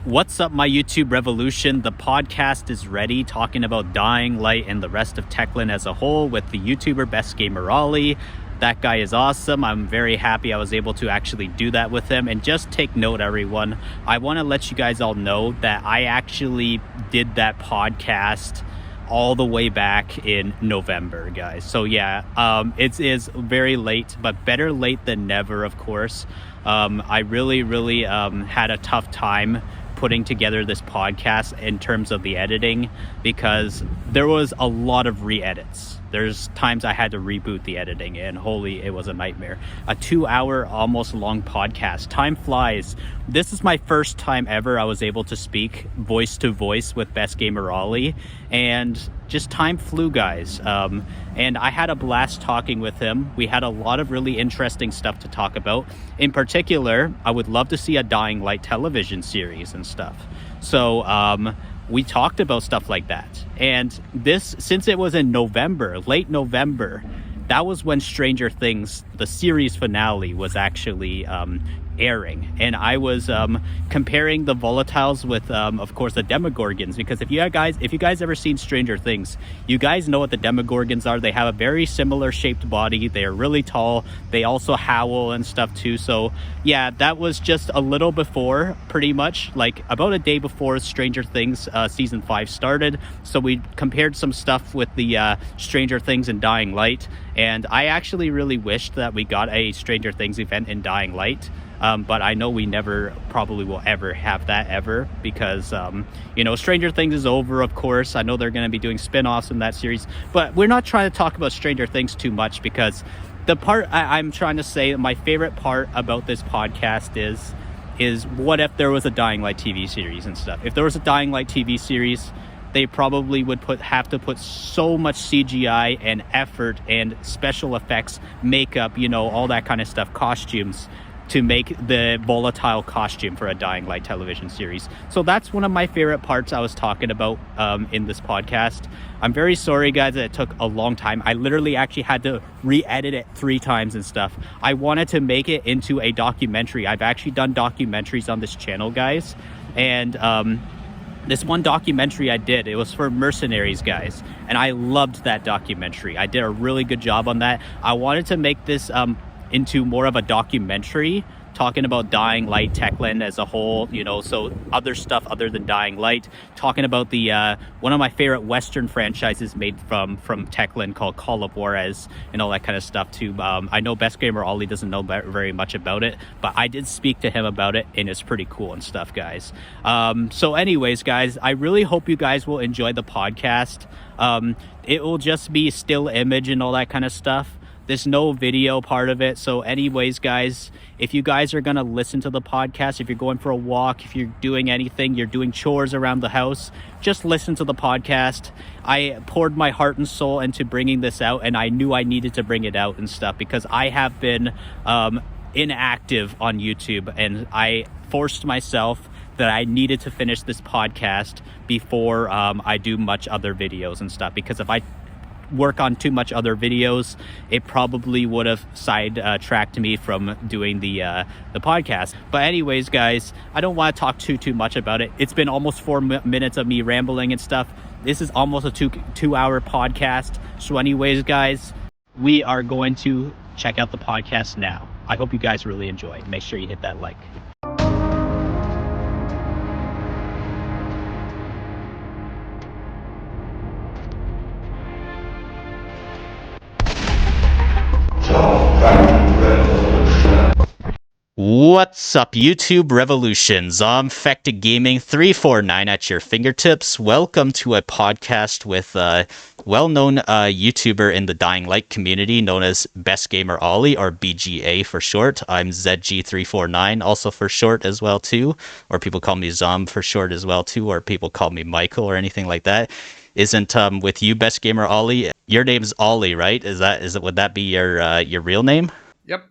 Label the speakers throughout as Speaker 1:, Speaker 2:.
Speaker 1: What's up, my YouTube revolution? The podcast is ready, talking about Dying Light and the rest of Techland as a whole with the YouTuber BestGamerAli. That guy is awesome. I'm very happy I was able to actually do that with him. And just take note, everyone, I want to let you guys all know that I actually did that podcast all the way back in November, guys. So yeah, it is very late, but better late than never, of course. I really had a tough time putting together this podcast in terms of the editing because there was a lot of re-edits. There's times I had to reboot the editing, and holy, it was a nightmare. A 2-hour, almost long podcast. Time flies. This is my first time ever I was able to speak voice to voice with BestGamerAli, and just time flew, guys. And I had a blast talking with him. We had a lot of really interesting stuff to talk about. In particular, I would love to see a Dying Light television series and stuff. So, we talked about stuff like that. And this, since it was in November, late November, that was when Stranger Things, the series finale, was actually airing. And I was comparing the volatiles with, of course, the Demogorgons, because if you guys ever seen Stranger Things, you guys know what the Demogorgons are. They have a very similar shaped body. They are really tall. They also howl and stuff too. So yeah, that was just a little before, pretty much like about a day before Stranger Things season 5 started. So we compared some stuff with the Stranger Things and Dying Light, and I actually really wished that we got a Stranger Things event in Dying Light. But I know we never probably will ever have that ever because, Stranger Things is over, of course. I know they're going to be doing spin-offs in that series, but we're not trying to talk about Stranger Things too much because the part I'm trying to say, my favorite part about this podcast is what if there was a Dying Light TV series and stuff. If there was a Dying Light TV series, they probably would have to put so much CGI and effort and special effects, makeup, all that kind of stuff, costumes, to make the volatile costume for a Dying Light television series. So that's one of my favorite parts I was talking about in this podcast. I'm very sorry, guys, that it took a long time. I literally actually had to re-edit it 3 times and stuff. I wanted to make it into a documentary. I've actually done documentaries on this channel, guys. And this one documentary I did, it was for Mercenaries, guys. And I loved that documentary. I did a really good job on that. I wanted to make this into more of a documentary talking about Dying Light, Techland as a whole, so other stuff other than Dying Light, talking about the one of my favorite Western franchises made from Techland called Call of Juarez and all that kind of stuff too. I know BestGamerAli doesn't know very much about it, but I did speak to him about it, and it's pretty cool and stuff, guys. So anyways, guys, I really hope you guys will enjoy the podcast. It will just be still image and all that kind of stuff. There's no video part of it. So anyways, guys, if you guys are going to listen to the podcast, if you're going for a walk, if you're doing anything, you're doing chores around the house, just listen to the podcast. I poured my heart and soul into bringing this out, and I knew I needed to bring it out and stuff because I have been inactive on YouTube, and I forced myself that I needed to finish this podcast before I do much other videos and stuff, because if I work on too much other videos, it probably would have sidetracked me from doing the podcast. But anyways, guys, I don't want to talk too much about it. It's been almost 4 minutes of me rambling and stuff. This is almost a two-hour podcast. So anyways, guys, we are going to check out the podcast now. I hope you guys really enjoy. Make sure you hit that like. What's up, YouTube Revolution? ZombfectedGaming 349 at your fingertips. Welcome to a podcast with a well-known YouTuber in the Dying Light community known as BestGamerAli, or BGA for short. I'm ZG349 also for short as well too, or people call me Zomb for short as well too, or people call me Michael or anything like that. Isn't with you, BestGamerAli? Your name's Ollie, right? Would that be your real name?
Speaker 2: Yep.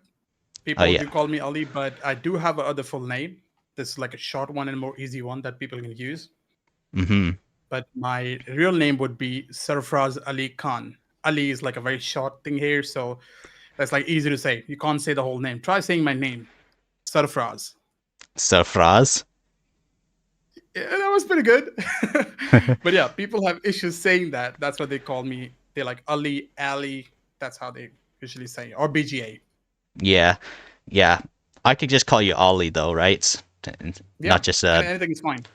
Speaker 2: People
Speaker 1: yeah.
Speaker 2: do call me Ali, but I do have another full name. This is like a short one and more easy one that people can use.
Speaker 1: Mm-hmm.
Speaker 2: But my real name would be Sarfraz Ali Khan. Ali is like a very short thing here, so that's like easy to say. You can't say the whole name. Try saying my name, Sarfraz.
Speaker 1: Sarfraz?
Speaker 2: that was pretty good. But yeah, people have issues saying that. That's what they call me. They're like Ali, Ali. That's how they usually say, or BGA.
Speaker 1: Yeah, yeah. I could just call you Ollie though, right? Not
Speaker 2: Yeah,
Speaker 1: just
Speaker 2: anything is fine.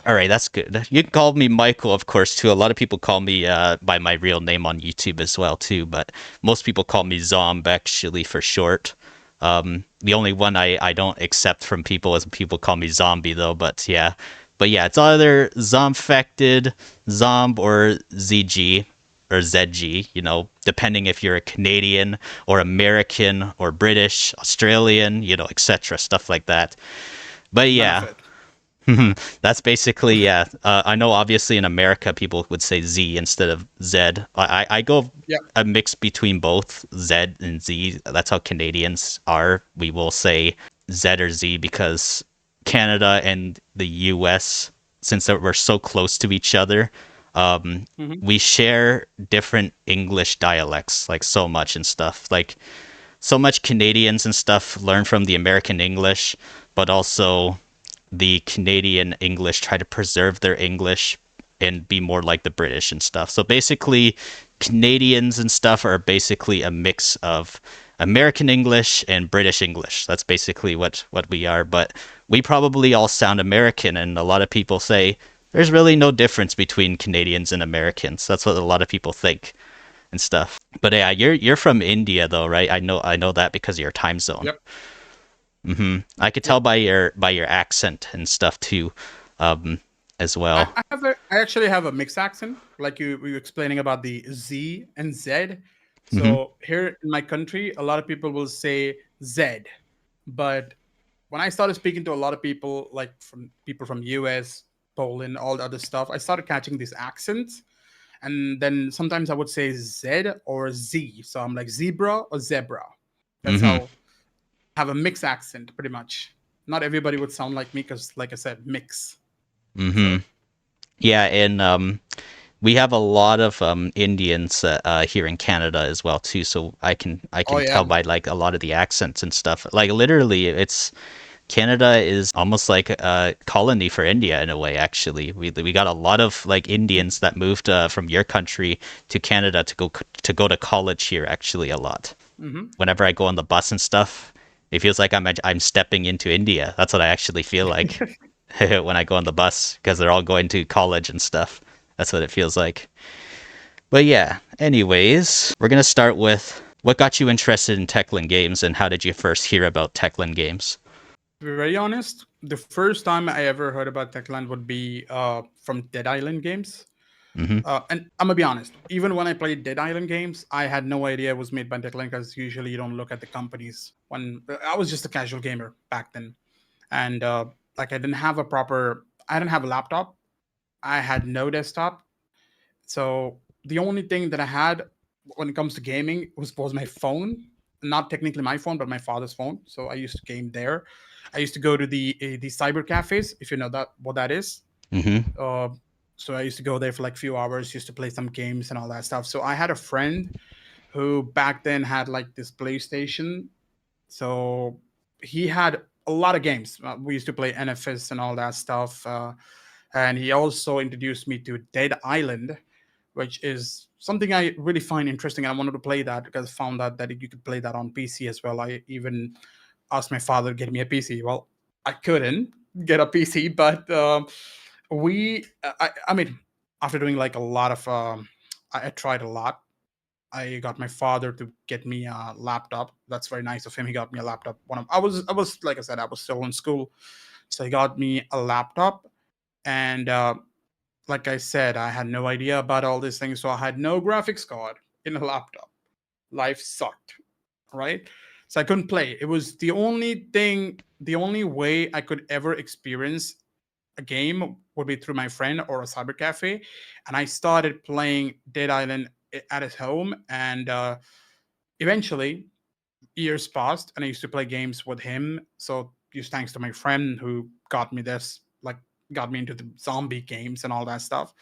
Speaker 1: All right, that's good. You can call me Michael, of course, too. A lot of people call me by my real name on YouTube as well, too. But most people call me Zomb actually for short. The only one I don't accept from people is people call me Zombie though. But yeah, it's either Zombfected, Zomb, or ZG or ZG. You know, depending if you're a Canadian or American or British, Australian, you know, etc. Stuff like that. But
Speaker 2: None of
Speaker 1: yeah.
Speaker 2: it.
Speaker 1: That's basically, yeah. I know obviously in America people would say Z instead of Z. I go
Speaker 2: Yeah.
Speaker 1: a mix between both Z and Z. That's how Canadians are. We will say Z or Z because Canada and the US, since we're so close to each other,
Speaker 2: Hmm.
Speaker 1: we share different English dialects like so much and stuff. Like so much Canadians and stuff learn from the American English, but also the Canadian English try to preserve their English and be more like the British and stuff. So basically, Canadians and stuff are basically a mix of American English and British English. That's basically what we are. But we probably all sound American, and a lot of people say there's really no difference between Canadians and Americans. That's what a lot of people think and stuff. But yeah, you're from India though, right? I know that because of your time zone.
Speaker 2: Yep.
Speaker 1: I could tell
Speaker 2: Yep.
Speaker 1: by your accent and stuff too, um, as well.
Speaker 2: I actually have a mixed accent, like you were explaining about the Z and Z.
Speaker 1: Hmm.
Speaker 2: So here in my country, a lot of people will say Z, but when I started speaking to a lot of people, like from people from US, Poland, all the other stuff, I started catching these accents, and then sometimes I would say Z or Z. So I'm like zebra or zebra. That's
Speaker 1: Hmm.
Speaker 2: how I have a mixed accent, pretty much. Not everybody would sound like me because, like I said, mix.
Speaker 1: Hmm.
Speaker 2: So,
Speaker 1: Yeah, and we have a lot of Indians here in Canada as well too. So I
Speaker 2: oh
Speaker 1: can
Speaker 2: yeah.
Speaker 1: tell by like a lot of the accents and stuff. Like literally, it's Canada is almost like a colony for India in a way. Actually, we got a lot of like Indians that moved from your country to Canada to go to college here. Actually, a lot.
Speaker 2: Hmm.
Speaker 1: Whenever I go on the bus and stuff, it feels like I'm stepping into India. That's what I actually feel like when I go on the bus because they're all going to college and stuff. That's what it feels like. But yeah, anyways, we're gonna start with what got you interested in Techland Games and how did you first hear about Techland Games?
Speaker 2: To be very honest, the first time I ever heard about Techland would be from Dead Island Games.
Speaker 1: Hmm.
Speaker 2: And I'm gonna be honest, even when I played Dead Island Games, I had no idea it was made by Techland because usually you don't look at the companies. When I was just a casual gamer back then, and like I didn't have a laptop. I had no desktop. So the only thing that I had when it comes to gaming was my phone, not technically my phone, but my father's phone. So I used to game there. I used to go to the cyber cafes, if you know that what that is.
Speaker 1: Hmm.
Speaker 2: Uh, so I used to go there for like a few hours, used to play some games and all that stuff. So I had a friend who back then had like this PlayStation. So he had a lot of games. We used to play NFS and all that stuff. And he also introduced me to Dead Island, which is something I really find interesting. I wanted to play that because I found out that you could play that on PC as well. I even asked my father to get me a PC. Well, I couldn't get a PC, but I mean, after doing like a lot of, I tried a lot. I got my father to get me a laptop. That's very nice of him. He got me a laptop. I was like I said, I was still in school, so he got me a laptop, and like I said, I had no idea about all these things, so I had no graphics card in a laptop. Life sucked, right? So I couldn't play. It was the only way I could ever experience a game would be through my friend or a cyber cafe. And I started playing Dead Island at his home. And eventually, years passed, and I used to play games with him. So just thanks to my friend who got me this, like got me into the zombie games and all that stuff.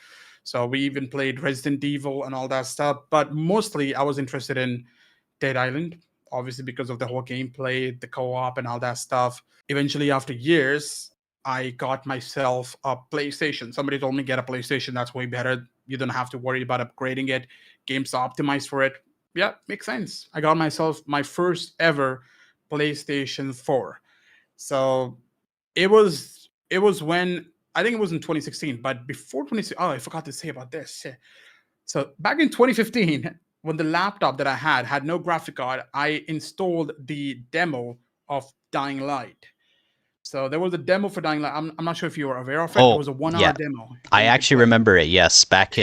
Speaker 2: So we even played Resident Evil and all that stuff. But mostly, I was interested in Dead Island, obviously because of the whole gameplay, the co-op, and all that stuff. Eventually, after years, I got myself a PlayStation. Somebody told me get a PlayStation. That's way better. You don't have to worry about upgrading it. Games are optimized for it. Yeah, makes sense. I got myself my first ever PlayStation 4. So it was when I think it was in 2016, but before 2016, oh, I forgot to say about this. Shit. So back in 2015, when the laptop that I had no graphic card, I installed the demo of Dying Light. So there was a demo for Dying Light. I'm not sure if you were aware of it. It
Speaker 1: Oh,
Speaker 2: was a 1 hour
Speaker 1: yeah.
Speaker 2: demo
Speaker 1: I
Speaker 2: that you could
Speaker 1: actually
Speaker 2: play.
Speaker 1: remember it. Yes, back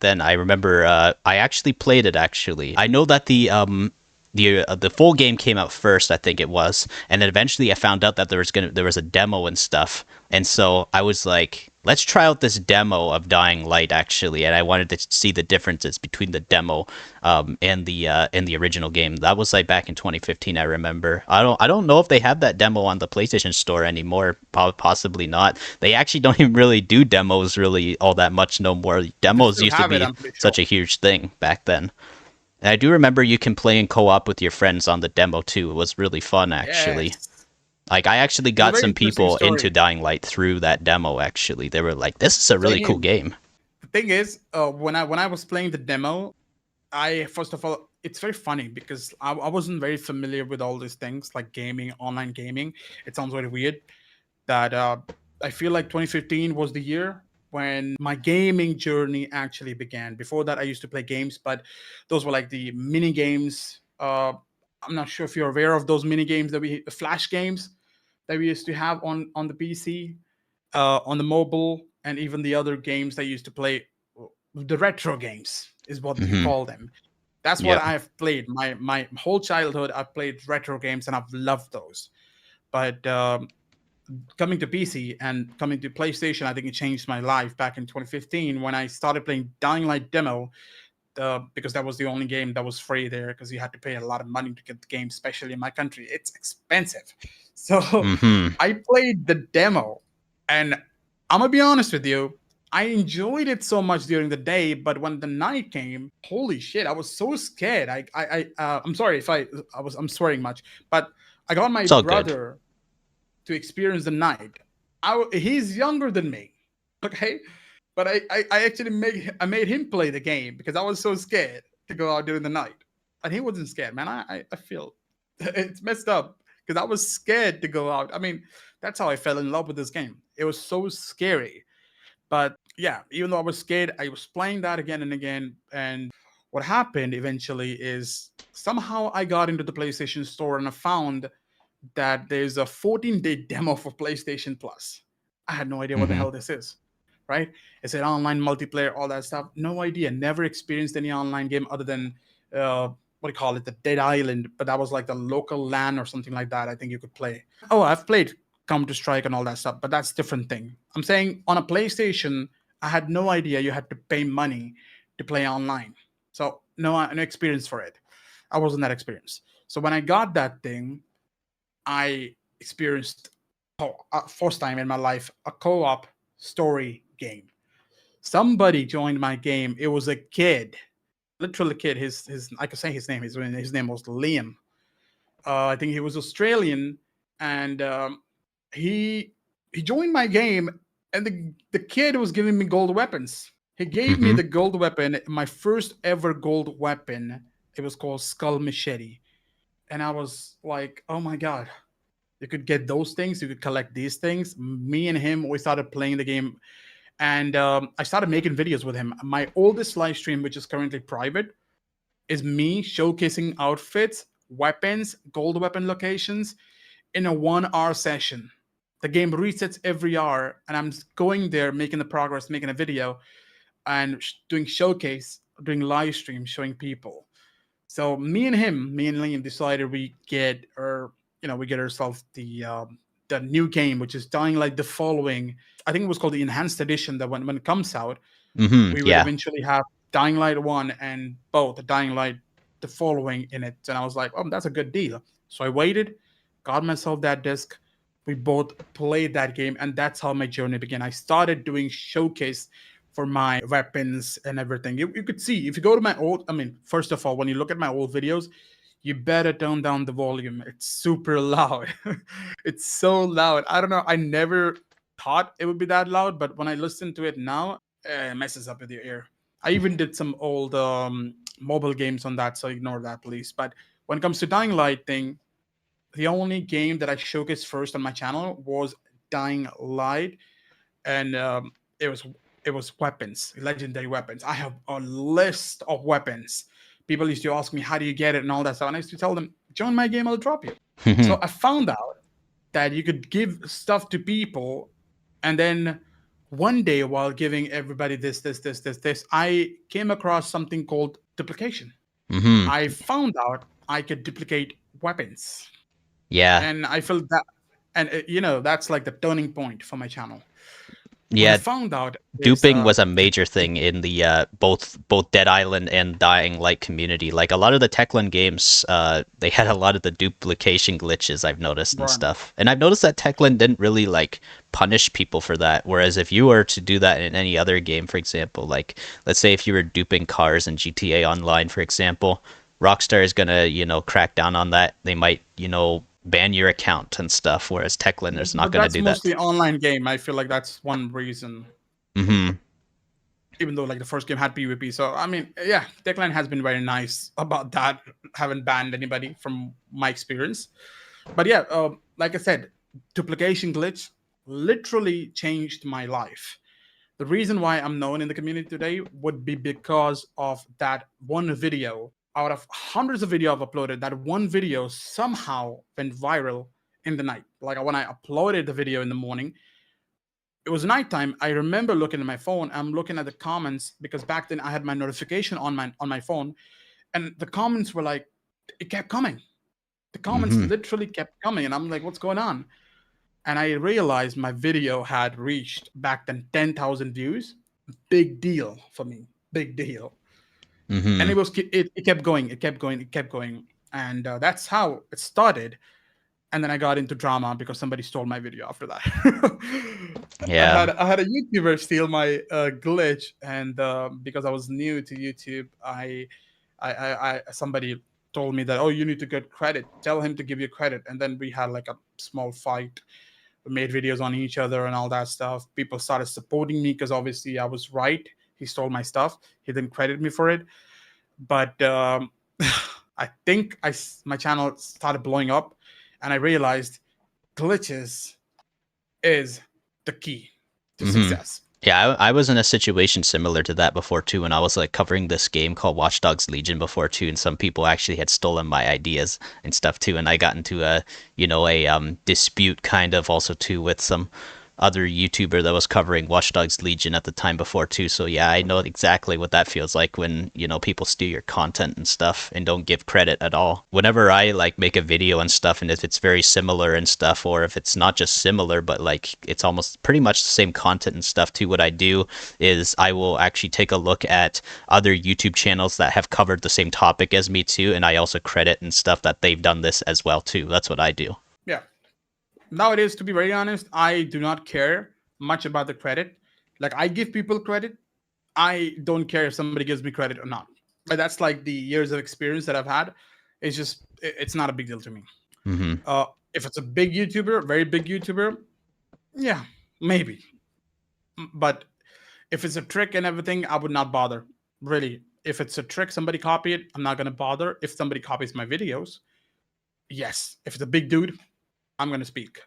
Speaker 1: then I remember. I actually played it. Actually, I know that the full game came out first. I think it was, and then eventually I found out that there was a demo and stuff. And so I was like, let's try out this demo of Dying Light actually. And I wanted to see the differences between the demo and the original game. That was like back in 2015. I remember. I don't know if they have that demo on the PlayStation Store anymore. Possibly not. They actually don't even really do demos really all that much no more.
Speaker 2: They
Speaker 1: Demos
Speaker 2: still
Speaker 1: used to
Speaker 2: have it,
Speaker 1: be
Speaker 2: I'm pretty
Speaker 1: such
Speaker 2: sure.
Speaker 1: a huge thing back then. And I do remember you can play in co-op with your friends on the demo too. It was really fun actually.
Speaker 2: Yes.
Speaker 1: Like I actually
Speaker 2: It's a
Speaker 1: got
Speaker 2: very
Speaker 1: some
Speaker 2: interesting
Speaker 1: people into
Speaker 2: story.
Speaker 1: Dying Light through that demo actually. They were like, "This is a really cool
Speaker 2: Same.
Speaker 1: game."
Speaker 2: The thing is, when I was playing the demo, I first of all, it's very funny because I wasn't very familiar with all these things like gaming, online gaming. It sounds very weird that I feel like 2015 was the year when my gaming journey actually began. Before that, I used to play games, but those were like the mini games. I'm not sure if you're aware of those mini games flash games that we used to have on the PC, on the mobile, and even the other games that I used to play. The retro games is what you
Speaker 1: Hmm.
Speaker 2: call them. That's what
Speaker 1: Yep.
Speaker 2: I've played. My whole childhood, I've played retro games, and I've loved those. But coming to PC and coming to PlayStation, I think it changed my life back in 2015 when I started playing Dying Light demo. Because that was the only game that was free there, because you had to pay a lot of money to get the game, especially in my country. It's expensive. So
Speaker 1: Hmm.
Speaker 2: I played the demo, and I'm gonna be honest with you. I enjoyed it so much during the day, but when the night came, holy shit, I was so scared. I'm sorry if I'm swearing much, but I got my
Speaker 1: It's all good.
Speaker 2: brother to experience the night. He's younger than me, okay, but I actually made him play the game because I was so scared to go out during the night, and he wasn't scared. Man, I feel it's messed up because I was scared to go out. I mean, that's how I fell in love with this game. It was so scary, but yeah, even though I was scared, I was playing that again and again. And what happened eventually is somehow I got into the PlayStation Store and I found that there's a 14-day demo for PlayStation Plus. I had no idea what the
Speaker 1: Hmm.
Speaker 2: hell this is, right? It said online multiplayer, all that stuff. No idea. Never experienced any online game other than what do you call it, the Dead Island, but that was like the local LAN or something like that. I think you could play. Oh, I've played Counter Strike and all that stuff, but that's different thing. I'm saying on a PlayStation, I had no idea you had to pay money to play online. So no experience for it. I wasn't that experienced. So when I got that thing, I experienced first time in my life a co-op story game. Somebody joined my game. It was a kid, literally a kid. His I could say his name. His name was Liam. I think he was Australian, and he he joined my game, and the kid was giving me gold weapons. He gave me
Speaker 1: Hmm.
Speaker 2: the gold weapon, my first ever gold weapon. It was called Skull Machete, and I was like, oh my god, you could get those things, you could collect these things. Me and him, we started playing the game, and I started making videos with him. My oldest live stream, which is currently private, is me showcasing outfits, weapons, gold weapon locations in a 1 hour session. The game resets every hour, and I'm going there, making the progress, making a video, and doing showcase, doing live stream, showing people. So me and Liam decided we get ourselves the new game, which is Dying Light the following. I think it was called the Enhanced Edition. That when it comes out,
Speaker 1: Hmm.
Speaker 2: we would
Speaker 1: Yeah.
Speaker 2: eventually have Dying Light 1 and both the Dying Light the following in it. And I was like, oh, that's a good deal. So I waited, got myself that disc. We both played that game, and that's how my journey began. I started doing showcase for my weapons and everything. You could see if you go to my old, I mean, first of all, when you look at my old videos, you better tone down the volume. It's super loud. It's so loud. I don't know. I never thought it would be that loud, but when I listen to it now, it messes up with your ear. I even did some old mobile games on that, so ignore that, please. But when it comes to Dying Light thing, the only game that I showcased first on my channel was Dying Light, and it was it was weapons, legendary weapons. I have a list of weapons. People used to ask me, "How do you get it?" and all that stuff, and I used to tell them, "Join my game, I'll drop you." So I found out that you could give stuff to people, and then one day while giving everybody this, I came across something called duplication.
Speaker 1: Hmm.
Speaker 2: I found out I could duplicate weapons,
Speaker 1: Yeah.
Speaker 2: and I felt that, and that's like the turning point for my channel. When I
Speaker 1: Yeah.
Speaker 2: found out this,
Speaker 1: Duping was a major thing in the both Dead Island and Dying Light community. Like a lot of the Techland games, they had a lot of the duplication glitches I've noticed and
Speaker 2: run,
Speaker 1: stuff. And I've noticed that Techland didn't really like punish people for that. Whereas if you were to do that in any other game, for example, like let's say if you were duping cars in GTA Online, for example, Rockstar is gonna crack down on that. They might ban your account and stuff. Whereas Techland is not
Speaker 2: but
Speaker 1: gonna
Speaker 2: that's
Speaker 1: do that.
Speaker 2: mostly online game. I feel like that's one reason.
Speaker 1: Hmm.
Speaker 2: Even though like the first game had PvP, so I mean, yeah, Techland has been very nice about that. Haven't banned anybody from my experience, but yeah, like I said, duplication glitch literally changed my life. The reason why I'm known in the community today would be because of that one video. Out of hundreds of videos I've uploaded, that one video somehow went viral in the night. Like when I uploaded the video in the morning, it was nighttime. I remember looking at my phone. I'm looking at the comments because back then I had my notification on my phone, and the comments were like, it kept coming. The comments
Speaker 1: Hmm.
Speaker 2: literally kept coming, and I'm like, what's going on? And I realized my video had reached back then 10,000 views. Big deal for me. Big deal. And
Speaker 1: Hmm.
Speaker 2: it kept going. It kept going. It kept going. And that's how it started. And then I got into drama because somebody stole my video after that.
Speaker 1: Yeah.
Speaker 2: I had a YouTuber steal my glitch, and because I was new to YouTube, I somebody told me that, oh, you need to get credit. Tell him to give you credit, and then we had like a small fight. We made videos on each other and all that stuff. People started supporting me because obviously I was right. He stole my stuff. He didn't credit me for it, but I think my channel started blowing up, and I realized glitches is the key to
Speaker 1: Hmm.
Speaker 2: success.
Speaker 1: Yeah, I was in a situation similar to that before too, when I was like covering this game called Watch Dogs Legion before too, and some people actually had stolen my ideas and stuff too, and I got into a dispute kind of also too with some other YouTuber that was covering Watch Dogs Legion at the time before too. So yeah, I know exactly what that feels like when people steal your content and stuff and don't give credit at all. Whenever I like make a video and stuff, and if it's very similar and stuff, or if it's not just similar but like it's almost pretty much the same content and stuff too, what I do is I will actually take a look at other YouTube channels that have covered the same topic as me too, and I also credit and stuff that they've done this as well too. That's what I do.
Speaker 2: Yeah. Nowadays, to be very honest, I do not care much about the credit. Like I give people credit. I don't care if somebody gives me credit or not. But that's like the years of experience that I've had. It's just it's not a big deal to me.
Speaker 1: Hmm.
Speaker 2: If it's a big YouTuber, very big YouTuber, yeah, maybe. But if it's a trick and everything, I would not bother. Really. If it's a trick, somebody copy it, I'm not gonna bother. If somebody copies my videos, yes. If it's a big dude, I'm gonna speak.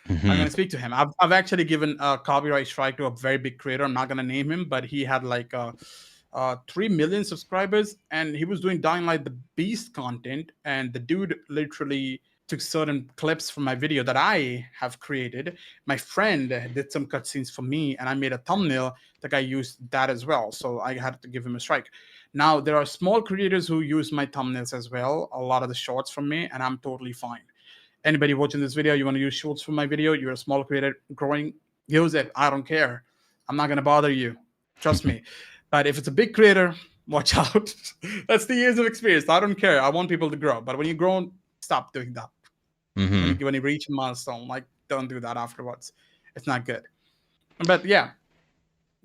Speaker 2: I'm
Speaker 1: Hmm.
Speaker 2: gonna speak to him. I've actually given a copyright strike to a very big creator. I'm not gonna name him, but he had like 3 million subscribers, and he was doing Dying Light the Beast content, and the dude literally took certain clips from my video that I have created. My friend did some cutscenes for me, and I made a thumbnail. The guy used that as well, so I had to give him a strike. Now there are small creators who use my thumbnails as well, a lot of the shorts from me, and I'm totally fine. Anybody watching this video, you want to use shorts for my video, you're a small creator growing, use it. I don't care. I'm not going to bother you. Trust me. But if it's a big creator, watch out. That's the years of experience. I don't care. I want people to grow. But when you grow, stop doing that.
Speaker 1: Hmm.
Speaker 2: When you reach a milestone, like don't do that afterwards. It's not good. But yeah,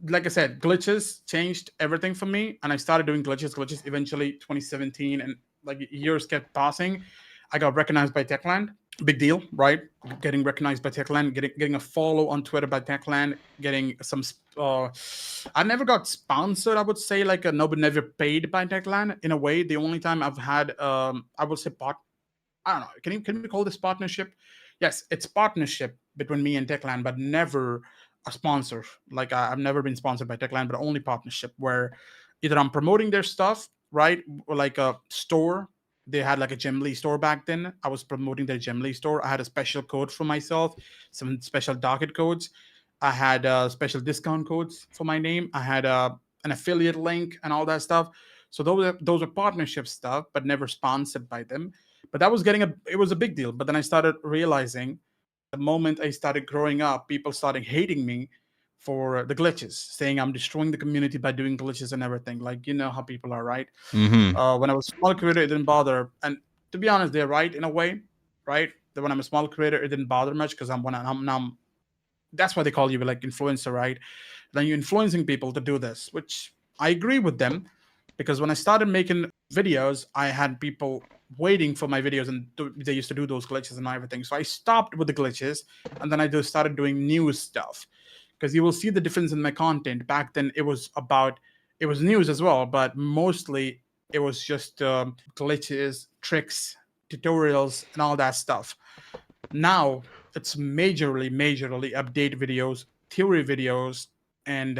Speaker 2: like I said, glitches changed everything for me, and I started doing glitches. Eventually, 2017, and like years kept passing. I got recognized by Techland. Big deal, right? Getting recognized by Techland, getting a follow on Twitter by Techland, getting some. I never got sponsored. I would say like no, but never paid by Techland. In a way, the only time I've had, I would say I don't know. Can we call this partnership? Yes, it's partnership between me and Techland, but never a sponsor. Like I've never been sponsored by Techland, but only partnership where either I'm promoting their stuff, right? Or like a store. They had like a Gem Lee store back then. I was promoting their Gem Lee store. I had a special code for myself, some special docket codes. I had special discount codes for my name. I had an affiliate link and all that stuff. So those are partnership stuff, but never sponsored by them. But that was it was a big deal. But then I started realizing the moment I started growing up, people started hating me for the glitches, saying I'm destroying the community by doing glitches and everything. Like, you know how people are, right?
Speaker 1: Mm-hmm.
Speaker 2: When I was a small creator, it didn't bother. And to be honest, they're right in a way, right? That when I'm a small creator, it didn't bother much because I'm that's why they call you like influencer, right? Then you're influencing people to do this, which I agree with them because when I started making videos, I had people waiting for my videos and they used to do those glitches and everything. So I stopped with the glitches and then I just started doing new stuff because you will see the difference in my content. Back then, it was news as well, but mostly it was just glitches, tricks, tutorials, and all that stuff. Now it's majorly update videos, theory videos, and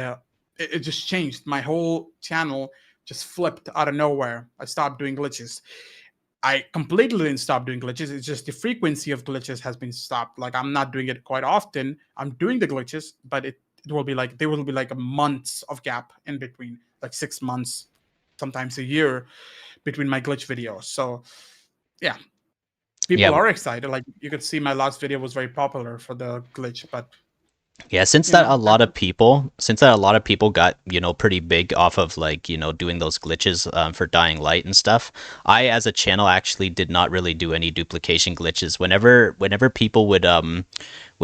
Speaker 2: it just changed. My whole channel just flipped out of nowhere. I stopped doing glitches. I completely didn't stop doing glitches. It's just the frequency of glitches has been stopped. Like I'm not doing it quite often. I'm doing the glitches, but it will be like there will be like a months of gap in between, like 6 months, sometimes a year between my glitch videos. So yeah,
Speaker 1: Yeah.
Speaker 2: people are excited. Like you could see my last video was very popular for the glitch, but
Speaker 1: Yeah, since
Speaker 2: you
Speaker 1: that
Speaker 2: know
Speaker 1: a
Speaker 2: that
Speaker 1: lot of people, since that a lot of people got, pretty big off of like, doing those glitches for Dying Light and stuff. I, as a channel, actually did not really do any duplication glitches. Whenever people would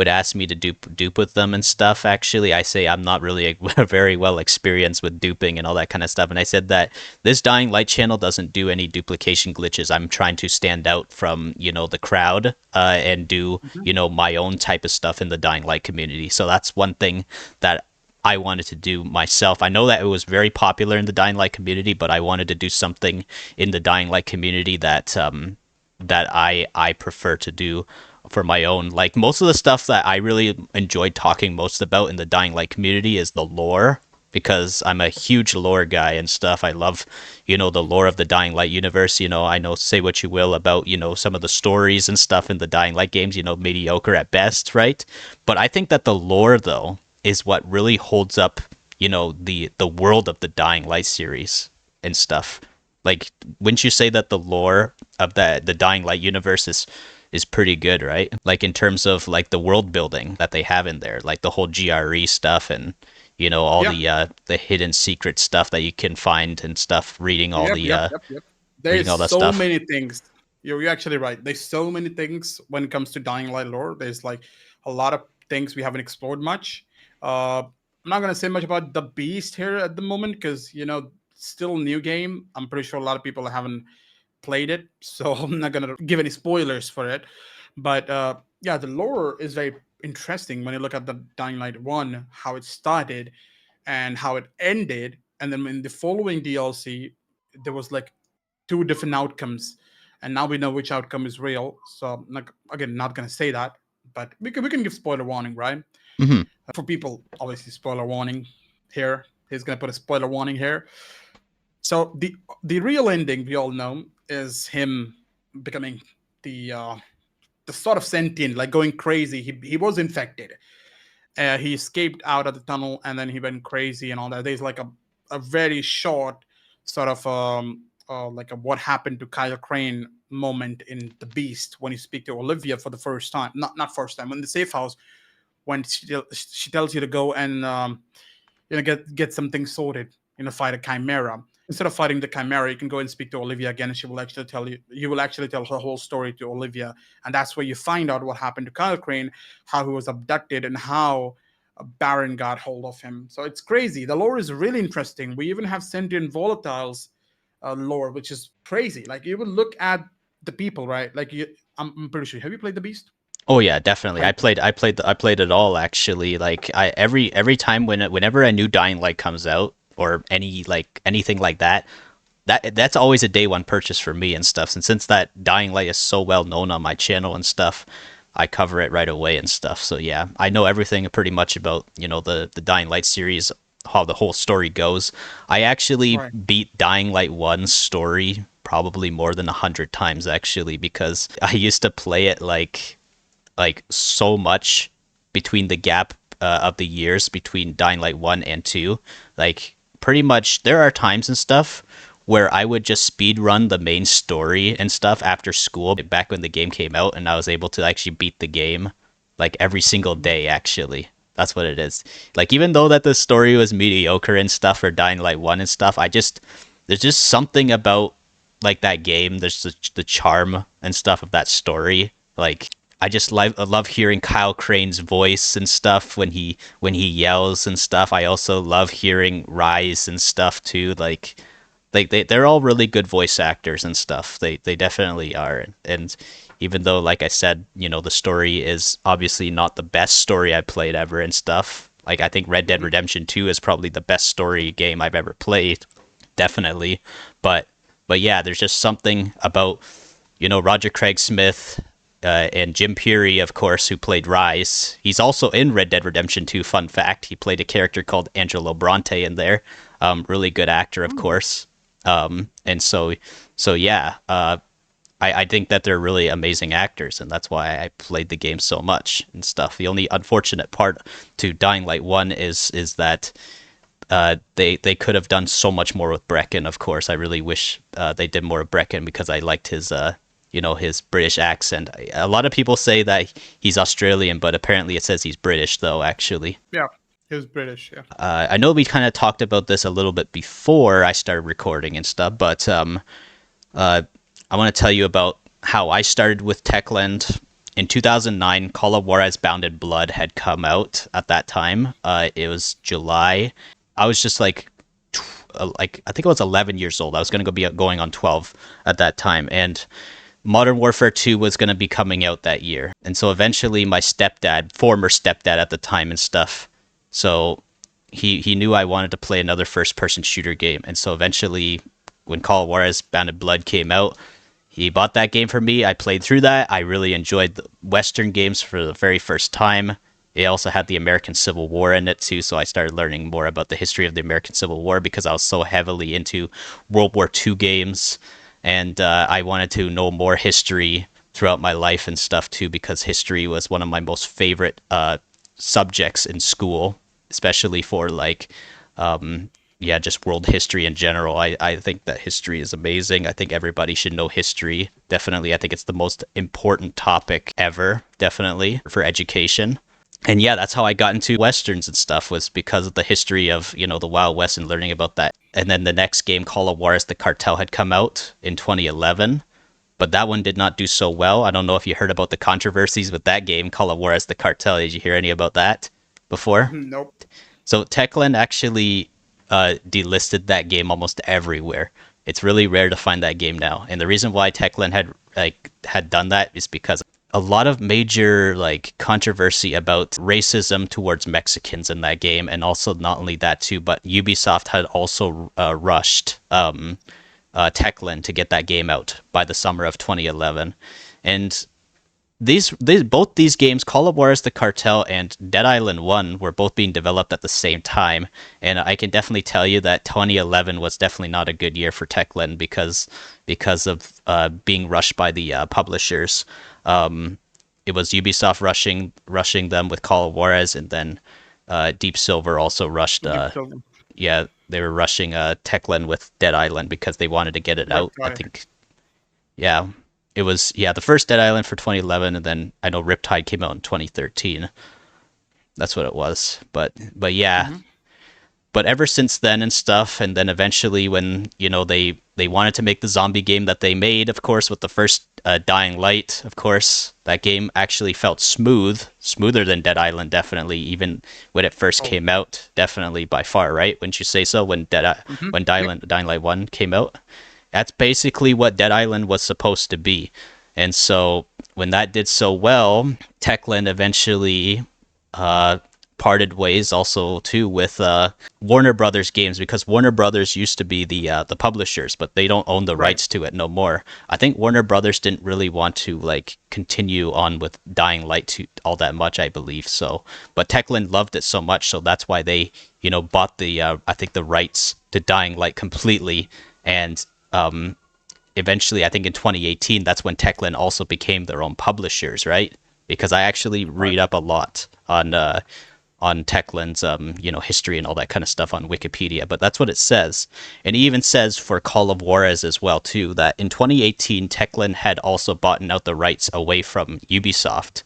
Speaker 1: ask me to dupe with them and stuff, actually, I say I'm not really very well experienced with duping and all that kind of stuff. And I said that this Dying Light channel doesn't do any duplication glitches. I'm trying to stand out from, the crowd and do,
Speaker 2: Mhm.
Speaker 1: my own type of stuff in the Dying Light community. So that's one thing that I wanted to do myself. I know that it was very popular in the Dying Light community, but I wanted to do something in the Dying Light community that I prefer to do for my own. Like most of the stuff that I really enjoyed talking most about in the Dying Light community is the lore, because I'm a huge lore guy and stuff. I love, the lore of the Dying Light universe. I know, say what you will about, some of the stories and stuff in the Dying Light games, mediocre at best, right? But I think that the lore though is what really holds up, the world of the Dying Light series and stuff. Like, wouldn't you say that the lore of the Dying Light universe is pretty good, right? Like in terms of like the world building that they have in there, like the whole GRE stuff and all
Speaker 2: Yeah.
Speaker 1: the hidden secret stuff that you can find and stuff.
Speaker 2: Yep.
Speaker 1: Reading
Speaker 2: There's
Speaker 1: all that
Speaker 2: so
Speaker 1: stuff.
Speaker 2: many things. You're actually right. There's so many things when it comes to Dying Light lore. There's like a lot of things we haven't explored much. I'm not gonna say much about the Beast here at the moment because still new game. I'm pretty sure a lot of people haven't played it, so I'm not gonna give any spoilers for it. But yeah, the lore is very interesting when you look at the Dying Light 1, how it started and how it ended, and then in the following DLC, there was like two different outcomes, and now we know which outcome is real. So again, not gonna say that, but we can give spoiler warning, right?
Speaker 1: Hmm.
Speaker 2: For people, obviously spoiler warning here. He's gonna put a spoiler warning here. So the real ending we all know is him becoming the uh, the sort of sentient, like going crazy. He was infected. He escaped out of the tunnel and then he went crazy and all that. There's like a very short sort of like a what happened to Kyle Crane moment in The Beast when you speak to Olivia for the first time. Not first time, in the safe house when she tells you to go and get something sorted, fight a chimera. Instead of fighting the chimera, you can go and speak to Olivia again, and she will actually tell you will actually tell her whole story to Olivia, and that's where you find out what happened to Kyle Crane, how he was abducted, and how Baron got hold of him. So it's crazy. The lore is really interesting. We even have sentient volatiles lore, which is crazy. Like you would look at the people, right? Like I'm pretty sure. Have you played the Beast?
Speaker 1: Oh yeah, definitely.
Speaker 2: Hype.
Speaker 1: I played it all actually. Like every time whenever a new Dying Light comes out or anything like that, that's always a day one purchase for me and stuff. And since that Dying Light is so well known on my channel and stuff, I cover it right away and stuff. So yeah, I know everything pretty much about, the Dying Light series, how the whole story goes. I actually
Speaker 2: Right.
Speaker 1: beat Dying Light 1's story probably more than 100 times actually, because I used to play it like so much between the gap of the years between Dying Light 1 and 2. Like pretty much there are times and stuff where I would just speed run the main story and stuff after school back when the game came out, and I was able to actually beat the game like every single day actually. That's what it is. Like even though that the story was mediocre and stuff for Dying Light 1 and stuff, there's just something about like that game. There's the charm and stuff of that story. Like I love hearing Kyle Crane's voice and stuff when he yells and stuff. I also love hearing Rise and stuff too. Like they're all really good voice actors and stuff. They definitely are. And even though, like I said, the story is obviously not the best story I played ever and stuff. Like I think Red Dead
Speaker 2: Mhm.
Speaker 1: Redemption 2 is probably the best story game I've ever played, definitely. But yeah, there's just something about Roger Craig Smith and Jim Peary, of course, who played Rise. He's also in Red Dead Redemption 2. Fun fact: he played a character called Angelo Bronte in there. Really good actor, of
Speaker 2: Oh,
Speaker 1: course. And so yeah, I think that they're really amazing actors, and that's why I played the game so much and stuff. The only unfortunate part to Dying Light 1 is that they could have done so much more with Brecken. Of course, I really wish they did more of Brecken because I liked his British accent. A lot of people say that he's Australian, but apparently it says he's British though. Actually,
Speaker 2: yeah. He was British. Yeah.
Speaker 1: I know we kind of talked about this a little bit before I started recording and stuff, but I want to tell you about how I started with Techland. In 2009, Call of Juarez Bounded Blood had come out at that time. It was July. I was just like I think I was 11 years old. I was going to be going on 12 at that time, and Modern Warfare 2 was going to be coming out that year. And so eventually my former stepdad at the time and stuff, so he knew I wanted to play another first person shooter game. And so eventually when Call of Juarez Bounded Blood came out, he bought that game for me. I played through that. I really enjoyed the Western games for the very first time. It also had the American Civil War in it too, so I started learning more about the history of the American Civil War because I was so heavily into World War II games, and I wanted to know more history throughout my life and stuff too, because history was one of my most favorite subjects in school, especially for yeah, just world history in general. I think that history is amazing. I think everybody should know history. Definitely, I think it's the most important topic ever, definitely, for education. And yeah, that's how I got into Westerns and stuff, was because of the history of, the Wild West and learning about that. And then the next game, Call of Juarez The Cartel, had come out in 2011, but that one did not do so well. I don't know if you heard about the controversies with that game, Call of Juarez The Cartel. Did you hear any about that before?
Speaker 2: Nope.
Speaker 1: So Techland actually delisted that game almost everywhere. It's really rare to find that game now, and the reason why Techland had done that is because a lot of major controversy about racism towards Mexicans in that game, and also not only that too, but Ubisoft had also rushed Techland to get that game out by the summer of 2011, and both these games, Call of Juarez The Cartel and Dead Island 1, were both being developed at the same time. And I can definitely tell you that 2011 was definitely not a good year for Techland because of being rushed by the publishers. It was Ubisoft rushing them with Call of Juarez, and then Deep Silver also rushed.
Speaker 2: Deep Silver.
Speaker 1: Yeah, they were rushing Techland with Dead Island because they wanted to get it out. I
Speaker 2: Right.
Speaker 1: think, yeah, it was the first Dead Island for 2011, and then I know Riptide came out in 2013. That's what it was. But yeah,
Speaker 2: Hmm.
Speaker 1: but ever since then and stuff, and then eventually when they wanted to make the zombie game that they made, of course, with the first Dying Light, of course, that game actually felt smoother than Dead Island, definitely, even when it first
Speaker 2: Oh.
Speaker 1: came out, definitely by far, right? Wouldn't you say so? When
Speaker 2: Hmm.
Speaker 1: Dying Light 1 came out, That's basically what Dead Island was supposed to be. And so when that did so well, Techland eventually uh, parted ways also too with Warner Brothers Games, because Warner Brothers used to be the publishers, but they don't own the
Speaker 2: Right.
Speaker 1: rights to it no more. I think Warner Brothers didn't really want to like continue on with Dying Light 2 all that much, I believe. So, but Techland loved it so much, so that's why they bought the I think the rights to Dying Light completely, and eventually, I think in 2018, that's when Techland also became their own publishers, right? Because I actually
Speaker 2: Right.
Speaker 1: read up a lot on Techland's history and all that kind of stuff on Wikipedia, but that's what it says. And it even says for Call of Juarez as well too, that in 2018 Techland had also bought out the rights away from Ubisoft.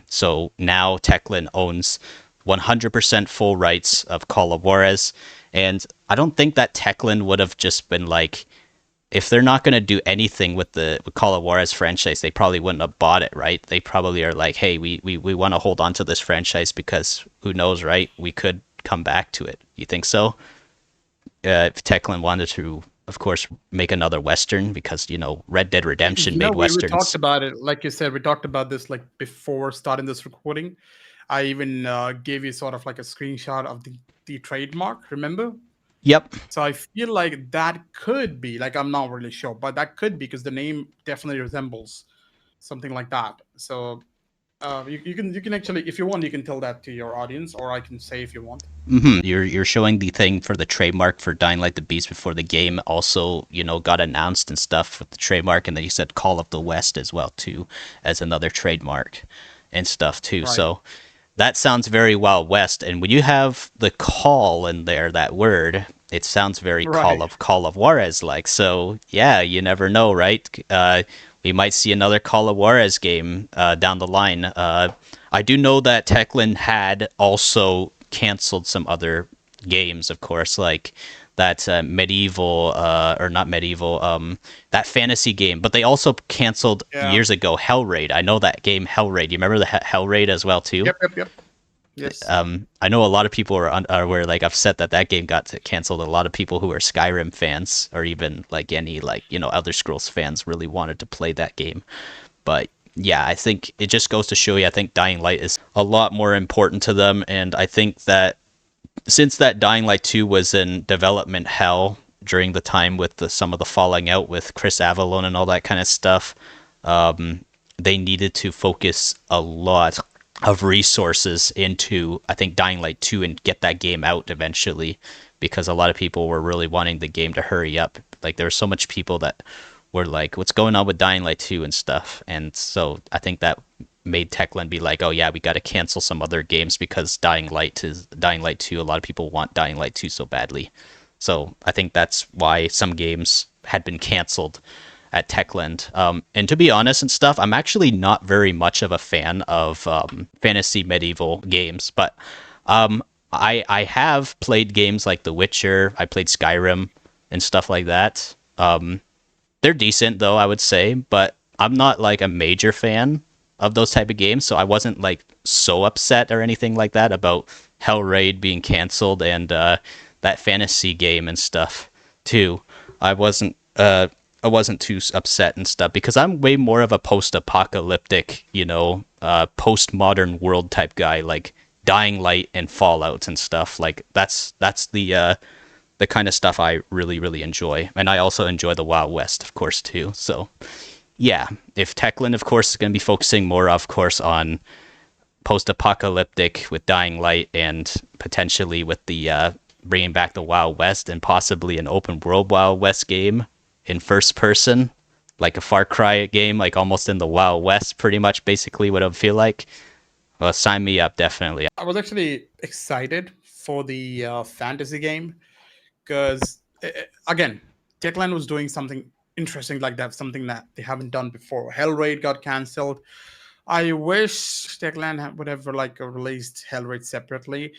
Speaker 1: So now Techland owns 100% full rights of Call of Juarez, and I don't think that Techland would have just been like, if they're not going to do anything with the Call of Juarez franchise, they probably wouldn't have bought it, right? They probably are like, hey, we want to hold on to this franchise because who knows, right? We could come back to it. You think so? If Techland wanted to, of course, make another Western, because, Red Dead Redemption made
Speaker 2: We talked
Speaker 1: Westerns.
Speaker 2: about it. Like you said, we talked about this like before starting this recording. I even gave you sort of like a screenshot of the trademark. Remember?
Speaker 1: Yep.
Speaker 2: So I feel like that could be like, I'm not really sure, but that could be because the name definitely resembles something like that. So you can actually, if you want, you can tell that to your audience, or I can say if you want.
Speaker 1: You're showing the thing for the trademark for Dying Light the Beast before the game also, got announced and stuff with the trademark, and then you said Call of the West as well too, as another trademark and stuff too.
Speaker 2: Right.
Speaker 1: So that sounds very Wild West. And when you have the call in there, that word, it sounds very
Speaker 2: Right.
Speaker 1: Call of Juarez like. So yeah, you never know, right? We might see another Call of Juarez game down the line. I do know that Techland had also canceled some other games, of course, like that medieval or not medieval, that fantasy game. But they also canceled
Speaker 2: Yeah.
Speaker 1: years ago Hellraid. I know that game Hellraid. You remember the Hellraid as well too?
Speaker 2: Yep. Yep. Yep. Yes.
Speaker 1: I know a lot of people were like upset that that game got canceled. A lot of people who are Skyrim fans, or even like any like Elder Scrolls fans, really wanted to play that game. But yeah, I think it just goes to show you. I think Dying Light is a lot more important to them, and I think that since that Dying Light 2 was in development hell during the time with some of the falling out with Chris Avellone and all that kind of stuff, they needed to focus a lot of resources into, I think, Dying Light 2 and get that game out eventually, because a lot of people were really wanting the game to hurry up. Like, there were so much people that were like, what's going on with Dying Light 2 and stuff. And so I think that made Techland be like, oh yeah, we got to cancel some other games because Dying Light 2. A lot of people want Dying Light 2 so badly. So I think that's why some games had been canceled at Techland. And to be honest and stuff, I'm actually not very much of a fan of fantasy medieval games, but I have played games like The Witcher. I played Skyrim and stuff like that. They're decent though, I would say, but I'm not like a major fan of those type of games, so I wasn't like so upset or anything like that about Hellraid being canceled and that fantasy game and stuff too. I wasn't I wasn't too upset and stuff because I'm way more of a post-apocalyptic, postmodern world type guy, like Dying Light and Fallout and stuff. Like that's the kind of stuff I really, really enjoy. And I also enjoy the Wild West, of course, too. So, yeah, if Techland, of course, is going to be focusing more, of course, on post-apocalyptic with Dying Light and potentially with the bringing back the Wild West and possibly an open world Wild West game in first person, like a Far Cry game, like almost in the Wild West, pretty much basically what it would feel like. Well, sign me up, definitely.
Speaker 2: I was actually excited for the fantasy game because again, Techland was doing something interesting like that, something that they haven't done before. Hellraid got cancelled. I wish Techland would have like released Hellraid separately.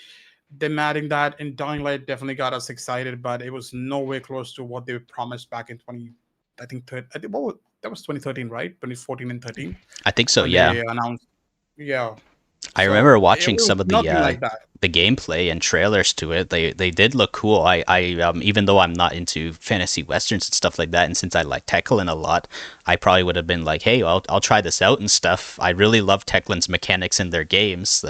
Speaker 2: Them adding that in Dying Light definitely got us excited, but it was nowhere close to what they promised back in 20. I think that was 2013, right? 2014 and 13
Speaker 1: I think so,
Speaker 2: when
Speaker 1: yeah.
Speaker 2: they announced. Yeah.
Speaker 1: I remember
Speaker 2: So it
Speaker 1: watching
Speaker 2: was
Speaker 1: some of
Speaker 2: nothing like that.
Speaker 1: the gameplay and trailers to it. They did look cool. I even though I'm not into fantasy westerns and stuff like that, and since I like Techland a lot, I probably would have been like, hey, I'll try this out and stuff. I really love Techland's mechanics in their games,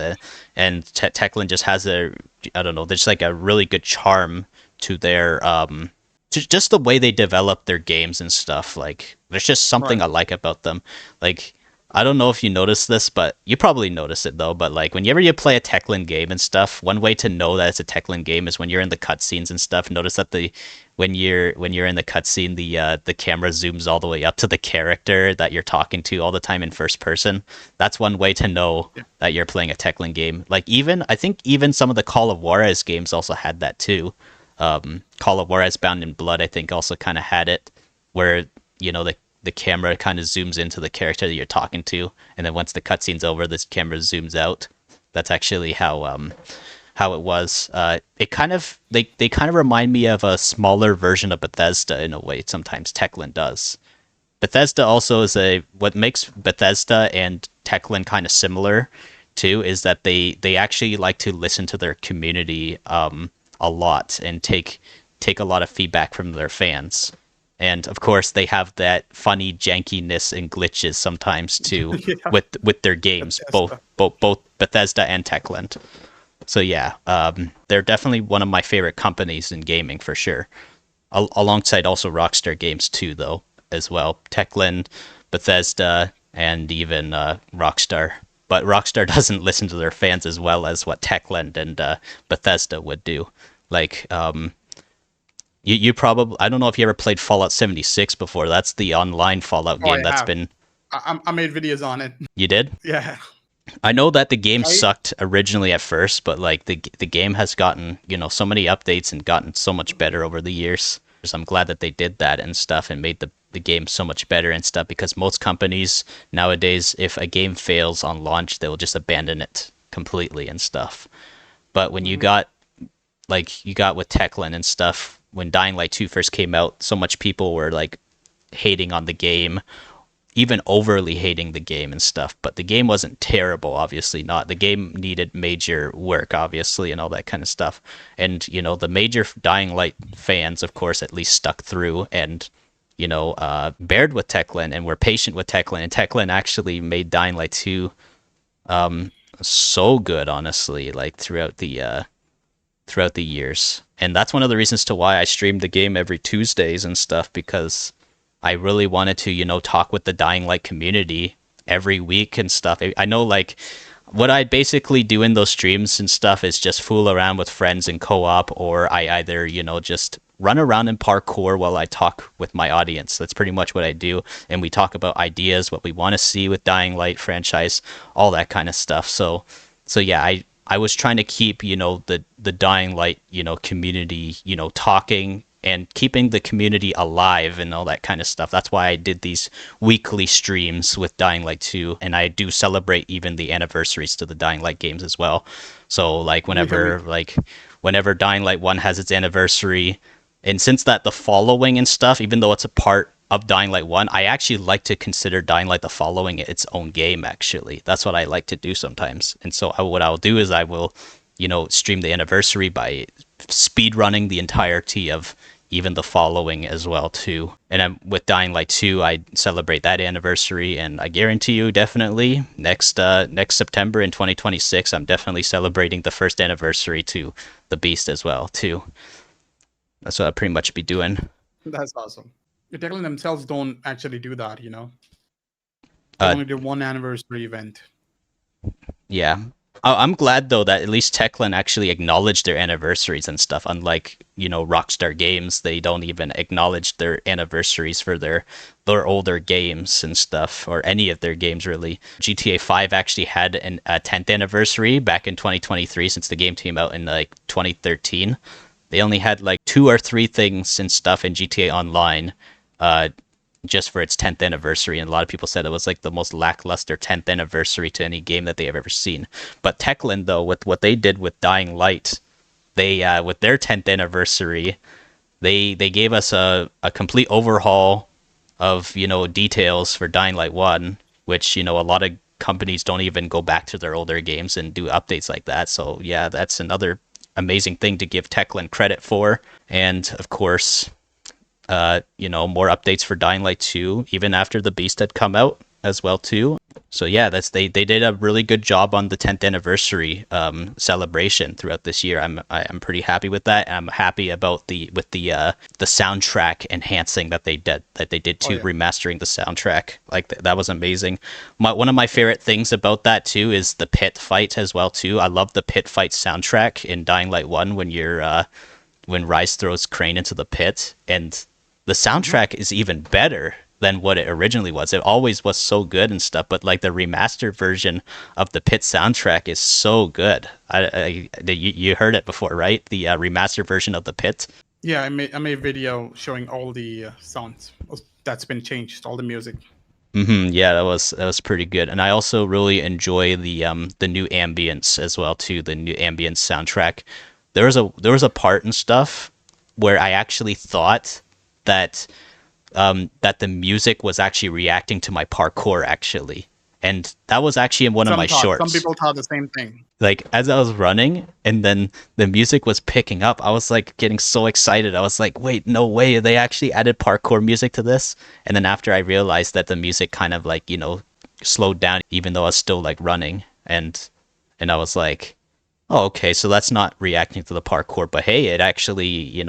Speaker 1: and Techland just has a I don't know, there's like a really good charm to their just the way they develop their games and stuff. Like there's just something
Speaker 2: Right.
Speaker 1: I like about them. Like I don't know if you notice this, but you probably notice it though. But like whenever you play a Techland game and stuff, one way to know that it's a Techland game is when you're in the cutscenes and stuff. Notice that the when you're in the cutscene, the camera zooms all the way up to the character that you're talking to all the time in first person. That's one way to know
Speaker 2: Yeah.
Speaker 1: that you're playing a Techland game. Like even I think even some of the Call of Juarez games also had that too. Call of Juarez Bound in Blood, I think, also kind of had it, where you know the camera kind of zooms into the character that you're talking to, and then once the cutscene's over, this camera zooms out. That's actually how it was. It kind of they kind of remind me of a smaller version of Bethesda in a way. Sometimes Techland does. Bethesda also is a what makes Bethesda and Techland kind of similar too is that they actually like to listen to their community a lot and take a lot of feedback from their fans. And of course, they have that funny jankiness and glitches sometimes too
Speaker 2: Yeah.
Speaker 1: with their games,
Speaker 2: Bethesda.
Speaker 1: both Bethesda and Techland. So yeah, they're definitely one of my favorite companies in gaming for sure. Alongside also Rockstar Games too, though as well. Techland, Bethesda, and even Rockstar. But Rockstar doesn't listen to their fans as well as what Techland and Bethesda would do. Like, you probably I don't know if you ever played Fallout 76 before. That's the online Fallout
Speaker 2: Oh, I
Speaker 1: game that's
Speaker 2: have.
Speaker 1: been.
Speaker 2: I made videos on it.
Speaker 1: You did?
Speaker 2: Yeah.
Speaker 1: I know that the game
Speaker 2: I
Speaker 1: sucked originally at first, but like the game has gotten, so many updates and gotten so much better over the years. So I'm glad that they did that and stuff and made the game so much better and stuff because most companies nowadays, if a game fails on launch, they'll just abandon it completely and stuff. But when
Speaker 2: Mhm.
Speaker 1: you got with Techland and stuff, when Dying Light 2 first came out, so much people were like hating on the game, even overly hating the game and stuff. But the game wasn't terrible, obviously not. The game needed major work, obviously, and all that kind of stuff. And the major Dying Light fans, of course, at least stuck through and bared with Techland and were patient with Techland. And Techland actually made Dying Light 2 so good, honestly, like throughout the years. And that's one of the reasons to why I streamed the game every Tuesdays and stuff because I really wanted to, talk with the Dying Light community every week and stuff. I know like what I basically do in those streams and stuff is just fool around with friends in co-op or I either, just run around in parkour while I talk with my audience. That's pretty much what I do. And we talk about ideas, what we want to see with Dying Light franchise, all that kind of stuff. So yeah, I was trying to keep, the Dying Light, community, talking and keeping the community alive and all that kind of stuff. That's why I did these weekly streams with Dying Light 2, and I do celebrate even the anniversaries to the Dying Light games as well. So
Speaker 2: Yeah, me
Speaker 1: whenever Dying Light 1 has its anniversary, and since that the following and stuff, even though it's a part of Dying Light 1, I actually like to consider Dying Light the following its own game actually. That's what I like to do sometimes. And so what I'll do is I will stream the anniversary by speed running the entirety of even the following as well too. And with Dying Light 2, I celebrate that anniversary, and I guarantee you, definitely next September in 2026, I'm definitely celebrating the first anniversary to the Beast as well too. That's what I'll pretty much be doing.
Speaker 2: That's awesome. The Techland themselves don't actually do that, They
Speaker 1: Uh,
Speaker 2: only do one anniversary event.
Speaker 1: Yeah. I'm glad though that at least Techland actually acknowledged their anniversaries and stuff. Unlike Rockstar Games, they don't even acknowledge their anniversaries for their older games and stuff, or any of their games really. GTA 5 actually had a 10th anniversary back in 2023 since the game came out in like 2013. They only had like 2 or 3 things and stuff in GTA Online. Just for its 10th anniversary, and a lot of people said it was like the most lackluster 10th anniversary to any game that they have ever seen. But Techland, though, with what they did with Dying Light, they with their 10th anniversary, they gave us a complete overhaul of details for Dying Light 1, which a lot of companies don't even go back to their older games and do updates like that. So yeah, that's another amazing thing to give Techland credit for. And of course, more updates for Dying Light 2 even after the Beast had come out as well too. So yeah, they did a really good job on the 10th anniversary celebration throughout this year. I'm pretty happy with that. I'm happy about the soundtrack enhancing that they did too, remastering the soundtrack. Like that was amazing. One of my favorite things about that too is the pit fight as well too. I love the pit fight soundtrack in Dying Light 1 when Rise throws Crane into the pit, and the soundtrack is even better than what it originally was. It always was so good and stuff, but like the remastered version of the pit soundtrack is so good. You heard it before, right? The remastered version of the pit.
Speaker 2: Yeah, I made a video showing all the sounds that's been changed, all the music.
Speaker 1: Yeah, that was pretty good, and I also really enjoy the new ambience as well too. The new ambience soundtrack. There was a part and stuff where I actually thought that that the music was actually reacting to my parkour actually, and that was actually in one of my shorts.
Speaker 2: Some people thought the same thing.
Speaker 1: Like as I was running and then the music was picking up, I was like getting so excited. I was like, wait, no way, they actually added parkour music to this. And then after I realized that the music kind of like, slowed down even though I was still like running, and I was like, oh, okay, so that's not reacting to the parkour, but hey, it actually,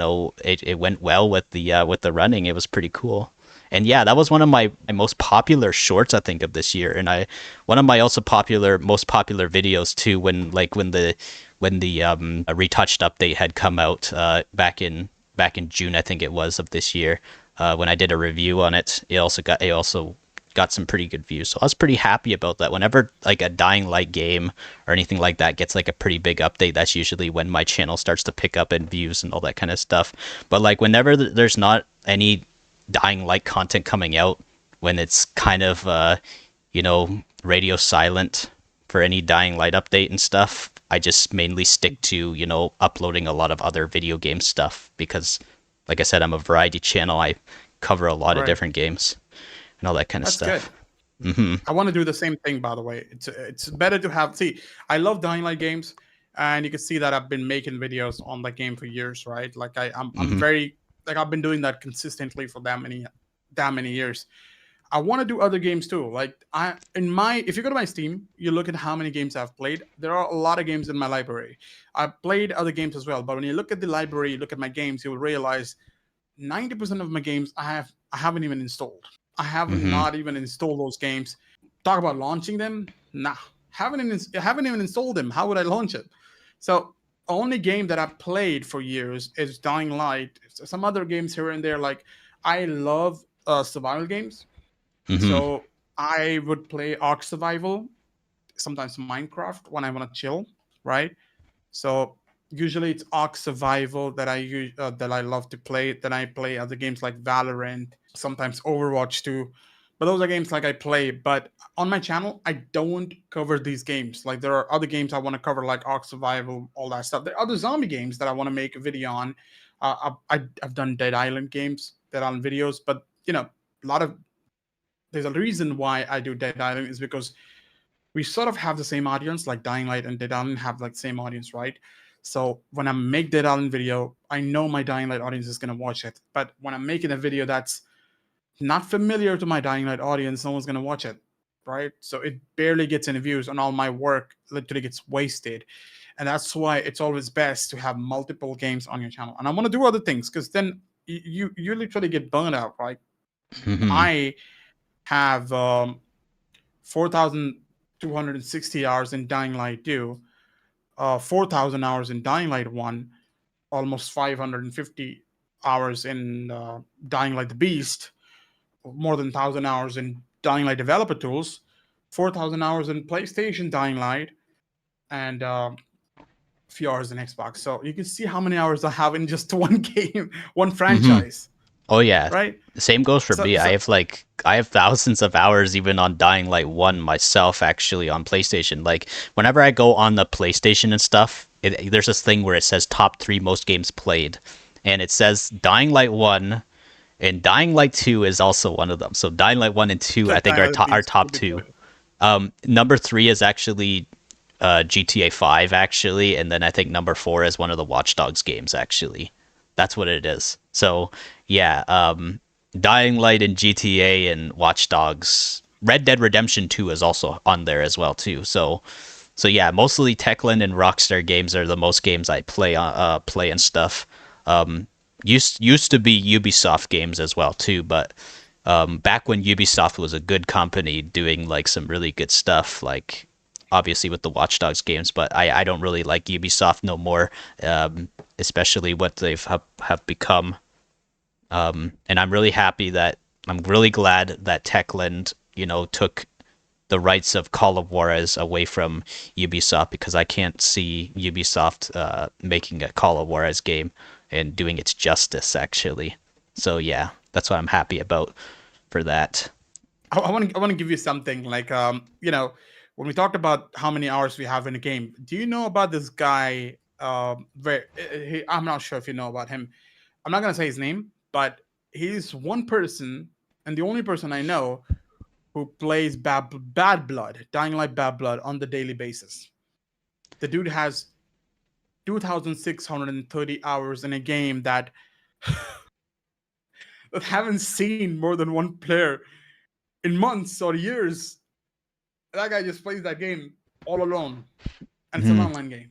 Speaker 1: it went well with the running. It was pretty cool. And yeah, that was one of my most popular shorts, I think, of this year. And one of my also most popular videos too, when the retouched update had come out back in June, I think it was, of this year. When I did a review on it, it also got some pretty good views. So I was pretty happy about that. Whenever like a Dying Light game or anything like that gets like a pretty big update, that's usually when my channel starts to pick up in views and all that kind of stuff. But like whenever there's not any Dying Light content coming out, when it's kind of radio silent for any Dying Light update and stuff, I just mainly stick to uploading a lot of other video game stuff, because like I said, I'm a variety channel. I cover a lot of different games and all that kind of stuff.
Speaker 2: That's good. I want to do the same thing, by the way. It's better to have. See, I love Dying Light games, and you can see that I've been making videos on that game for years, right? Like I'm very like I've been doing that consistently for that many years. I want to do other games too. Like if you go to my Steam, you look at how many games I've played. There are a lot of games in my library. I've played other games as well, but when you look at the library, you look at my games, you will realize 90% of my games I haven't even installed. I have not even installed those games. Talk about launching them? Nah, haven't even installed them. How would I launch it? So only game that I've played for years is Dying Light. Some other games here and there. Like I love survival games, so I would play Ark Survival, sometimes Minecraft when I want to chill, right? So usually it's Ark Survival that I love to play. Then I play other games like Valorant, sometimes Overwatch too. But those are games like I play. But on my channel, I don't cover these games. Like there are other games I want to cover, like Ark Survival, all that stuff. There are other zombie games that I want to make a video on. I've done Dead Island games, Dead Island videos. But there's a reason why I do Dead Island is because we sort of have the same audience. Like Dying Light and Dead Island have like same audience, right? So when I make Dead Island video, I know my Dying Light audience is going to watch it. But when I'm making a video that's not familiar to my Dying Light audience, no one's going to watch it, right? So it barely gets any views, and all my work literally gets wasted. And that's why it's always best to have multiple games on your channel. And I want to do other things, because then you literally get burned out, right? I have 4,260 hours in Dying Light 2, 4,000 hours in Dying Light 1, almost 550 hours in Dying Light the Beast, more than 1,000 hours in Dying Light Developer Tools, 4,000 hours in PlayStation Dying Light, and a few hours in Xbox. So you can see how many hours I have in just one game, one franchise.
Speaker 1: Oh yeah,
Speaker 2: right.
Speaker 1: The same goes for me. I have thousands of hours even on Dying Light 1 myself, actually, on PlayStation. Like whenever I go on the PlayStation and stuff, there's this thing where it says top 3 most games played, and it says Dying Light 1, and Dying Light 2 is also one of them. So Dying Light 1 and 2, I think, are top 2. Number three is actually GTA 5 actually, and then I think number four is one of the Watch Dogs games actually. That's what it is. So yeah, Dying Light and GTA and Watch Dogs. Red Dead Redemption 2 is also on there as well too. So yeah, mostly Techland and Rockstar games are the most games I play and stuff. Um, used to be Ubisoft games as well too, but back when Ubisoft was a good company doing like some really good stuff, like obviously with the Watch Dogs games, but I don't really like Ubisoft no more, especially what have become. And I'm really glad that Techland, took the rights of Call of Juarez away from Ubisoft because I can't see Ubisoft making a Call of Juarez game and doing its justice actually. So yeah, that's what I'm happy about for that.
Speaker 2: I want to give you something like when we talked about how many hours we have in a game. Do you know about this guy? I'm not sure if you know about him. I'm not gonna say his name, but he's one person and the only person I know who plays Bad Blood, Dying Light Bad Blood on the daily basis. The dude has 2,630 hours in a game that that haven't seen more than one player in months or years. That guy just plays that game all alone, and it's an
Speaker 1: Hmm.
Speaker 2: online game.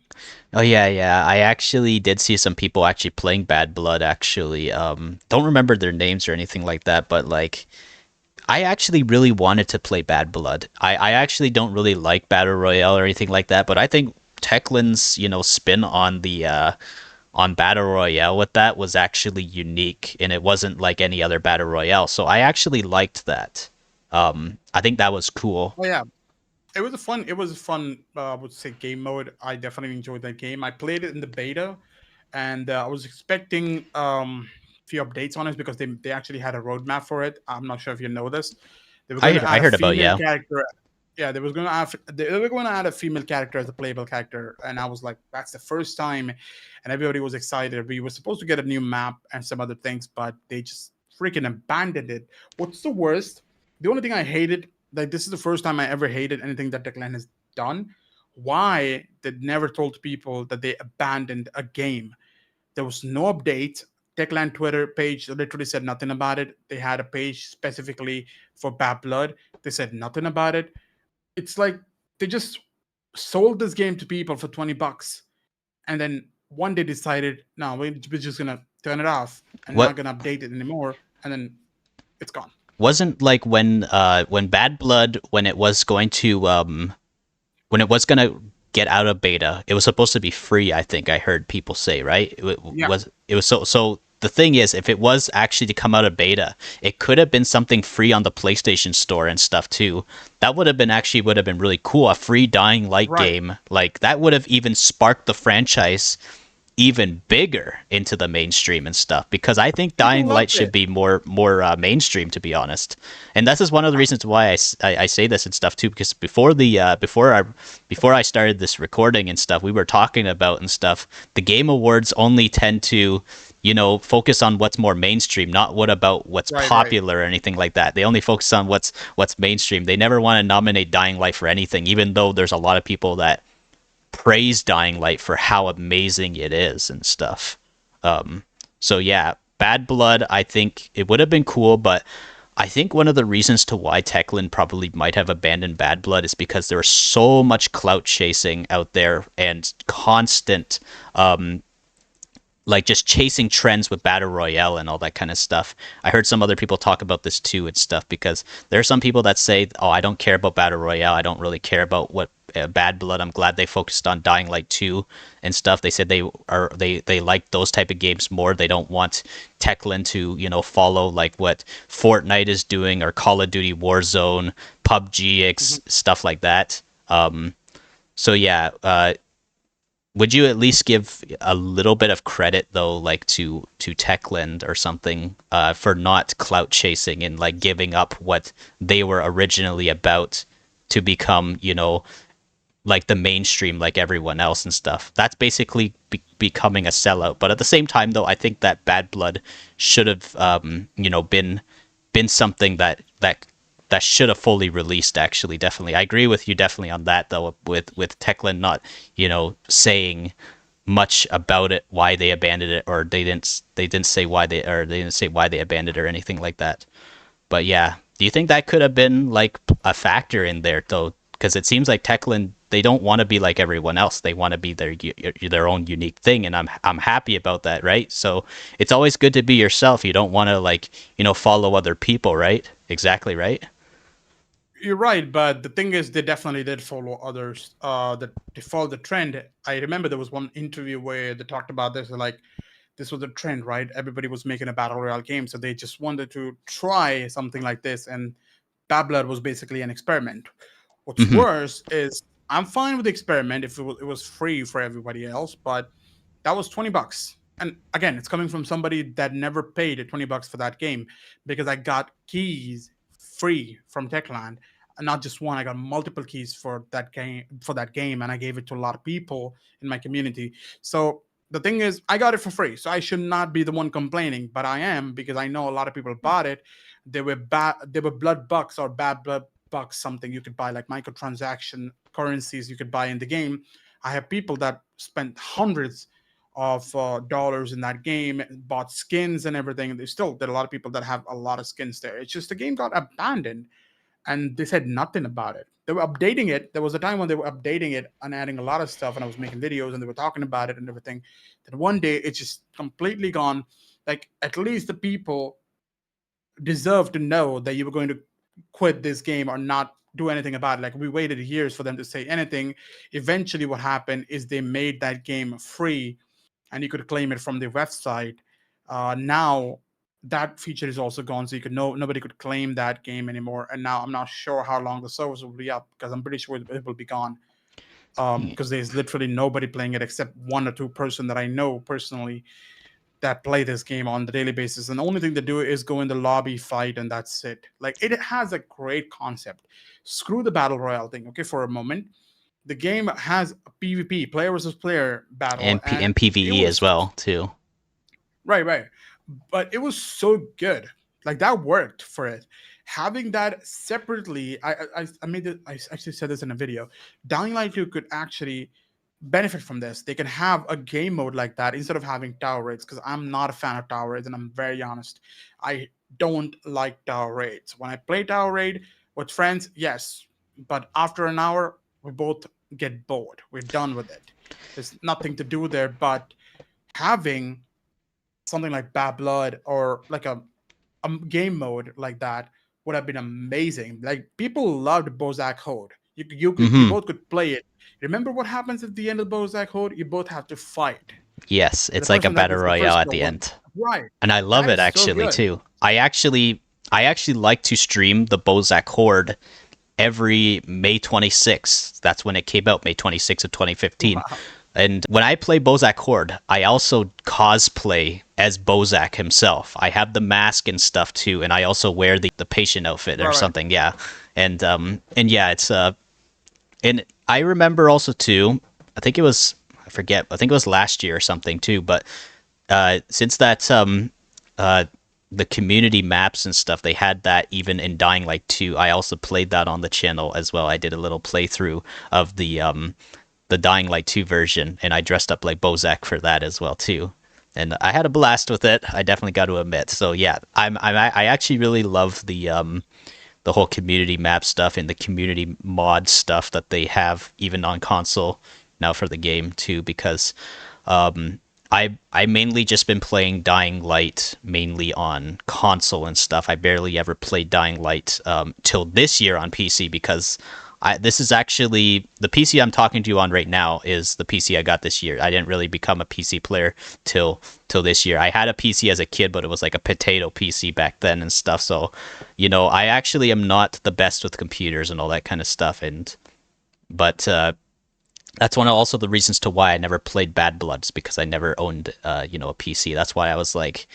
Speaker 1: Oh yeah, yeah. I actually did see some people actually playing Bad Blood actually. Don't remember their names or anything like that, but like I actually really wanted to play Bad Blood. I actually don't really like Battle Royale or anything like that, but I think Techland's, spin on the on Battle Royale with that was actually unique and it wasn't like any other Battle Royale. So I actually liked that. I think that was cool.
Speaker 2: Oh yeah, it was a fun I would say game mode. I definitely enjoyed that game. I played it in the beta, and I was expecting few updates on it because they actually had a roadmap for it. I'm not sure if you know this. They were going to
Speaker 1: I
Speaker 2: add a
Speaker 1: heard about,
Speaker 2: female
Speaker 1: yeah.
Speaker 2: character. Yeah, they were going to add a female character as a playable character, and I was like, that's the first time, and everybody was excited. We were supposed to get a new map and some other things, but they just freaking abandoned it. What's the worst? The only thing I hated, like this is the first time I ever hated anything that Declan has done. Why they never told people that they abandoned a game? There was no update. Techland Twitter page literally said nothing about it. They had a page specifically for Bad Blood. They said nothing about it. It's like they just sold this game to people for $20, and then one day decided, no, we're just gonna turn it off and
Speaker 1: What
Speaker 2: not gonna update it anymore, and then it's gone.
Speaker 1: wasn't like when Bad Blood when it was gonna get out of beta, it was supposed to be free. I think I heard people say, right?
Speaker 2: Yeah,
Speaker 1: It was so. The thing is, if it was actually to come out of beta, it could have been something free on the PlayStation Store and stuff too. That would have been really cool. A free Dying Light
Speaker 2: right.
Speaker 1: game, like that would have even sparked the franchise even bigger into the mainstream and stuff because I think
Speaker 2: People
Speaker 1: Dying Light
Speaker 2: loved
Speaker 1: should
Speaker 2: it.
Speaker 1: be more mainstream to be honest. And this is one of the reasons why I say this and stuff too because before I started this recording and stuff we were talking about and stuff the Game Awards only tend to focus on what's more mainstream, not what about what's
Speaker 2: Right, right.
Speaker 1: popular or anything like that. They only focus on what's mainstream. They never want to nominate Dying Light for anything even though there's a lot of people that praise Dying Light for how amazing it is and stuff. So yeah, Bad Blood, I think it would have been cool, but I think one of the reasons to why Techland probably might have abandoned Bad Blood is because there was so much clout chasing out there and constant like just chasing trends with battle royale and all that kind of stuff. I heard some other people talk about this too and stuff because there are some people that say, "Oh, I don't care about battle royale. I don't really care about what Bad Blood. I'm glad they focused on Dying Light 2 and stuff." They said they like those type of games more. They don't want Techland to follow like what Fortnite is doing or Call of Duty Warzone, PUBG,
Speaker 2: Mhm.
Speaker 1: stuff like that. So yeah, would you at least give a little bit of credit though, like to Techland or something, for not clout chasing and like giving up what they were originally about to become, like the mainstream, like everyone else and stuff? That's basically becoming a sellout. But at the same time, though, I think that Bad Blood should have, been something that that should have fully released. Actually, definitely, I agree with you definitely on that though. With Techland not saying much about it, why they abandoned it, or they didn't say why they didn't say why they abandoned it or anything like that. But yeah, do you think that could have been like a factor in there though? Because it seems like Techland, they don't want to be like everyone else. They want to be their own unique thing, and I'm happy about that, right? So it's always good to be yourself. You don't want to like follow other people, right? Exactly right.
Speaker 2: You're right, but the thing is, they definitely did follow others. That they followed the trend. I remember there was one interview where they talked about this. Like, this was a trend, right? Everybody was making a battle royale game, so they just wanted to try something like this. And Bad Blood was basically an experiment. What's
Speaker 1: Hmm.
Speaker 2: worse is I'm fine with the experiment if it was free for everybody else, but that was $20. And again, it's coming from somebody that never paid $20 for that game because I got keys free from Techland. And not just one, I got multiple keys for that game, and I gave it to a lot of people in my community. So the thing is, I got it for free. So I should not be the one complaining, but I am because I know a lot of people bought it. They were blood bucks or bad blood bucks, something you could buy like microtransaction currencies you could buy in the game. I have people that spent hundreds of dollars in that game, bought skins and everything. There are a lot of people that have a lot of skins there. It's just the game got abandoned, and they said nothing about it. They were updating it. There was a time when they were updating it and adding a lot of stuff, and I was making videos, and they were talking about it and everything. Then one day, it's just completely gone. Like, at least the people deserve to know that you were going to quit this game or not do anything about it. Like, we waited years for them to say anything. Eventually, what happened is they made that game free, and you could claim it from their website. Now that feature is also gone, so you could nobody could claim that game anymore. And now I'm not sure how long the service will be up, because I'm pretty sure it will be gone. Because there's literally nobody playing it except one or two person that I know personally that play this game on the daily basis, and the only thing they do is go in the lobby, fight, and that's it. Like, it has a great concept. Screw the battle royale thing, okay, for a moment. The game has a PvP, player versus player battle,
Speaker 1: And
Speaker 2: and it
Speaker 1: PVE as
Speaker 2: was
Speaker 1: well too.
Speaker 2: right, but it was so good. Like, that worked for it. Having that separately, I made it. I actually said this in a video. Dying Light 2 could actually benefit from this. They can have a game mode like that instead of having tower raids, because I'm not a fan of tower raids, and I'm very honest. I don't like tower raids. When I play tower raid with friends, yes, but after an hour, we both get bored. We're done with it. There's nothing to do there. But having something like Bad Blood or like a game mode like that would have been amazing. Like, people loved Bozak Horde. You
Speaker 1: Hmm.
Speaker 2: both could play it. Remember what happens at the end of Bozak Horde? You both have to fight.
Speaker 1: Yes,
Speaker 2: And the
Speaker 1: it's like a
Speaker 2: person that
Speaker 1: battle
Speaker 2: gets the
Speaker 1: royale
Speaker 2: first
Speaker 1: at
Speaker 2: kill
Speaker 1: the
Speaker 2: wins.
Speaker 1: end.
Speaker 2: Right.
Speaker 1: And I love
Speaker 2: That
Speaker 1: it
Speaker 2: is so
Speaker 1: actually
Speaker 2: good.
Speaker 1: too. I actually like to stream the Bozak Horde every May 26th. That's when it came out, May 26th of 2015.
Speaker 2: Wow.
Speaker 1: And when I play Bozak Horde, I also cosplay as Bozak himself. I have the mask and stuff too, and I also wear the patient outfit or
Speaker 2: Right.
Speaker 1: something. Yeah, and yeah, it's and I remember also too. I think it was I forget. I think it was last year or something too. But since that uh the community maps and stuff, they had that even in Dying Light 2. I also played that on the channel as well. I did a little playthrough of the Dying Light 2 version, and I dressed up like Bozak for that as well too. And I had a blast with it. I definitely got to admit. So yeah, I actually really love the whole community map stuff and the community mod stuff that they have even on console now for the game too, because I mainly just been playing Dying Light mainly on console and stuff. I barely ever played Dying Light till this year on PC, because this is actually the PC I'm talking to you on right now is the PC I got this year. I didn't really become a PC player till this year. I had a PC as a kid, but it was like a potato PC back then and stuff. So, I actually am not the best with computers and all that kind of stuff. But that's one of also the reasons to why I never played Bad Bloods, because I never owned a PC. That's why I was like,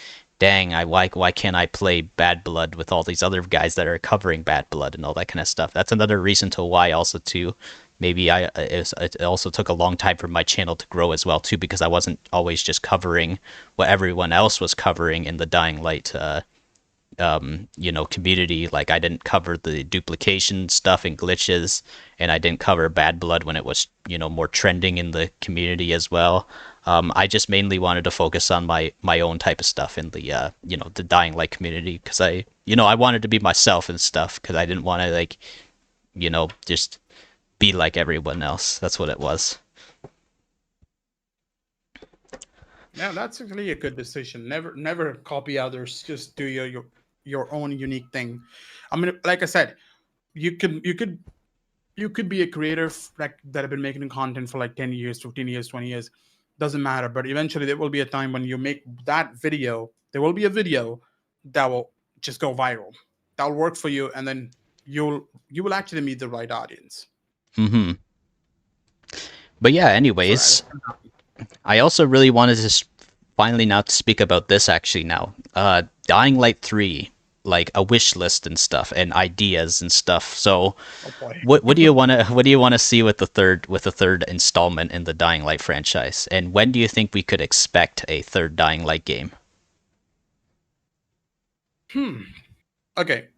Speaker 1: dang, why can't I play Bad Blood with all these other guys that are covering Bad Blood and all that kind of stuff. That's another reason to why also too. Maybe it also took a long time for my channel to grow as well too, because I wasn't always just covering what everyone else was covering in the Dying Light community. Like I didn't cover the duplication stuff and glitches, and I didn't cover Bad Blood when it was more trending in the community as well. I just mainly wanted to focus on my own type of stuff in the the Dying Light community, because I wanted to be myself and stuff, because I didn't want to like just be like everyone else. That's what it was.
Speaker 2: Yeah, that's actually a good decision. Never copy others. Just do your own unique thing. I mean, like I said, you could be a creator like that have been making content for like 10 years, 15 years, 20 years. Doesn't matter. But eventually there will be a time when you make that video. There will be a video that will just go viral. That'll work for you, and then you will actually meet the right audience.
Speaker 1: Hmm. But yeah,
Speaker 2: So
Speaker 1: anyways, I also really wanted to finally now to speak about this actually now. Dying Light 3, like a wish list and stuff and ideas and stuff. So
Speaker 2: oh boy.
Speaker 1: what do you want to see with the third installment in the Dying Light franchise? And when do you think we could expect a third Dying Light game?
Speaker 2: Okay.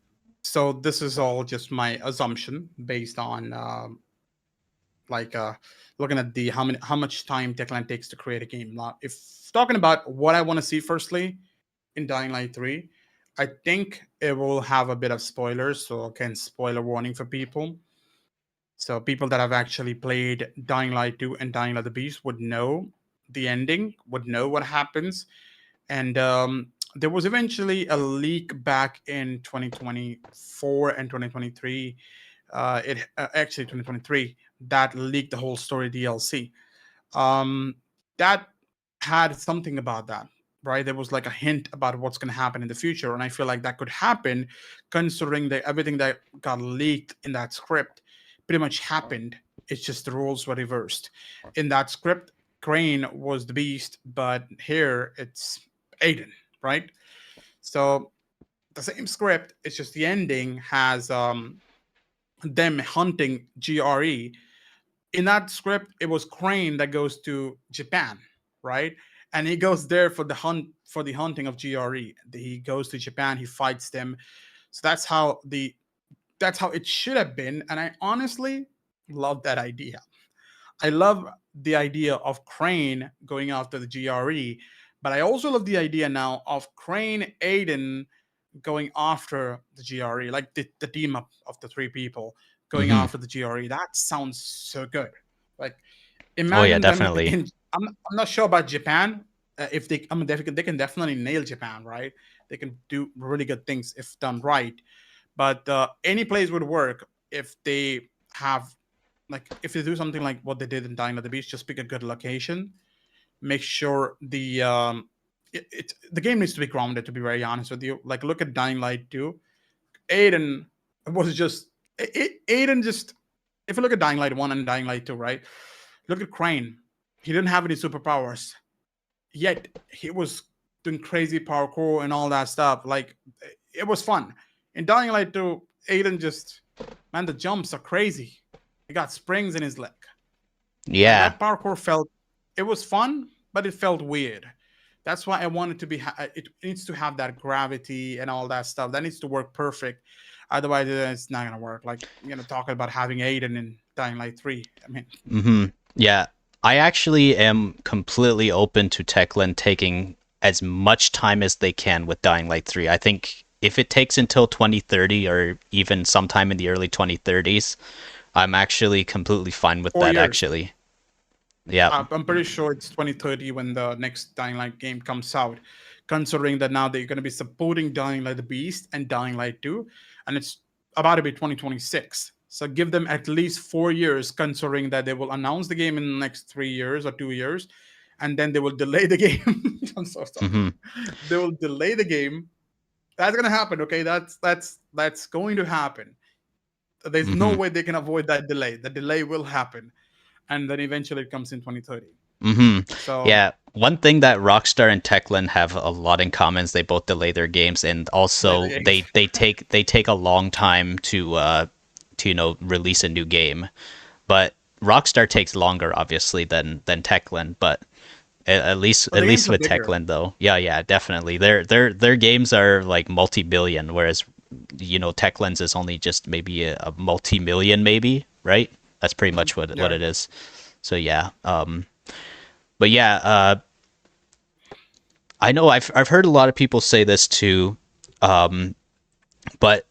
Speaker 2: So this is all just my assumption based on like looking at the how much time Techland takes to create a game. Now, if talking about what I want to see firstly in Dying Light 3, I think it will have a bit of spoilers, so again, spoiler warning for people. So people that have actually played Dying Light 2 and Dying Light the Beast would know the ending, would know what happens. And there was eventually a leak back in 2024 and 2023. It actually 2023 that leaked the whole story DLC. That had something about that, right? There was like a hint about what's going to happen in the future, and I feel like that could happen, considering that everything that got leaked in that script pretty much happened. It's just the roles were reversed. In that script, Crane was the beast, but here it's Aiden, right? So the same script, it's just the ending has them hunting GRE. In that script, it was Crane that goes to Japan, right? And he goes there for the hunting of GRE. He goes to Japan, he fights them. So that's how it should have been. And I honestly love that idea. I love the idea of Crane going after the GRE, but I also love the idea now of Crane Aiden going after the GRE, like the team up of the three people going
Speaker 1: Hmm.
Speaker 2: after the GRE. That sounds so good. Like
Speaker 1: Oh yeah,
Speaker 2: imagine them
Speaker 1: definitely.
Speaker 2: in. I'm not sure about Japan. If they, I mean, they can definitely nail Japan, right? They can do really good things if done right. But any place would work if they have, like, if they do something like what they did in Dying at the Beach. Just pick a good location. Make sure the game needs to be grounded. To be very honest with you, like look at Dying Light 2. Aiden was just Aiden just. If you look at Dying Light 1 and Dying Light 2, right? Look at Crane. He didn't have any superpowers, yet he was doing crazy parkour and all that stuff. Like it was fun. In Dying Light 2, Aiden just, man, the jumps are crazy. He got springs in his leg. And
Speaker 1: Yeah.
Speaker 2: that parkour felt, it was fun, but it felt weird. That's why I wanted to be. It needs to have that gravity and all that stuff. That needs to work perfect. Otherwise, it's not gonna work. Like talking about having Aiden in Dying Light 3. I mean,
Speaker 1: Hmm. Yeah. I actually am completely open to Techland taking as much time as they can with Dying Light 3. I think if it takes until 2030 or even sometime in the early 2030s, I'm actually completely fine with
Speaker 2: four
Speaker 1: that
Speaker 2: years.
Speaker 1: actually. Yeah.
Speaker 2: I'm pretty sure it's 2030 when the next Dying Light game comes out. Considering that now they're going to be supporting Dying Light the Beast and Dying Light 2, and it's about to be 2026. So give them at least 4 years, considering that they will announce the game in the next 3 years or 2 years, and then they will delay the game. I'm so sorry.
Speaker 1: Hmm.
Speaker 2: They will delay the game. That's going to happen. Okay, that's going to happen. There's no
Speaker 1: Hmm.
Speaker 2: way they can avoid that delay. The delay will happen, and then eventually it comes in 2030.
Speaker 1: Hmm.
Speaker 2: So
Speaker 1: Yeah. One thing that Rockstar and Techland have a lot in common is they both delay their games, and
Speaker 2: delay the
Speaker 1: also
Speaker 2: games.
Speaker 1: they take a long time to release a new game. But Rockstar takes longer, obviously, than Techland. But
Speaker 2: But
Speaker 1: At
Speaker 2: the games
Speaker 1: least
Speaker 2: are
Speaker 1: with
Speaker 2: bigger.
Speaker 1: Techland though. Yeah, yeah, definitely. Their games are like multi-billion, whereas Techland's is only just maybe a multi-million, maybe, right? That's pretty
Speaker 2: Mhm.
Speaker 1: much what
Speaker 2: Yeah.
Speaker 1: it is. So yeah, but yeah, I know I've heard a lot of people say this too, but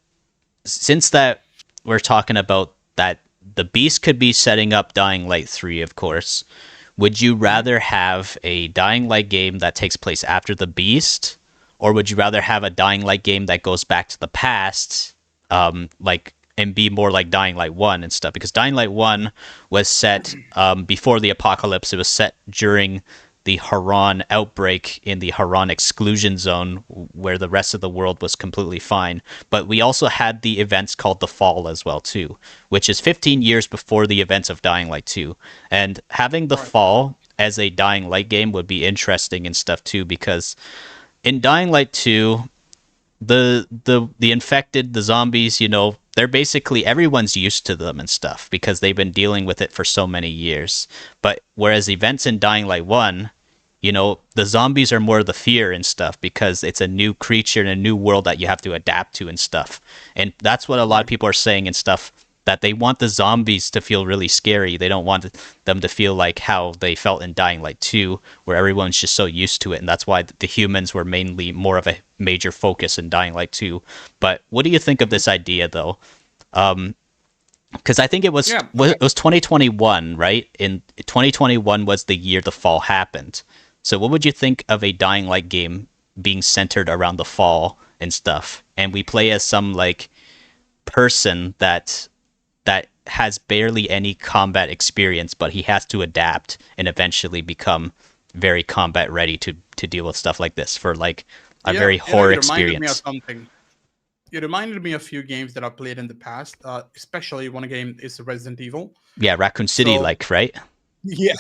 Speaker 1: since that we're talking about that the Beast could be setting up Dying Light 3, of course. Would you
Speaker 2: Mhm.
Speaker 1: rather have a Dying Light game that takes place after the Beast, or would you rather have a Dying Light game that goes back to the past, like and be more like Dying Light 1 and stuff? Because Dying Light 1 was set before the apocalypse. It was set during the Haran outbreak in the Haran exclusion zone where the rest of the world was completely fine. But we also had the events called the Fall as well too, which is 15 years before the events of Dying Light 2. And having the
Speaker 2: Right.
Speaker 1: Fall as a Dying Light game would be interesting and stuff too, because in Dying Light 2, the infected, the zombies, they're basically everyone's used to them and stuff because they've been dealing with it for so many years. But whereas events in Dying Light 1, the zombies are more the fear and stuff because it's a new creature and a new world that you have to adapt to and stuff. And that's what a lot of
Speaker 2: Right.
Speaker 1: people are saying and stuff, that they want the zombies to feel really scary. They don't want them to feel like how they felt in Dying Light 2, where everyone's just so used to it. And that's why the humans were mainly more of a major focus in Dying Light 2. But what do you think of
Speaker 2: Mhm.
Speaker 1: this idea, though? Because I think
Speaker 2: Yeah.
Speaker 1: it was 2021, right? In 2021 was the year the fall happened. So what would you think of a Dying Light game being centered around the fall and stuff? And we play as some like person that has barely any combat experience, but he has to adapt and eventually become very combat ready to deal with stuff like this for like a
Speaker 2: Yeah.
Speaker 1: very horror
Speaker 2: You reminded me of
Speaker 1: experience.
Speaker 2: something. You reminded me of a few games that I've played in the past. Especially one game is Resident Evil.
Speaker 1: Yeah, Raccoon City,
Speaker 2: So
Speaker 1: like, right?
Speaker 2: yeah,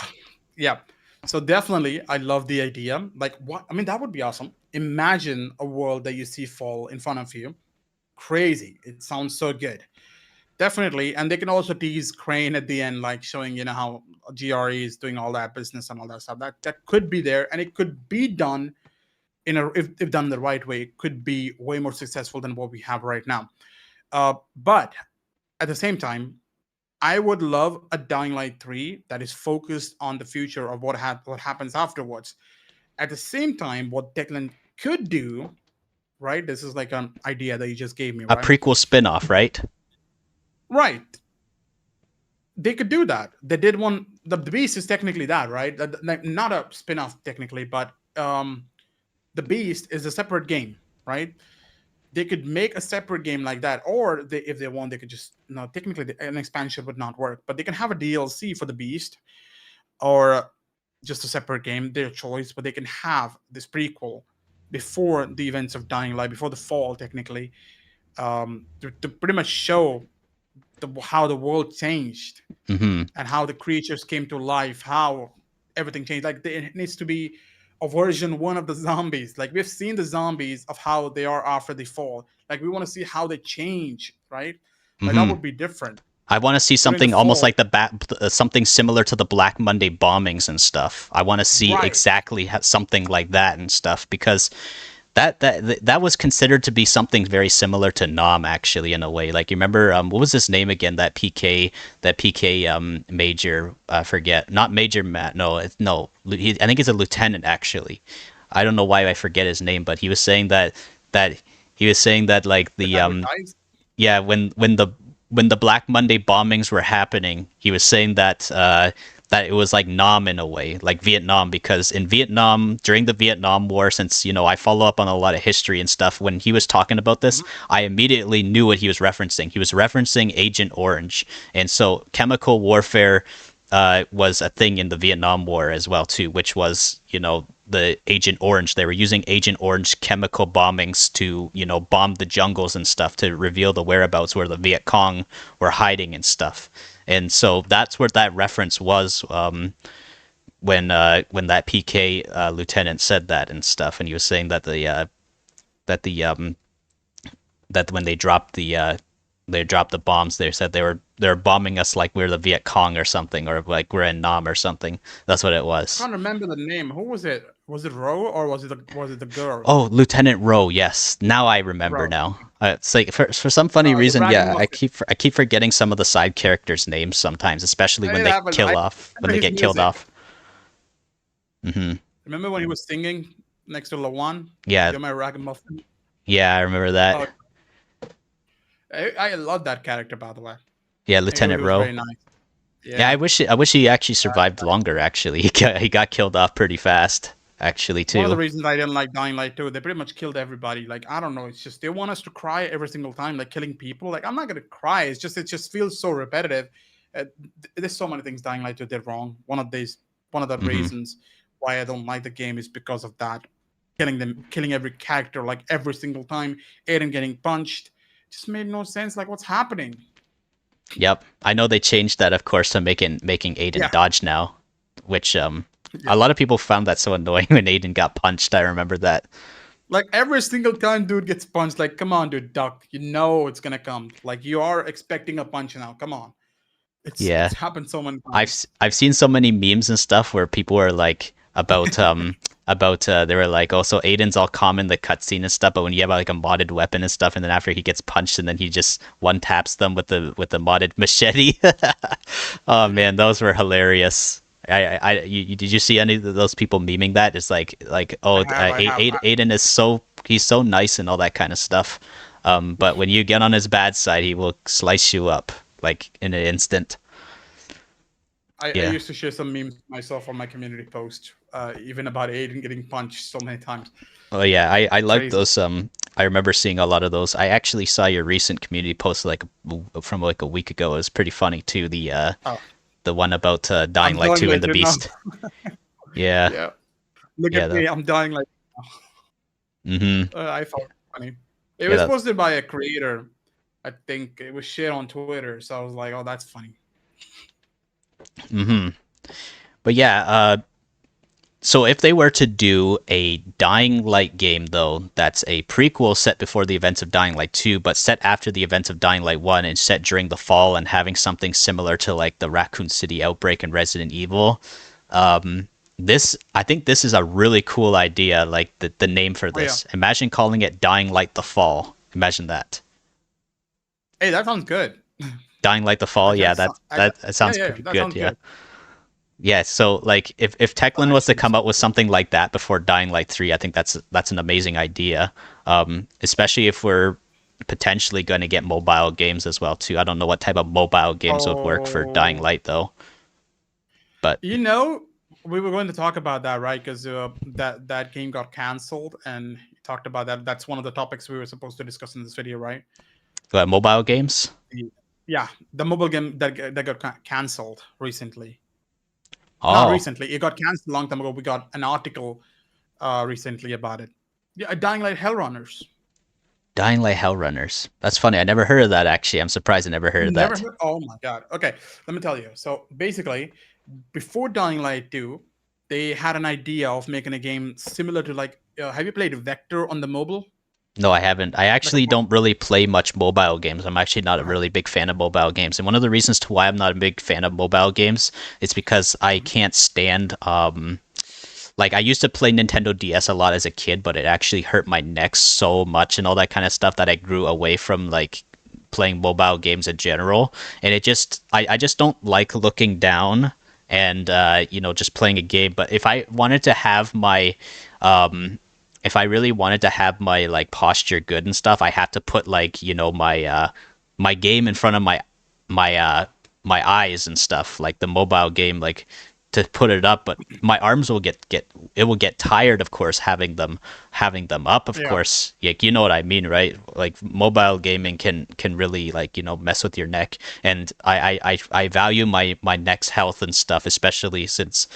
Speaker 2: yeah. So definitely, I love the idea. Like, what? I mean, that would be awesome. Imagine a world that you see fall in front of you. Crazy. It sounds so good. Definitely, and they can also tease Crane at the end, like showing how GRE is doing all that business and all that stuff. That could be there, and it could be done if done the right way. It could be way more successful than what we have right now. But at the same time, I would love a Dying Light 3 that is focused on the future of what happens afterwards. At the same time, what Techland could do, right? This is like an idea that you just gave me,
Speaker 1: A
Speaker 2: right?
Speaker 1: prequel spin-off, right?
Speaker 2: Right. They could do that. They did one. The Beast is technically that, right? Not a spin-off technically, but the Beast is a separate game, right? They could make a separate game like that, or if they want, they could just no. Technically, an expansion would not work, but they can have a DLC for the Beast, or just a separate game, their choice. But they can have this prequel before the events of Dying Light, before the fall, technically, to pretty much show how the world changed
Speaker 1: Mm-hmm.
Speaker 2: and how the creatures came to life, how everything changed. Like it needs to be a version one of the zombies. Like we've seen the zombies of how they are after they fall. Like we want to see how they change, right? Like that
Speaker 1: Mm-hmm.
Speaker 2: would be different
Speaker 1: I want to see
Speaker 2: during the
Speaker 1: something almost
Speaker 2: fall.
Speaker 1: like something similar to the Black Monday bombings and stuff. I want to see
Speaker 2: Right.
Speaker 1: exactly something like that and stuff because that was considered to be something very similar to Nom actually in a way. Like you remember what was his name again? That PK major. I forget. Not Major Matt. No, no. I think he's a lieutenant actually. I don't know why I forget his name, but he was saying that he was saying that like
Speaker 2: The
Speaker 1: the
Speaker 2: guy who dies.
Speaker 1: yeah, when the Black Monday bombings were happening, he was saying that it was like Nam in a way, like Vietnam, because in Vietnam during the Vietnam War, since I follow up on a lot of history and stuff, when he was talking about this,
Speaker 2: Mhm.
Speaker 1: I immediately knew what he was referencing. He was referencing Agent Orange, and so chemical warfare was a thing in the Vietnam War as well too, which was the Agent Orange. They were using Agent Orange chemical bombings to bomb the jungles and stuff to reveal the whereabouts where the Viet Cong were hiding and stuff. And so that's where that reference was when that PK lieutenant said that and stuff, and he was saying that the that when they dropped the bombs, they said they were they're bombing us like we're the Viet Cong or something, or like we're in Nam or something. That's what it
Speaker 2: I
Speaker 1: was.
Speaker 2: can't remember the name. Who was it? Was it Ro or was it the girl?
Speaker 1: Oh, Lieutenant Rowe. Yes, now I remember.
Speaker 2: Ro.
Speaker 1: Now it's like for some funny
Speaker 2: The
Speaker 1: reason, yeah,
Speaker 2: ragamuffin.
Speaker 1: I keep forgetting some of the side characters' names sometimes, especially when
Speaker 2: It
Speaker 1: they
Speaker 2: happens.
Speaker 1: kill off when
Speaker 2: Remember
Speaker 1: they
Speaker 2: his
Speaker 1: get killed
Speaker 2: music.
Speaker 1: off. Hmm.
Speaker 2: Remember when he was singing next to Lawan?
Speaker 1: Yeah,
Speaker 2: You're my ragamuffin.
Speaker 1: yeah, I remember that.
Speaker 2: Oh, I love that character, by the way.
Speaker 1: Yeah,
Speaker 2: He
Speaker 1: Lieutenant
Speaker 2: was
Speaker 1: Rowe.
Speaker 2: very nice.
Speaker 1: Yeah,
Speaker 2: Yeah.
Speaker 1: I wish he actually survived longer. Actually, he got killed off pretty fast. Actually,
Speaker 2: One of the
Speaker 1: too.
Speaker 2: reasons I didn't like Dying Light 2, they pretty much killed everybody. Like, I don't know, it's just they want us to cry every single time, like killing people. Like, I'm not gonna cry. It just feels so repetitive. There's so many things Dying Light 2 did wrong. One of the
Speaker 1: Hmm.
Speaker 2: reasons why I don't like the game is because of that. Killing every character like every single time. Aiden getting punched just made no sense. Like, what's happening?
Speaker 1: Yep, I know they changed that, of course, to making Aiden
Speaker 2: Yeah,
Speaker 1: dodge now, which
Speaker 2: yeah.
Speaker 1: a lot of people found that so annoying when Aiden got punched. I remember that.
Speaker 2: Like every single time dude gets punched, like, come on, dude, duck. You know it's gonna come. Like you are expecting a punch now. Come on.
Speaker 1: Yeah,
Speaker 2: It's happened so many times.
Speaker 1: I've seen so many memes and stuff where people are like about they were like, oh, so Aiden's all calm in the cutscene and stuff, but when you have like a modded weapon and stuff, and then after he gets punched and then he just one taps them with the modded machete. Oh man, those were hilarious. Did you see any of those people memeing that? It's like oh,
Speaker 2: I have.
Speaker 1: Aiden is he's so nice and all that kind of stuff. But when you get on his bad side, he will slice you up like in an instant.
Speaker 2: I
Speaker 1: Yeah.
Speaker 2: used to share some memes myself on my community post, even about Aiden getting punched so many times.
Speaker 1: Oh yeah, I like
Speaker 2: Crazy.
Speaker 1: those. I remember seeing a lot of those. I actually saw your recent community post from like a week ago. It was pretty funny too.
Speaker 2: Oh,
Speaker 1: The one about dying
Speaker 2: I'm
Speaker 1: like
Speaker 2: dying
Speaker 1: two in
Speaker 2: like
Speaker 1: the
Speaker 2: you now.
Speaker 1: beast. Yeah,
Speaker 2: Yeah. Look
Speaker 1: yeah,
Speaker 2: at me. I'm dying like.
Speaker 1: mm-hmm.
Speaker 2: I found it funny. It
Speaker 1: Yeah,
Speaker 2: was posted by a creator. I think it was shared on Twitter. So I was like, oh, that's funny.
Speaker 1: mm-hmm. But yeah, so if they were to do a Dying Light game though, that's a prequel set before the events of Dying Light 2, but set after the events of Dying Light 1 and set during the fall and having something similar to like the Raccoon City outbreak and Resident Evil, this I think this is a really cool idea, like the name for
Speaker 2: Oh yeah.
Speaker 1: this. Imagine calling it Dying Light the Fall. Imagine that.
Speaker 2: Hey, that sounds good.
Speaker 1: Dying Light the Fall, yeah, that
Speaker 2: Yeah,
Speaker 1: sounds
Speaker 2: yeah,
Speaker 1: pretty
Speaker 2: that
Speaker 1: good,
Speaker 2: sounds
Speaker 1: yeah.
Speaker 2: good.
Speaker 1: Yeah, so like if
Speaker 2: That
Speaker 1: Techland was to
Speaker 2: actually
Speaker 1: come
Speaker 2: sounds
Speaker 1: up with something like that before Dying Light 3, I think that's an amazing idea. Especially if we're potentially going to get mobile games as well too. I don't know what type of mobile games would work for Dying
Speaker 2: Oh,
Speaker 1: Light though. But
Speaker 2: you know, we were going to talk about that, right? Because that game got canceled, and you talked about that. That's one of the topics we were supposed to discuss in this video, right?
Speaker 1: mobile games?
Speaker 2: The- Yeah, the mobile game that got canceled recently. Not
Speaker 1: Oh,
Speaker 2: recently. It got canceled a long time ago. We got an article recently about it. Yeah, Dying Light Hellrunners.
Speaker 1: Dying Light Hellrunners. That's funny. I never heard of that actually. I'm surprised I never heard
Speaker 2: You
Speaker 1: of
Speaker 2: never
Speaker 1: that.
Speaker 2: heard? Oh my god. Okay, let me tell you. So basically, before Dying Light 2, they had an idea of making a game similar to like. Have you played Vector on the mobile?
Speaker 1: No, I haven't. I
Speaker 2: Like a
Speaker 1: actually don't really play much mobile games. I'm actually not a really big fan of mobile games. And one of the reasons to why I'm not a big fan of mobile games is because I can't stand like I used to play Nintendo DS a lot as a kid, but it actually hurt my neck so much and all that kind of stuff that I grew away from like playing mobile games in general. And it just I just don't like looking down and just playing a game. But if I really wanted to have my like posture good and stuff, I have to put like, my game in front of my eyes and stuff, like the mobile game, like to put it up, but my arms will get it will get tired, of course, having them up, of
Speaker 2: yeah.
Speaker 1: course. Like, you know what I mean, right? Like mobile gaming can really like, mess with your neck. And I value my neck's health and stuff, especially since,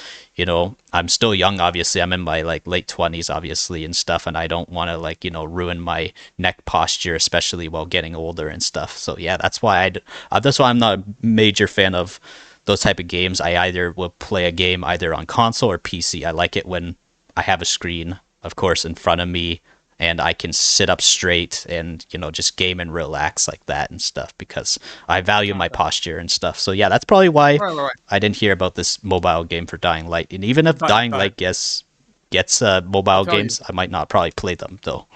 Speaker 1: I'm still young, obviously. I'm in my like late 20s, obviously, and stuff, and I don't want to like, ruin my neck posture, especially while getting older and stuff. So yeah, that's why I'm not a major fan of those type of games. I either will play a game either on console or PC. I like it when I have a screen, of course, in front of me, and I can sit up straight and just game and relax like that and stuff because I value my
Speaker 2: Okay.
Speaker 1: posture and stuff. So yeah, that's probably why
Speaker 2: Right.
Speaker 1: I didn't hear about this mobile game for Dying Light. And even if Dying
Speaker 2: But
Speaker 1: Light gets
Speaker 2: I'll
Speaker 1: mobile
Speaker 2: tell you.
Speaker 1: games, I might not probably play them though.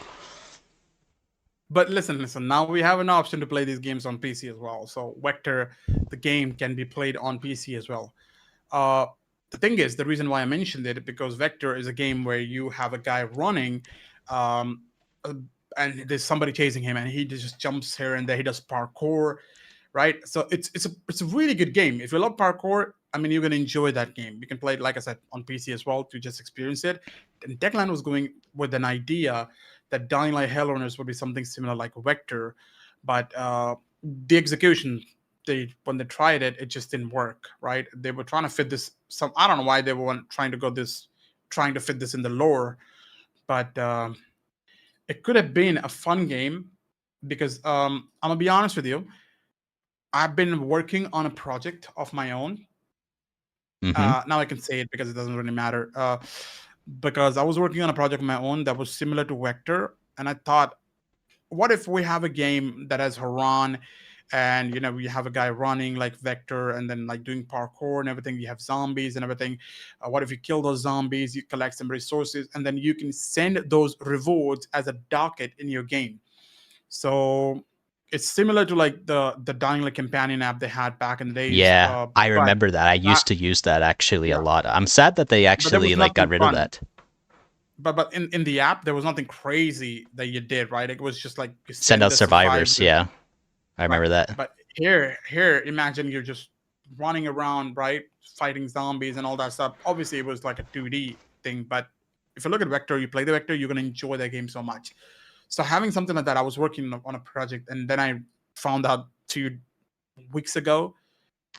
Speaker 2: But listen. Now we have an option to play these games on PC as well. So Vector, the game, can be played on PC as well. Uh, the thing is, the reason why I mentioned it because Vector is a game where you have a guy running, um, uh, and there's somebody chasing him, and he just jumps here and there. He does parkour, right? So it's a really good game. If you love parkour, I mean, you're gonna enjoy that game. You can play it, like I said, on PC as well to just experience it. And Techland was going with an idea that Dying Light Hellrunners would be something similar like Vector, but the execution, they when they tried it, it just didn't work. Right? They were trying to fit this. Some I don't know why they were trying to go this, trying to fit this in the lore, but it could have been a fun game because I'm gonna be honest with you. I've been working on a project of my own.
Speaker 1: Mm-hmm.
Speaker 2: Now I can say it because it doesn't really matter. Because I was working on a project of my own that was similar to Vector, and I thought, what if we have a game that has Haran, and we have a guy running like Vector, and then like doing parkour and everything. You have zombies and everything. What if you kill those zombies? You collect some resources, and then you can send those rewards as a docket in your game. So it's similar to like the Dying Light companion app they had back in the days.
Speaker 1: Yeah, I
Speaker 2: But
Speaker 1: remember that. I
Speaker 2: that
Speaker 1: used to use that actually a
Speaker 2: yeah,
Speaker 1: lot. I'm sad that they
Speaker 2: but there
Speaker 1: actually
Speaker 2: was
Speaker 1: like got
Speaker 2: nothing
Speaker 1: rid of
Speaker 2: fun.
Speaker 1: that.
Speaker 2: But in the app there was nothing crazy that you did, right? It was just like you
Speaker 1: Send
Speaker 2: send
Speaker 1: out
Speaker 2: the survivors.
Speaker 1: survivors. Yeah, I
Speaker 2: Right.
Speaker 1: remember that.
Speaker 2: But here, imagine you're just running around, right, fighting zombies and all that stuff. Obviously, it was like a 2D thing, but if you look at Vector, you play the Vector, you're gonna enjoy that game so much. So having something like that, I was working on a project, and then I found out 2 weeks ago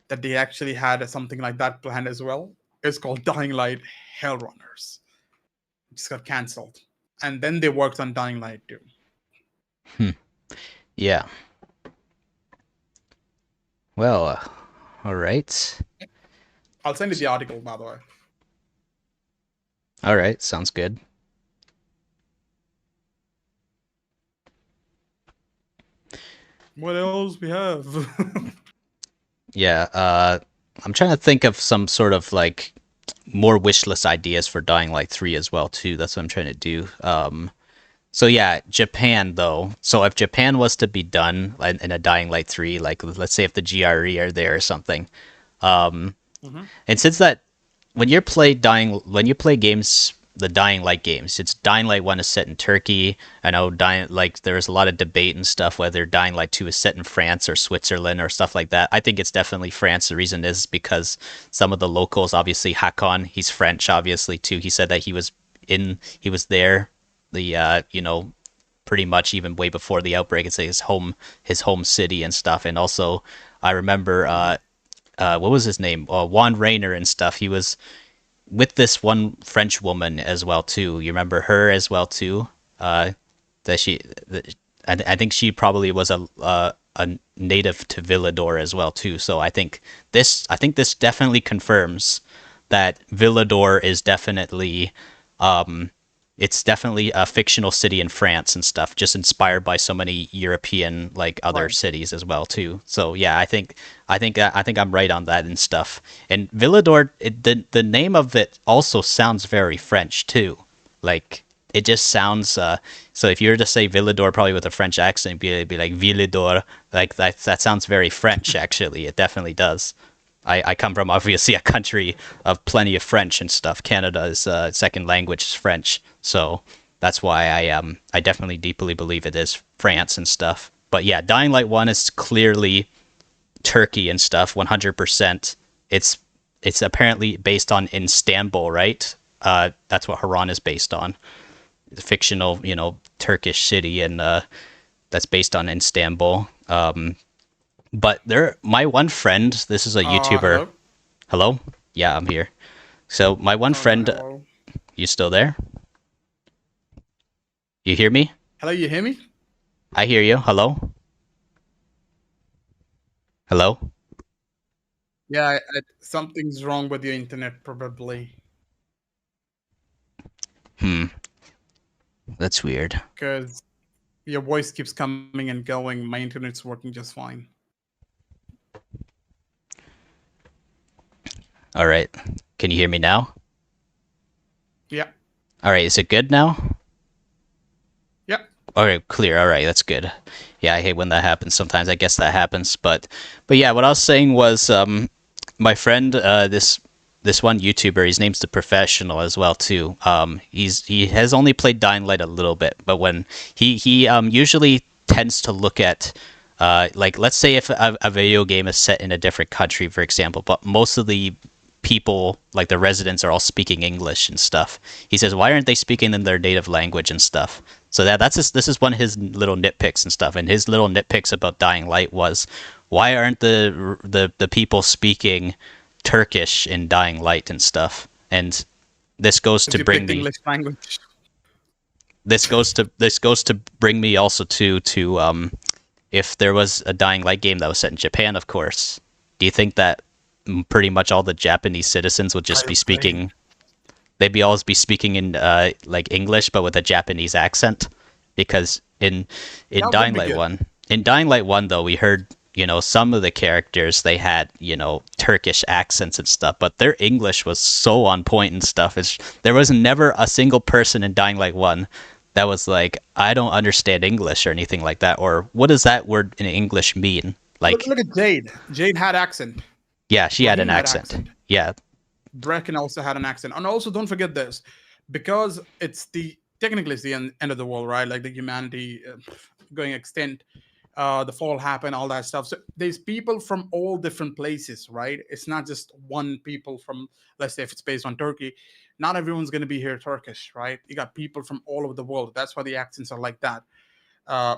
Speaker 2: that they actually had something like that planned as well. It's called Dying Light Hellrunners. It just got cancelled, and then they worked on Dying Light too.
Speaker 1: Hmm. Yeah. Well, all right.
Speaker 2: I'll send you the article, by the way.
Speaker 1: All right. Sounds good.
Speaker 2: What else we have?
Speaker 1: Yeah. I'm trying to think of some sort of like more wish list ideas for Dying Light 3 as well too. That's what I'm trying to do. So yeah, Japan though. So if Japan was to be done in a Dying Light 3, like let's say if the GRE are there or something,
Speaker 2: Mhm.
Speaker 1: and since that when you play games, the Dying Light games, it's Dying Light 1 is set in Turkey. I know there's a lot of debate and stuff whether Dying Light 2 is set in France or Switzerland or stuff like that. I think it's definitely France. The reason is because some of the locals, obviously Hakon, he's French obviously too. He said that he was there pretty much even way before the outbreak. It's like his home city and stuff. And also I remember
Speaker 2: Mhm.
Speaker 1: what was his name? Juan Rayner and stuff. He was with this one French woman as well too. You remember her as well too? That she, that, I think she probably was a native to Villador as well too. So I think this definitely confirms that Villador is definitely it's definitely a fictional city in France and stuff, just inspired by so many European like other
Speaker 2: Right.
Speaker 1: cities as well too. So yeah, I think I'm right on that and stuff. And Villador, the name of it also sounds very French too. Like it just sounds. So if you were to say Villador, probably with a French accent, it'd be like Villador. Like that sounds very French. Actually, it definitely does. I come from obviously a country of plenty of French and stuff. Canada's second language is French, so that's why I definitely deeply believe it is France and stuff. But yeah, Dying Light 1 is clearly Turkey and stuff, 100%. It's it's apparently based on Istanbul, right? That's what Haran is based on. The fictional, Turkish city, and that's based on Istanbul. But my one friend, this is a YouTuber.
Speaker 2: Hello.
Speaker 1: Hello? Yeah, I'm here. So my one friend,
Speaker 2: Hello.
Speaker 1: you still there? You hear me?
Speaker 2: Hello. You hear me?
Speaker 1: I hear you. Hello? Hello?
Speaker 2: Yeah. Something's wrong with your internet, probably.
Speaker 1: Hmm. That's weird.
Speaker 2: because your voice keeps coming and going. My internet's working just fine.
Speaker 1: All right. Can you hear me now?
Speaker 2: Yeah.
Speaker 1: All right. Is it good now?
Speaker 2: Yeah.
Speaker 1: All right, clear. All right, that's good. Yeah, I hate when that happens. Sometimes I guess that happens, but yeah, what I was saying was, my friend, this one YouTuber, his name's The Professional as well too. He has only played Dying Light a little bit, but when he usually tends to look at, like, let's say if a video game is set in a different country, for example, but most of the people, like the residents, are all speaking English and stuff. He says, why aren't they speaking in their native language and stuff? So this is one of his little nitpicks and stuff. And his little nitpicks about Dying Light was, why aren't the people speaking Turkish in Dying Light and stuff? And this goes to
Speaker 2: You
Speaker 1: bring
Speaker 2: picked
Speaker 1: me
Speaker 2: English language.
Speaker 1: this goes to bring me also to if there was a Dying Light game that was set in Japan, of course. Do you think that pretty much all the Japanese citizens would just be speaking? They'd be always be speaking in like English, but with a Japanese accent, because in
Speaker 2: That would
Speaker 1: Dying
Speaker 2: be
Speaker 1: Light
Speaker 2: good.
Speaker 1: 1, in Dying Light 1 though, we heard, some of the characters, they had, Turkish accents and stuff, but their English was so on point and stuff. There was never a single person in Dying Light 1 that was like, I don't understand English or anything like that, or what does that word in English mean? Like,
Speaker 2: Look at Jade. Jade had accent.
Speaker 1: yeah, she had an
Speaker 2: Raheem had
Speaker 1: accent. Yeah,
Speaker 2: Brecken also had an accent. And also, don't forget this, because technically it's the end of the world, right? Like the humanity going extinct, the fall happened, all that stuff. So there's people from all different places, right? It's not just one people from, let's say if it's based on Turkey, not everyone's going to be here Turkish, right? You got people from all over the world. That's why the accents are like that. Uh,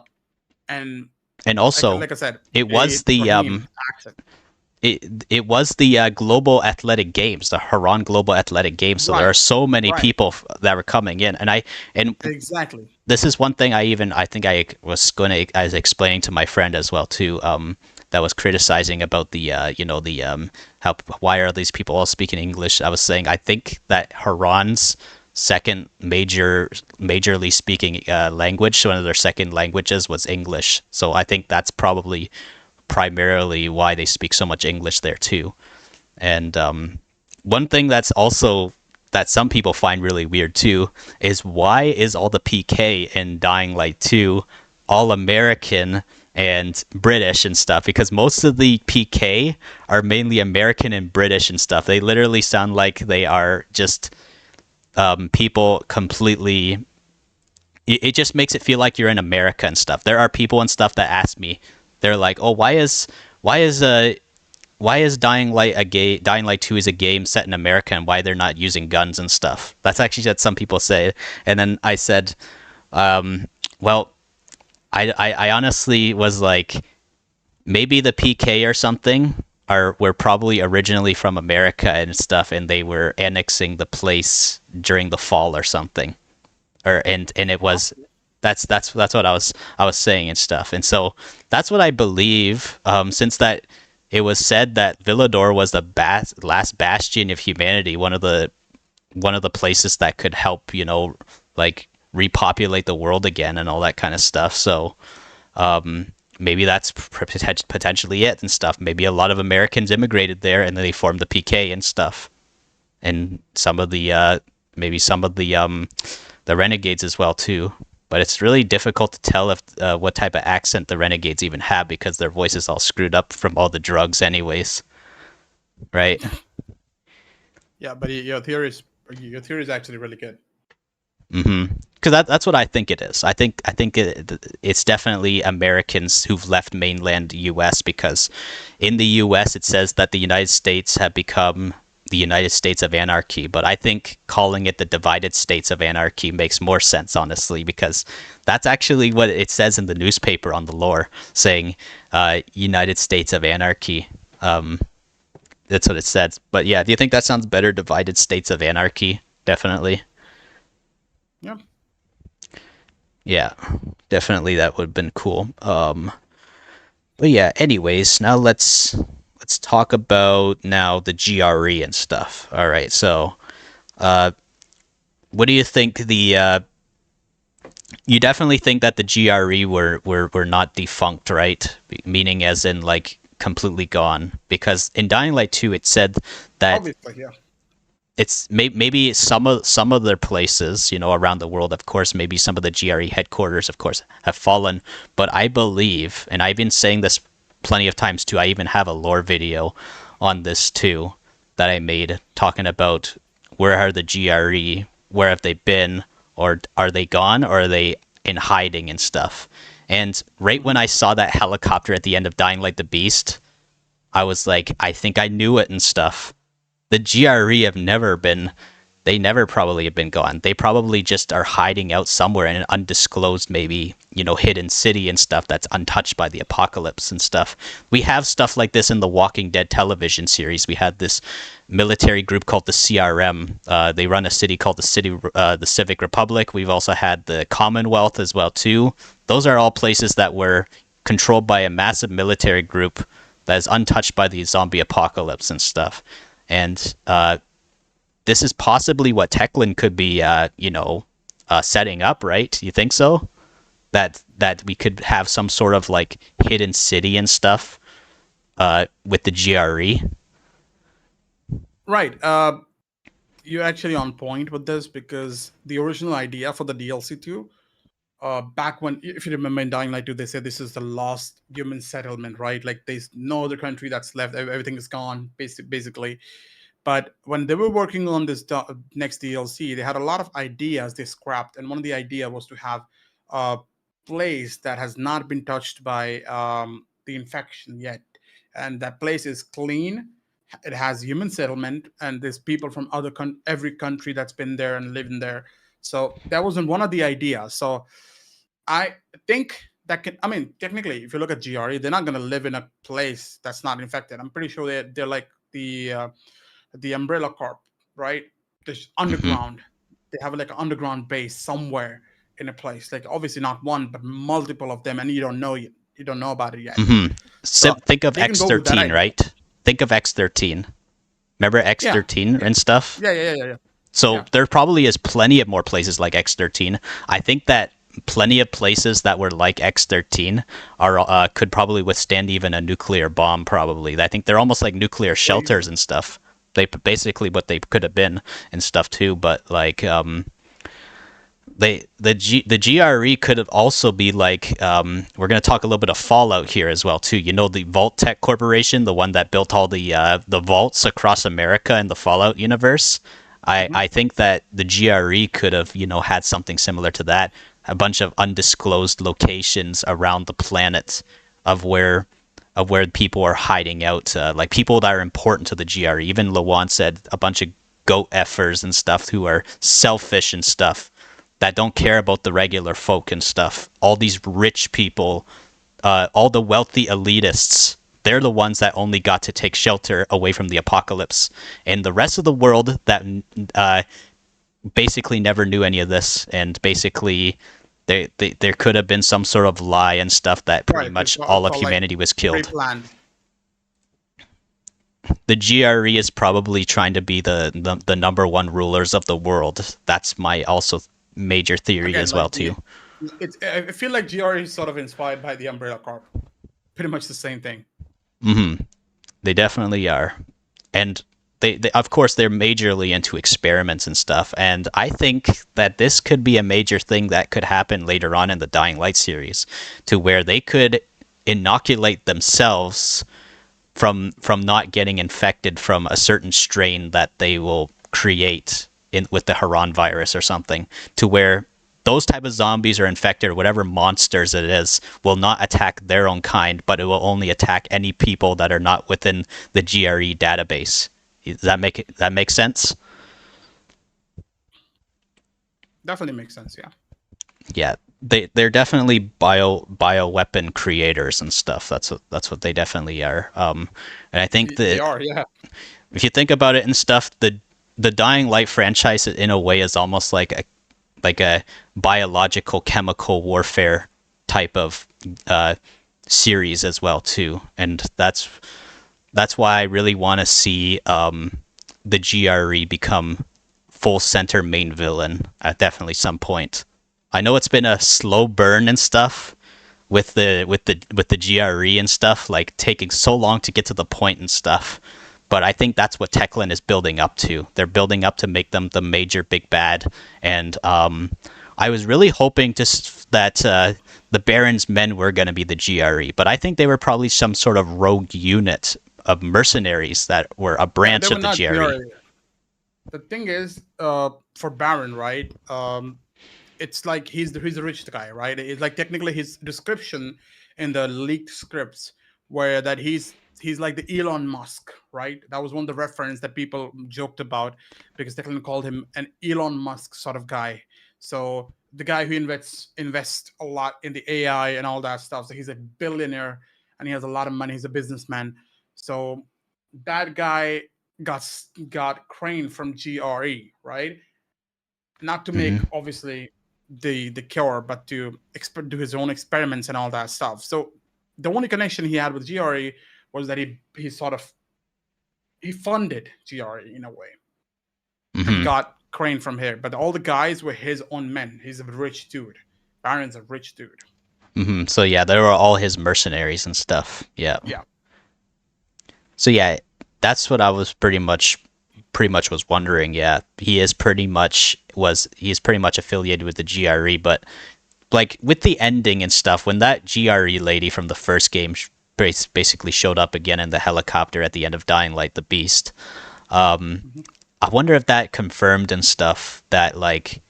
Speaker 2: and
Speaker 1: and also
Speaker 2: like I said,
Speaker 1: it was the
Speaker 2: Raheem accent.
Speaker 1: it was the Global Athletic Games, the Haran Global Athletic Games. So there
Speaker 2: Right,
Speaker 1: are so many
Speaker 2: right.
Speaker 1: people that were coming in, and
Speaker 2: Exactly.
Speaker 1: this is one thing I think I was explaining to my friend as well too. That was criticizing about the how, why are these people all speaking English? I was saying I think that Haran's second majorly speaking language, so one of their second languages was English. So I think that's probably primarily why they speak so much English there too. And one thing that's also that some people find really weird too is, why is all the PK in Dying Light 2 all American and British and stuff? Because most of the PK are mainly American and British and stuff. They literally sound like they are just people completely. It just makes it feel like you're in America and stuff. There are people and stuff that ask me, they're like, "Oh, why is Dying Light Dying Light 2 is a game set in America, and why they're not using guns and stuff?" That's actually what some people say. And then I said, well, I honestly was like, maybe the PK or something were probably originally from America and stuff, and they were annexing the place during the fall or something. And it was that's what I was saying and stuff. And so that's what I believe, since that it was said that Villador was the last bastion of humanity, one of the places that could help, like repopulate the world again and all that kind of stuff. So maybe that's potentially it and stuff. Maybe a lot of Americans immigrated there and then they formed the PK and stuff, and some of the maybe some of the renegades as well too. But it's really difficult to tell if what type of accent the renegades even have, because their voice is all screwed up from all the drugs anyways, right?
Speaker 2: Yeah, but your theory is actually really good.
Speaker 1: Because that's what I think it is. I think it's definitely Americans who've left mainland U.S., because in the U.S. it says that the United States have become the United States of Anarchy, but I think calling it the Divided States of Anarchy makes more sense, honestly, because that's actually what it says in the newspaper on the lore, saying United States of Anarchy. That's what it says. But yeah, do you think that sounds better? Divided States of Anarchy, definitely.
Speaker 2: Yeah.
Speaker 1: Yeah, definitely that would have been cool. But yeah, anyways, now let's talk about now the GRE and stuff. All right, so what do you think You definitely think that the GRE were not defunct, right? Meaning as in like completely gone. Because in Dying Light 2 it said that
Speaker 2: Obviously, yeah.
Speaker 1: it's maybe some of their places, around the world, of course, maybe some of the GRE headquarters, of course, have fallen. But I believe, and I've been saying this plenty of times too, I even have a lore video on this too that I made talking about where are the GRE, where have they been, or are they gone, or are they in hiding and stuff. And right when I saw that helicopter at the end of Dying Light the Beast, I was like, I think I knew it and stuff. The GRE have never been, they never probably have been gone. They probably just are hiding out somewhere in an undisclosed, maybe, hidden city and stuff that's untouched by the apocalypse and stuff. We have stuff like this in the Walking Dead television series. We had this military group called the CRM. They run a city called the Civic Republic. We've also had the Commonwealth as well too. Those are all places that were controlled by a massive military group that is untouched by the zombie apocalypse and stuff. And this is possibly what Techland could be, setting up, right? You think so? That we could have some sort of like hidden city and stuff with the GRE.
Speaker 2: Right. You're actually on point with this because the original idea for the DLC 2, back when, if you remember in Dying Light 2, they said this is the last human settlement, right? Like there's no other country that's left. Everything is gone, basically. But when they were working on this next DLC, they had a lot of ideas they scrapped. And one of the idea was to have a place that has not been touched by the infection yet. And that place is clean. It has human settlement, and there's people from every country that's been there and living there. So that wasn't one of the ideas. So I think I mean, technically, if you look at GRE, they're not going to live in a place that's not infected. I'm pretty sure they're like the Umbrella Corp, right? There's underground. They have like an underground base somewhere in a place. Like obviously not one, but multiple of them, and you don't know about it yet.
Speaker 1: So think of X13, right? Think of X13. Remember X13 and stuff?
Speaker 2: Yeah.
Speaker 1: So there probably is plenty of more places like X13. I think that plenty of places that were like X13 are could probably withstand even a nuclear bomb. Probably, I think they're almost like nuclear shelters and stuff. They basically what they could have been and stuff too. But like the GRE could have also be like we're going to talk a little bit of Fallout here as well too. The Vault Tech Corporation, the one that built all the vaults across America in the Fallout universe. I think that the GRE could have had something similar to that. A bunch of undisclosed locations around the planet of where people are hiding out, like people that are important to the GRE. Even Lawan said a bunch of goat effers and stuff who are selfish and stuff that don't care about the regular folk and stuff. All these rich people, all the wealthy elitists, they're the ones that only got to take shelter away from the apocalypse. And the rest of the world that basically never knew any of this, and basically there could have been some sort of lie and stuff that pretty much all of humanity was killed.
Speaker 2: Pre-planned.
Speaker 1: The GRE is probably trying to be the number one rulers of the world. That's my also major theory as well too.
Speaker 2: I feel like GRE is sort of inspired by the Umbrella Corp. Pretty much the same thing.
Speaker 1: They definitely are, and they of course they're majorly into experiments and stuff. And I think that this could be a major thing that could happen later on in the Dying Light series, to where they could inoculate themselves from not getting infected from a certain strain that they will create with the Haran virus or something, to where those type of zombies or infected or whatever monsters it is will not attack their own kind, but it will only attack any people that are not within the GRE database. Does that make sense?
Speaker 2: Definitely makes sense, yeah.
Speaker 1: Yeah, they're definitely bioweapon creators and stuff. That's what they definitely are. And I think that
Speaker 2: they are, yeah.
Speaker 1: If you think about it and stuff, the Dying Light franchise in a way is almost like a biological chemical warfare type of series as well too, and that's why I really want to see the GRE become full center main villain at definitely some point. I know it's been a slow burn and stuff with the GRE and stuff, like taking so long to get to the point and stuff. But I think that's what Techland is building up to. They're building up to make them the major big bad. And I was really hoping that the Baron's men were going to be the GRE, but I think they were probably some sort of rogue unit of mercenaries that were a branch
Speaker 2: They were
Speaker 1: of the
Speaker 2: not
Speaker 1: GRE.
Speaker 2: The thing is, for Baron, right? It's like he's the rich guy, right? It's like technically his description in the leaked scripts where that he's like the Elon Musk, right? That was one of the reference that people joked about because Declan called him an Elon Musk sort of guy. So the guy who invest a lot in the AI and all that stuff. So he's a billionaire and he has a lot of money. He's a businessman. So that guy got Crane from GRE, right? Not to make
Speaker 1: Mm-hmm.
Speaker 2: obviously the cure, but to do his own experiments and all that stuff. So the only connection he had with GRE was that he sort of he funded GRE in a way and
Speaker 1: Mm-hmm.
Speaker 2: got Crane from here. But all the guys were his own men. He's a rich dude. Baron's a rich dude.
Speaker 1: Mm-hmm. So yeah, they were all his mercenaries and stuff. Yeah.
Speaker 2: Yeah.
Speaker 1: So yeah, that's what I was pretty much was wondering. Yeah, he's pretty much affiliated with the GRE, but like with the ending and stuff, when that GRE lady from the first game basically showed up again in the helicopter at the end of Dying Light, the Beast.
Speaker 2: Mhm.
Speaker 1: I wonder if that confirmed and stuff that like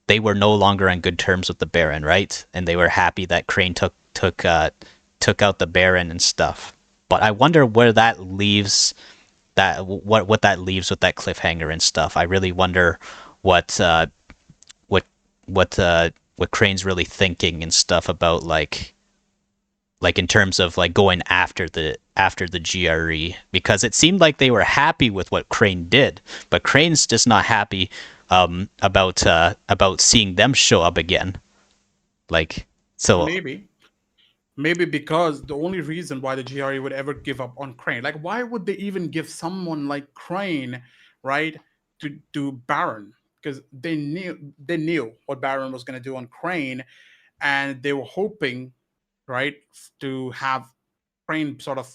Speaker 1: they were no longer on good terms with the Baron, right? And they were happy that Crane took out the Baron and stuff. But I wonder where that leaves what that leaves with that cliffhanger and stuff. I really wonder what what what Crane's really thinking and stuff about like in terms of like going after the GRE, because it seemed like they were happy with what Crane did, but Crane's just not happy about seeing them show up again. Like so.
Speaker 2: Maybe. Maybe because the only reason why the GRE would ever give up on Crane, like why would they even give someone like Crane, right, to Baron? Because they knew what Baron was going to do on Crane, and they were hoping, right, to have Crane sort of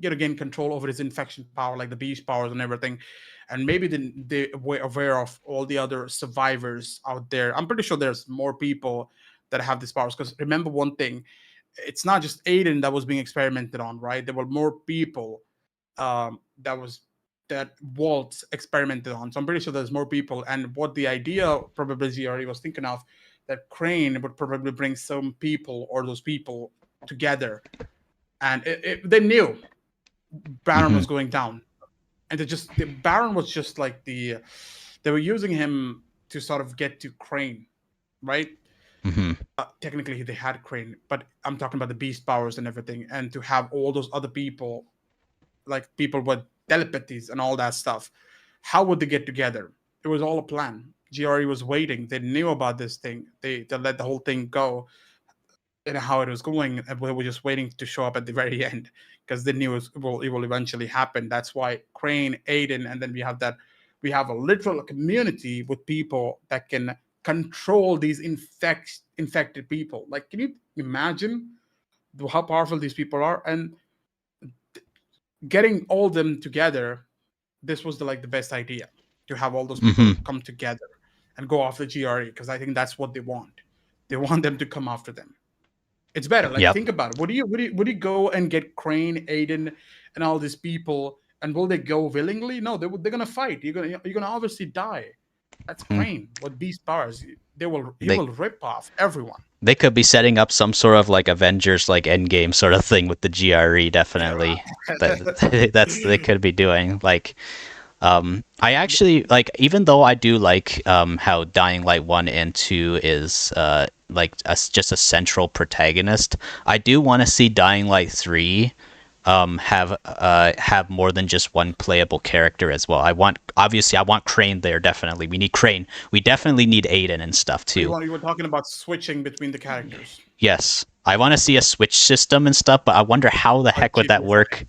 Speaker 2: get again control over his infection power, like the beast powers and everything. And maybe they were aware of all the other survivors out there. I'm pretty sure there's more people that have these powers. Because remember one thing, it's not just Aiden that was being experimented on, right? There were more people that Walt experimented on. So I'm pretty sure there's more people. And what the idea probably GRE was thinking of, that Crane would probably bring some people or those people together. And they knew Baron
Speaker 1: Mm-hmm.
Speaker 2: was going down, and the Baron was just like they were using him to sort of get to Crane, right?
Speaker 1: Mm-hmm.
Speaker 2: Technically, they had Crane, but I'm talking about the beast powers and everything, and to have all those other people, like people with telepathies and all that stuff. How would they get together? It was all a plan. GRE was waiting. They knew about this thing. They let the whole thing go and how it was going, and we were just waiting to show up at the very end because they knew it will eventually happen. That's why Crane, Aiden, and then we have a literal community with people that can control these infected people. Like, can you imagine how powerful these people are? And getting all them together, this was the best idea, to have all those people
Speaker 1: Mm-hmm.
Speaker 2: come together and go after GRE, because I think that's what they want. They want them to come after them. It's better. Like,
Speaker 1: Yep.
Speaker 2: think about it. Would you go and get Crane, Aiden, and all these people? And will they go willingly? No, they're gonna fight. You're gonna obviously die. That's
Speaker 1: Mm.
Speaker 2: Crane with beast powers. He
Speaker 1: They
Speaker 2: will rip off everyone.
Speaker 1: they could be setting up some sort of like Avengers like Endgame sort of thing with the GRE. Definitely, that's they could be doing. Like, I actually like, even though I do like how Dying Light 1 and 2 is like just a central protagonist. I do want to see Dying Light 3 have more than just one playable character as well. I want Crane there. Definitely, we need Crane. We definitely need Aiden and stuff too.
Speaker 2: You were talking about switching between the characters.
Speaker 1: Yes, I want to see a switch system and stuff, but I wonder how the
Speaker 2: Like
Speaker 1: heck would that
Speaker 2: GT.
Speaker 1: work.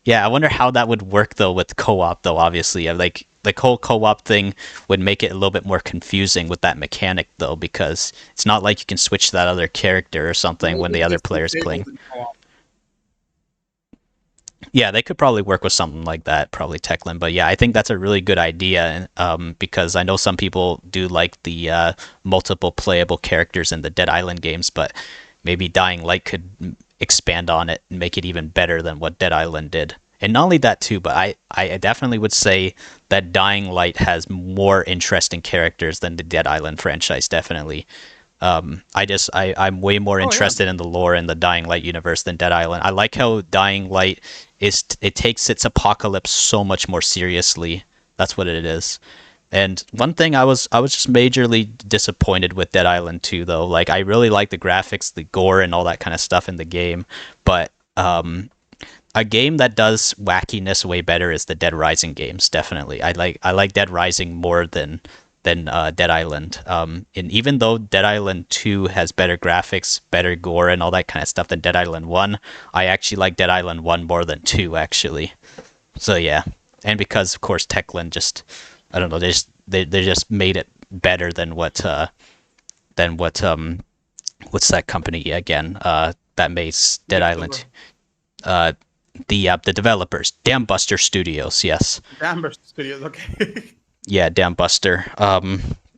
Speaker 1: Yeah, I wonder how that would work though with co-op though. Obviously, like the whole co-op thing would make it a little bit more confusing with that mechanic though, because it's not like you can switch to that other character or something
Speaker 2: No,
Speaker 1: when the other
Speaker 2: it's
Speaker 1: player's
Speaker 2: disabled
Speaker 1: playing.
Speaker 2: in co-op.
Speaker 1: Yeah, they could probably work with something like that, probably Techland. But yeah, I think that's a really good idea, because I know some people do like the multiple playable characters in the Dead Island games, but maybe Dying Light could expand on it and make it even better than what Dead Island did. And not only that too, but I definitely would say that Dying Light has more interesting characters than the Dead Island franchise, definitely. I'm way more
Speaker 2: Oh yeah.
Speaker 1: interested in the lore in the Dying Light universe than Dead Island. I like how Dying Light it takes its apocalypse so much more seriously. That's what it is. And one thing I was just majorly disappointed with Dead Island 2 though. Like I really like the graphics, the gore and all that kind of stuff in the game, but a game that does wackiness way better is the Dead Rising games. Definitely, I like Dead Rising more than Dead Island. And even though Dead Island 2 has better graphics, better gore, and all that kind of stuff than Dead Island 1, I actually like Dead Island 1 more than 2 actually. So yeah, and because of course Techland just, I don't know, they just made it better than what what's that company again that makes Dead Island. Uh, the developers, Dam Buster Studios. Yes.
Speaker 2: Amber Studios. Okay.
Speaker 1: Yeah, Dam Buster.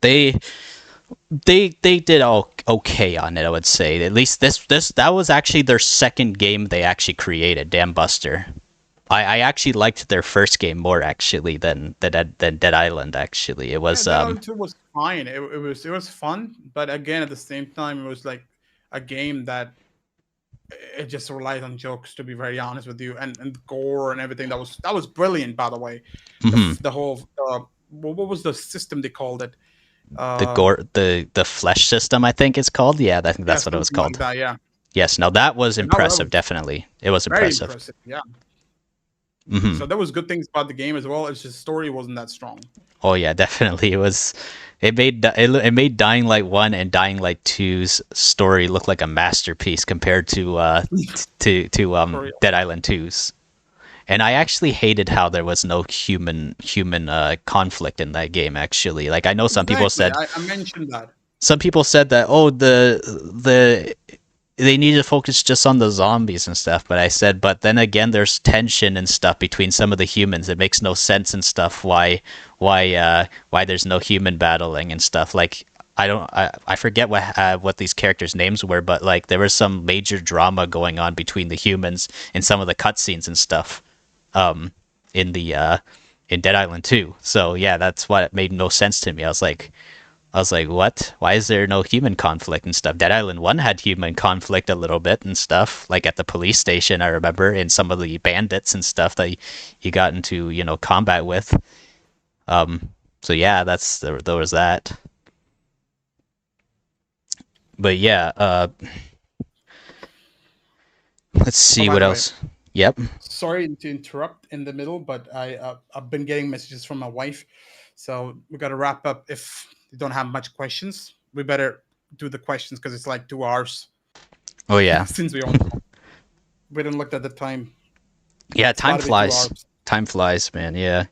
Speaker 1: They they did okay on it. I would say at least this that was actually their second game they actually created. Dam Buster. I actually liked their first game more actually than Dead Island. Actually, it
Speaker 2: Yeah,
Speaker 1: was
Speaker 2: Dead Island 2 was fine. It was fun, but again, at the same time, it was like a game that it just relies on jokes. To be very honest with you, and gore and everything. That was brilliant, by the way. The whole what was the system they called it?
Speaker 1: the
Speaker 2: Uh,
Speaker 1: gore the flesh system. I think it's called. Yeah, I think
Speaker 2: yeah,
Speaker 1: that's what it was
Speaker 2: something like
Speaker 1: called.
Speaker 2: that. Yeah,
Speaker 1: Yes, no, that was
Speaker 2: and that
Speaker 1: impressive.
Speaker 2: was
Speaker 1: Definitely, it was
Speaker 2: very
Speaker 1: impressive.
Speaker 2: impressive. Yeah.
Speaker 1: Hmm.
Speaker 2: So there was good things about the game as well. It's just story wasn't that strong.
Speaker 1: Oh yeah, definitely. It was. It made Dying Light 1 and Dying Light 2's story look like a masterpiece compared to
Speaker 2: For real.
Speaker 1: Dead Island 2's. And I actually hated how there was no human conflict in that game. Actually, like I know
Speaker 2: Exactly. I mentioned that.
Speaker 1: some people said that, oh, the they need to focus just on the zombies and stuff, but I said, but then again, there's tension and stuff between some of the humans. It makes no sense and stuff why there's no human battling and stuff. Like I forget what these characters' names were, but like there was some major drama going on between the humans in some of the cutscenes and stuff, um, in the in Dead Island 2. So yeah, that's what made no sense to me. I was like, what? Why is there no human conflict and stuff? Dead Island 1 had human conflict a little bit and stuff, like at the police station, I remember, and some of the bandits and stuff that you got into, combat with. So yeah, there was that. But yeah, let's
Speaker 2: Oh,
Speaker 1: see
Speaker 2: by
Speaker 1: what
Speaker 2: the way,
Speaker 1: else. Yep.
Speaker 2: sorry to interrupt in the middle, but I've been getting messages from my wife, so we got to wrap up. If you don't have much questions, we better do the questions because it's like 2 hours
Speaker 1: Oh yeah.
Speaker 2: since we didn't look at the time.
Speaker 1: Yeah,
Speaker 2: It's
Speaker 1: time
Speaker 2: got to be two
Speaker 1: flies.
Speaker 2: hours.
Speaker 1: Time flies, man. Yeah.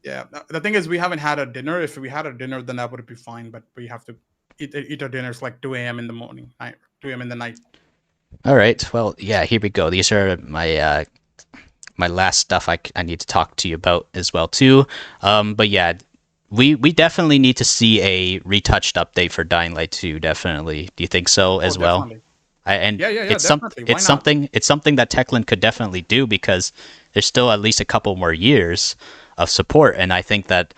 Speaker 2: Yeah. The thing is, we haven't had a dinner. If we had a dinner, then that would be fine. But we have to eat our dinners like 2 a.m. in the morning, 2 a.m. in the night.
Speaker 1: All right. Well, yeah, here we go. These are my last stuff I need to talk to you about as well too. But yeah, we definitely need to see a retouched update for Dying Light 2. Definitely. Do you think so
Speaker 2: Oh,
Speaker 1: as well?
Speaker 2: definitely.
Speaker 1: And
Speaker 2: Yeah,
Speaker 1: it's
Speaker 2: definitely. Why not?
Speaker 1: it's something that Techland could definitely do because there's still at least a couple more years of support, and I think that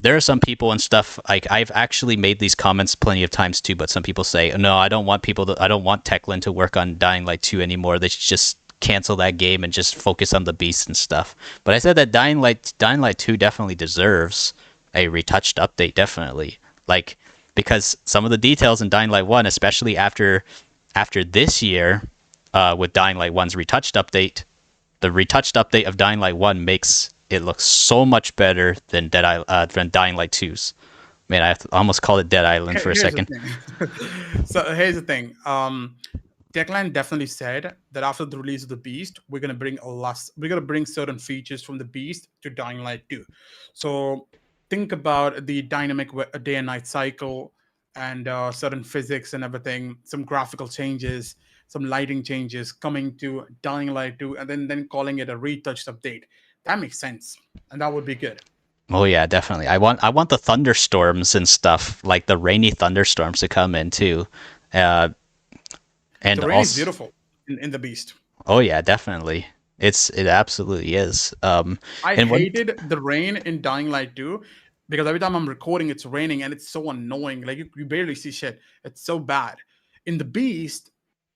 Speaker 1: there are some people and stuff like I've actually made these comments plenty of times too, but some people say, no, I don't want I don't want Techland to work on Dying Light 2 anymore. They should just cancel that game and just focus on the beast and stuff. But I said that Dying Light 2 definitely deserves a retouched update, definitely. Like because some of the details in Dying Light 1, especially after this year, with Dying Light 1's retouched update, the retouched update of Dying Light 1 makes it look so much better than than Dying Light 2's. Man, I almost called it Dead Island for a
Speaker 2: Here's the
Speaker 1: second.
Speaker 2: thing. So here's the thing. Techland definitely said that after the release of the Beast, we're gonna bring a lot. We're gonna bring certain features from the Beast to Dying Light 2. So think about the dynamic day and night cycle and certain physics and everything. Some graphical changes, some lighting changes coming to Dying Light 2, and then calling it a retouched update. That makes sense, and that would be good.
Speaker 1: Oh yeah, definitely. I want the thunderstorms and stuff, like the rainy thunderstorms to come in too. Uh, and
Speaker 2: The rain is
Speaker 1: also,
Speaker 2: beautiful in the Beast.
Speaker 1: oh yeah, definitely. It absolutely is.
Speaker 2: I
Speaker 1: And one
Speaker 2: hated the rain in Dying Light 2 because every time I'm recording, it's raining and it's so annoying. Like you barely see shit. It's so bad. In the Beast,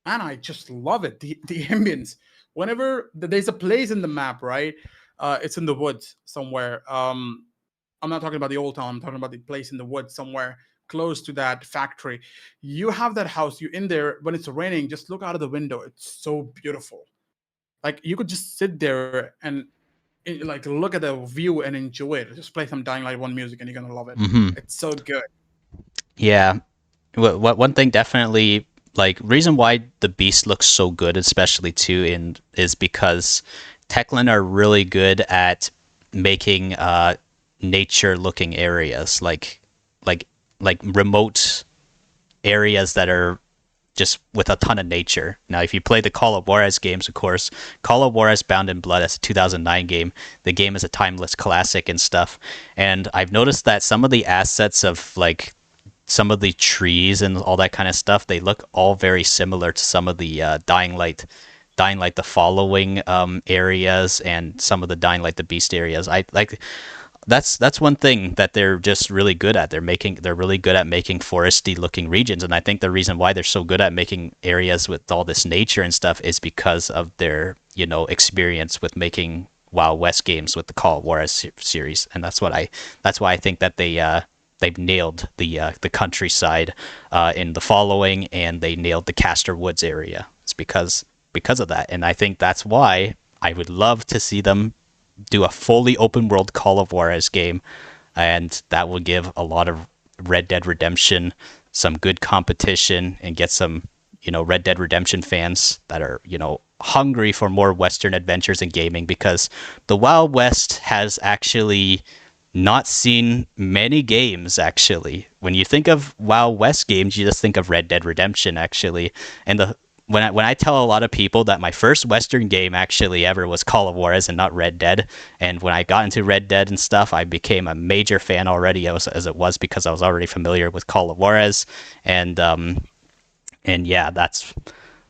Speaker 2: man, I just love it. The ambience. Whenever there's a place in the map, right? It's in the woods somewhere. I'm not talking about the old town. I'm talking about the place in the woods somewhere close to that factory. You have that house. You're in there when it's raining. Just look out of the window. It's so beautiful. Like you could just sit there and like look at the view and enjoy it. Just play some Dying Light 1 music and you're gonna love it.
Speaker 1: Mhm.
Speaker 2: It's so good.
Speaker 1: Yeah, what one thing definitely, like, reason why the Beast looks so good, especially too, in is because Techland are really good at making nature looking areas, like like remote areas that are just with a ton of nature. Now, if you play the Call of Juarez games, of course, Call of Juarez Bound in Blood, that's a 2009 game. The game is a timeless classic and stuff. And I've noticed that some of the assets of like some of the trees and all that kind of stuff, they look all very similar to some of the Dying Light the Following areas and some of the Dying Light the Beast areas. I like that's one thing that they're just really good at. They're really good at making foresty looking regions, and I think the reason why they're so good at making areas with all this nature and stuff is because of their experience with making Wild West games with the Call of Juarez series, and that's why I think that they've nailed the countryside in the Following, and they nailed the Castor Woods area. It's because of that, and I think that's why I would love to see them do a fully open world Call of Juarez game, and that will give a lot of Red Dead Redemption some good competition and get some Red Dead Redemption fans that are hungry for more Western adventures in gaming, because the Wild West has actually not seen many games. Actually, when you think of Wild West games, you just think of Red Dead Redemption actually. And when I tell a lot of people that my first Western game actually ever was Call of Juarez and not Red Dead, and when I got into Red Dead and stuff, I became a major fan already as it was, because I was already familiar with Call of Juarez, and yeah, that's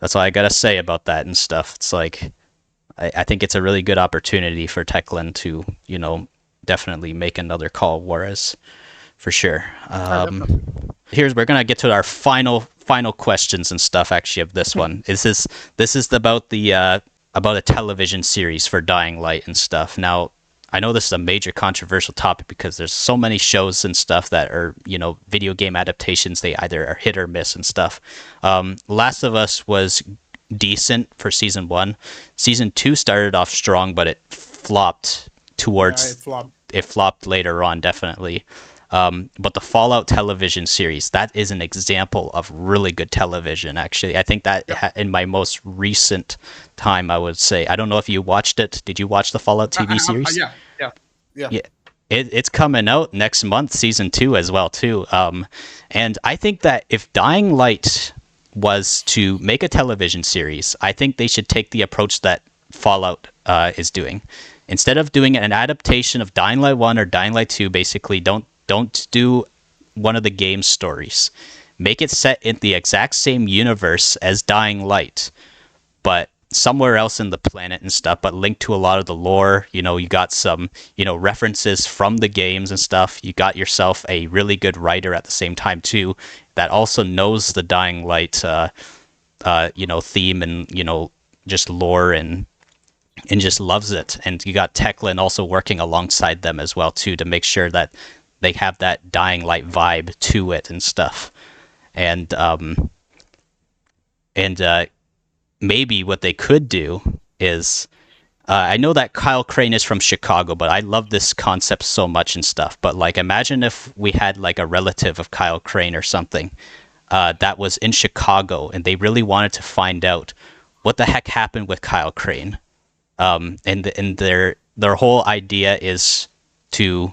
Speaker 1: all I gotta say about that and stuff. It's like I think it's a really good opportunity for Techland to definitely make another Call of Juarez for sure.
Speaker 2: Definitely.
Speaker 1: We're gonna get to our final questions and stuff actually of this one. This is about a television series for Dying Light and stuff. Now, I know this is a major controversial topic because there's so many shows and stuff that are video game adaptations. They either are hit or miss and stuff. Last of Us was decent for season 1. Season 2 started off strong, but it flopped towards
Speaker 2: Yeah, it flopped.
Speaker 1: it flopped later on, definitely. But the Fallout television series, that is an example of really good television, actually. I think that in my most recent time, I would say. I don't know if you watched it. Did you watch the Fallout TV series?
Speaker 2: Yeah.
Speaker 1: Yeah. It's coming out next month, season 2 as well, too. And I think that if Dying Light was to make a television series, I think they should take the approach that Fallout is doing. Instead of doing an adaptation of Dying Light 1 or Dying Light 2, basically don't do one of the game's stories. Make it set in the exact same universe as Dying Light, but somewhere else in the planet and stuff, but linked to a lot of the lore. You got some, references from the games and stuff. You got yourself a really good writer at the same time, too, that also knows the Dying Light, theme and, just lore and just loves it. And you got Techland also working alongside them as well, too, to make sure that they have that Dying Light vibe to it and stuff. And maybe what they could do is, I know that Kyle Crane is from Chicago, but I love this concept so much and stuff. But like, imagine if we had like a relative of Kyle Crane or something that was in Chicago, and they really wanted to find out what the heck happened with Kyle Crane. And their whole idea is to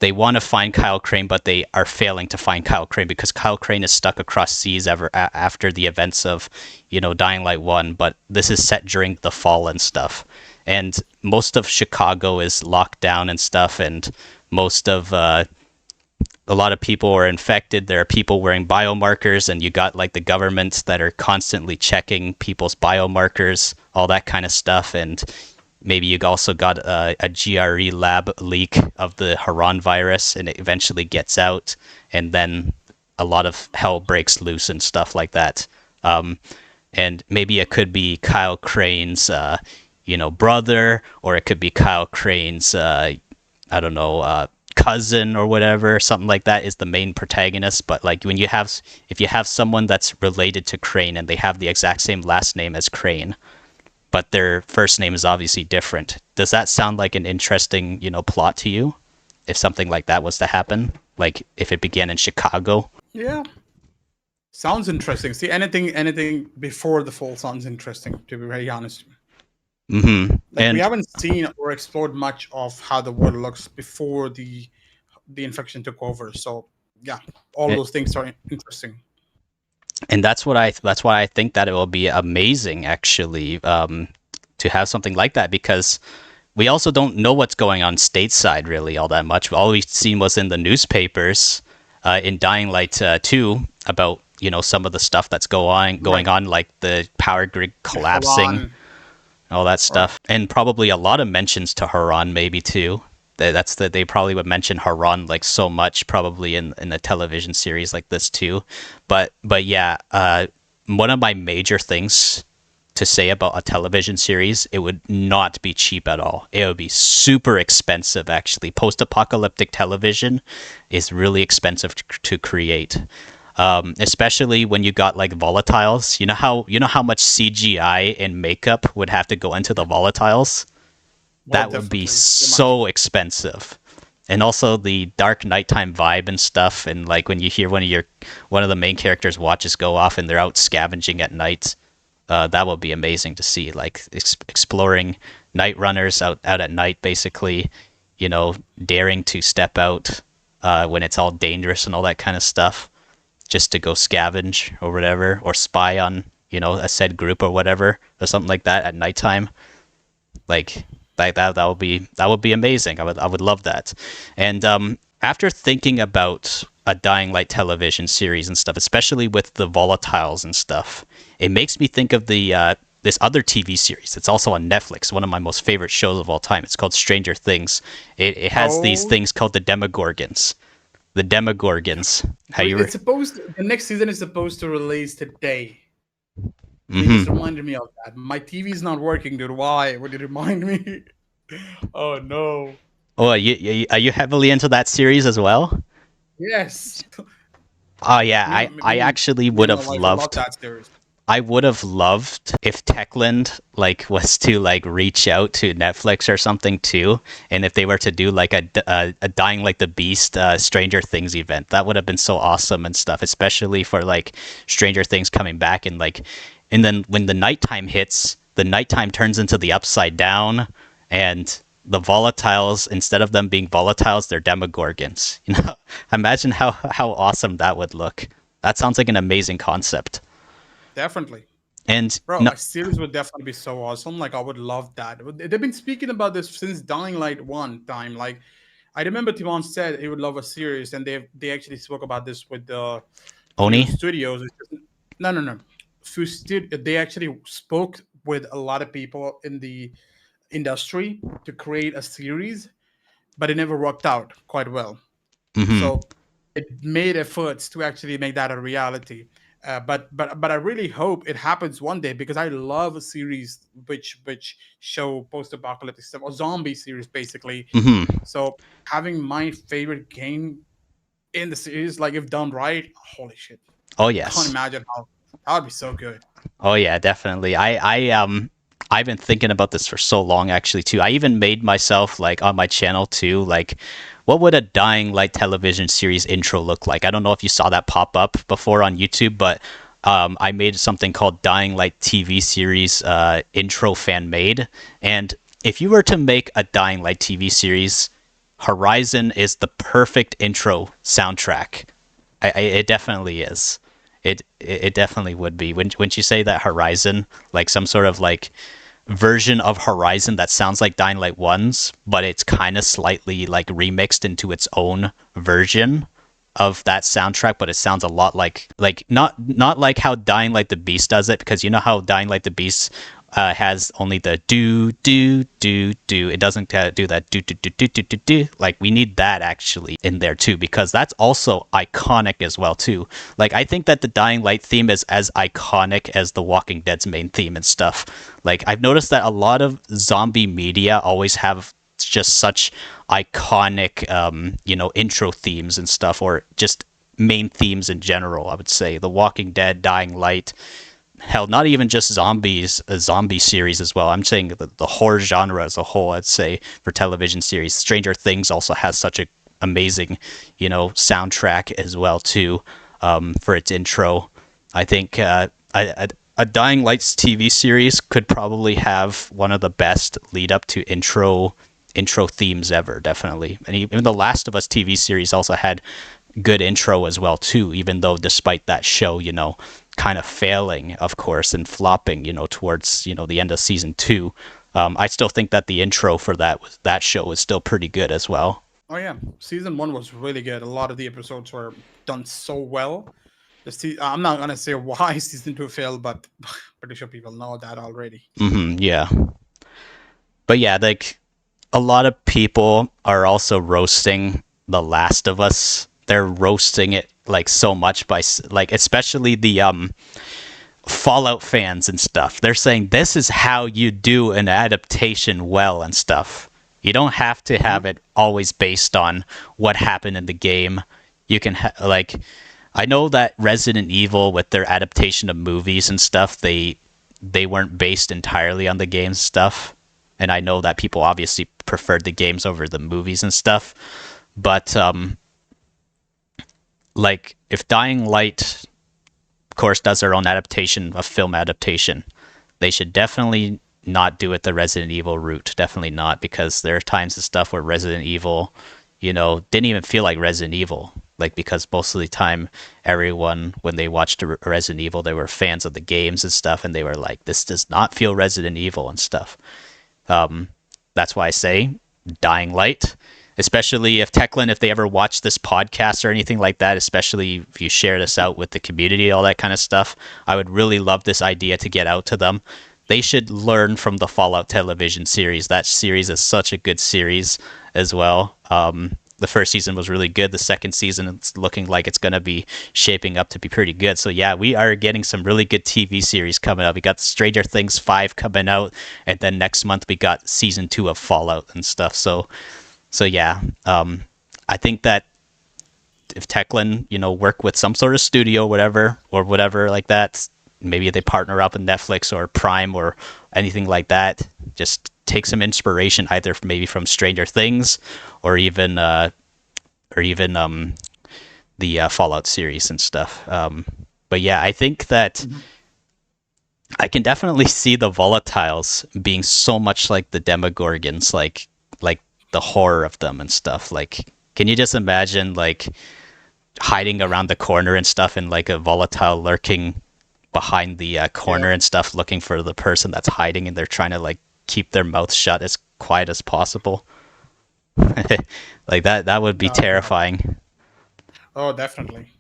Speaker 1: they want to find Kyle Crane, but they are failing to find Kyle Crane because Kyle Crane is stuck across seas after the events of, Dying Light 1. But this is set during the fall and stuff. And most of Chicago is locked down and stuff. And most of a lot of people are infected. There are people wearing biomarkers, and you got like the governments that are constantly checking people's biomarkers, all that kind of stuff. And maybe you also got a GRE lab leak of the Haran virus, and it eventually gets out, and then a lot of hell breaks loose and stuff like that. And maybe it could be Kyle Crane's, brother, or it could be Kyle Crane's, cousin or whatever, something like that is the main protagonist. But like if you have someone that's related to Crane and they have the exact same last name as Crane, but their first name is obviously different, does that sound like an interesting, plot to you? If something like that was to happen, like if it began in Chicago?
Speaker 2: Yeah, sounds interesting. See, anything before the fall sounds interesting, to be very honest.
Speaker 1: Mm-hmm.
Speaker 2: Like, we haven't seen or explored much of how the world looks before the infection took over. So yeah, all those things are interesting.
Speaker 1: And that's why I think that it will be amazing, actually, to have something like that, because we also don't know what's going on stateside really all that much. All we've seen was in the newspapers in Dying Light 2 about some of the stuff that's going on, like the power grid collapsing. All that stuff, right. And probably a lot of mentions to Haran, maybe too. They probably would mention Haran like so much, probably in a television series like this too. But yeah, one of my major things to say about a television series, it would not be cheap at all. It would be super expensive, actually. Post-apocalyptic television is really expensive to create. Especially when you got like volatiles. You know how much CGI and makeup would have to go into the volatiles? That would be so expensive. And also the dark nighttime vibe and stuff, and like when you hear one of the main characters' watches go off and they're out scavenging at night, that would be amazing to see. Like exploring night runners out at night, basically, daring to step out when it's all dangerous and all that kind of stuff, just to go scavenge or whatever, or spy on, a said group or whatever, or something like that at nighttime. Like that would be amazing. I would love that. And after thinking about a Dying Light television series and stuff, especially with the volatiles and stuff, it makes me think of the this other TV series. It's also on Netflix, one of my most favorite shows of all time. It's called Stranger Things. It has these things called the Demogorgons. The Demogorgons.
Speaker 2: The next season is supposed to release today. You just reminded me of that. My TV's not working, dude. Why? Would you remind me? Oh no.
Speaker 1: Oh, are you heavily into that series as well?
Speaker 2: Yes.
Speaker 1: Oh yeah, I actually would have loved
Speaker 2: that series.
Speaker 1: I would have loved if Techland was to reach out to Netflix or something too, and if they were to do like a Dying Like the Beast Stranger Things event. That would have been so awesome and stuff, especially for Stranger Things coming back, and then when the nighttime hits, the nighttime turns into the Upside Down, and the volatiles, instead of them being volatiles, they're Demogorgons. Imagine how awesome that would look. That sounds like an amazing concept.
Speaker 2: Definitely.
Speaker 1: And
Speaker 2: bro, a series would definitely be so awesome. I would love that. They've been speaking about this since Dying Light 1 time. I remember Timon said he would love a series, and they actually spoke about this with the
Speaker 1: Oni
Speaker 2: Studios. No. They actually spoke with a lot of people in the industry to create a series, but it never worked out quite well. So it made efforts to actually make that a reality. But I really hope it happens one day, because I love a series which show post-apocalyptic stuff, or zombie series basically. So having my favorite game in the series, if done right, holy shit!
Speaker 1: Oh yes,
Speaker 2: I can't imagine how that would be so good.
Speaker 1: Oh yeah, definitely. I've been thinking about this for so long, actually too. I even made myself on my channel too, what would a Dying Light television series intro look like? I don't know if you saw that pop up before on YouTube, but I made something called Dying Light TV series intro fan made. And if you were to make a Dying Light TV series, Horizon is the perfect intro soundtrack. It definitely is. It definitely would be. When you say that Horizon, like some sort of like version of Horizon that sounds like Dying Light 1's, but it's kind of slightly like remixed into its own version of that soundtrack, but it sounds a lot like not like how Dying Light the Beast does it, because you know how Dying Light the Beast has only the do do do do. It doesn't do that do do do do do do do. Like we need that actually in there too, because that's also iconic as well too. Like I think that the Dying Light theme is as iconic as the Walking Dead's main theme and stuff. Like I've noticed that a lot of zombie media always have just such iconic intro themes and stuff, or just main themes in general. I would say The Walking Dead, Dying Light, hell, not even just zombies, a zombie series as well. I'm saying the horror genre as a whole, I'd say, for television series. Stranger Things also has such a amazing soundtrack as well too, for its intro. I think a Dying Light's TV series could probably have one of the best lead up to intro themes ever, definitely. And even the Last of Us TV series also had good intro as well too, even though despite that show, kind of failing, of course, and flopping, towards, the end of season 2. I still think that the intro for that show was still pretty good as well.
Speaker 2: Oh yeah, season 1 was really good. A lot of the episodes were done so well. I'm not gonna say why season 2 failed, but pretty sure people know that already.
Speaker 1: Yeah. But yeah, like a lot of people are also roasting The Last of Us. They're roasting it like so much by like, especially the Fallout fans and stuff. They're saying this is how you do an adaptation well and stuff. You don't have to have it always based on what happened in the game. You can like, I know that Resident Evil with their adaptation of movies and stuff, they weren't based entirely on the game's stuff. And I know that people obviously preferred the games over the movies and stuff. But like if Dying Light, of course, does their own adaptation of film adaptation, they should definitely not do it the Resident Evil route. Definitely not, because there are times and stuff where Resident Evil, didn't even feel like Resident Evil. Like, because most of the time, everyone, when they watched Resident Evil, they were fans of the games and stuff, and they were like, this does not feel Resident Evil and stuff. That's why I say Dying Light, especially if Techland, if they ever watch this podcast or anything like that, especially if you share this out with the community, all that kind of stuff, I would really love this idea to get out to them. They should learn from the Fallout television series. That series is such a good series as well. The first season was really good. The second season, it's looking like it's going to be shaping up to be pretty good. So yeah, we are getting some really good TV series coming up. We got Stranger Things 5 coming out, and then next month we got season 2 of Fallout and stuff. So yeah, I think that if Techland, work with some sort of studio, whatever like that, maybe they partner up with Netflix or Prime or anything like that, just take some inspiration either maybe from Stranger Things or even the Fallout series and stuff. But yeah, I think that I can definitely see the volatiles being so much like the Demogorgons, like the horror of them and stuff. Like, can you just imagine like hiding around the corner and stuff, and like a volatile lurking behind the corner and stuff, looking for the person that's hiding, and they're trying to like keep their mouth shut as quiet as possible. Like that would be terrifying.
Speaker 2: Oh, definitely.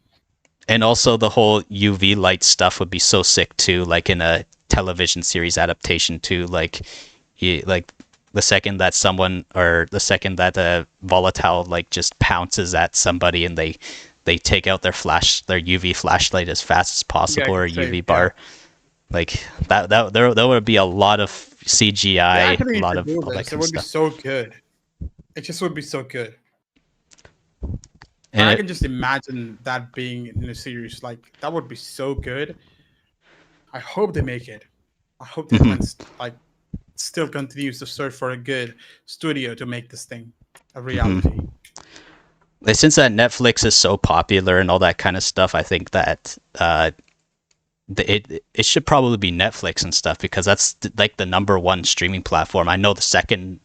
Speaker 1: And also the whole UV light stuff would be so sick too, like in a television series adaptation too. Like the second that a volatile like just pounces at somebody and they take out their UV flashlight as fast as possible, or a UV bar. Like there would be a lot of CGI, a lot of all that kind of stuff. It would
Speaker 2: be so good. It just would be so good.
Speaker 1: And
Speaker 2: I can just imagine that being in a series. Like, that would be so good. I hope they make it. I hope Techland like still continues to search for a good studio to make this thing a reality.
Speaker 1: since that Netflix is so popular and all that kind of stuff, I think that it should probably be Netflix and stuff, because that's like the number one streaming platform. I know the second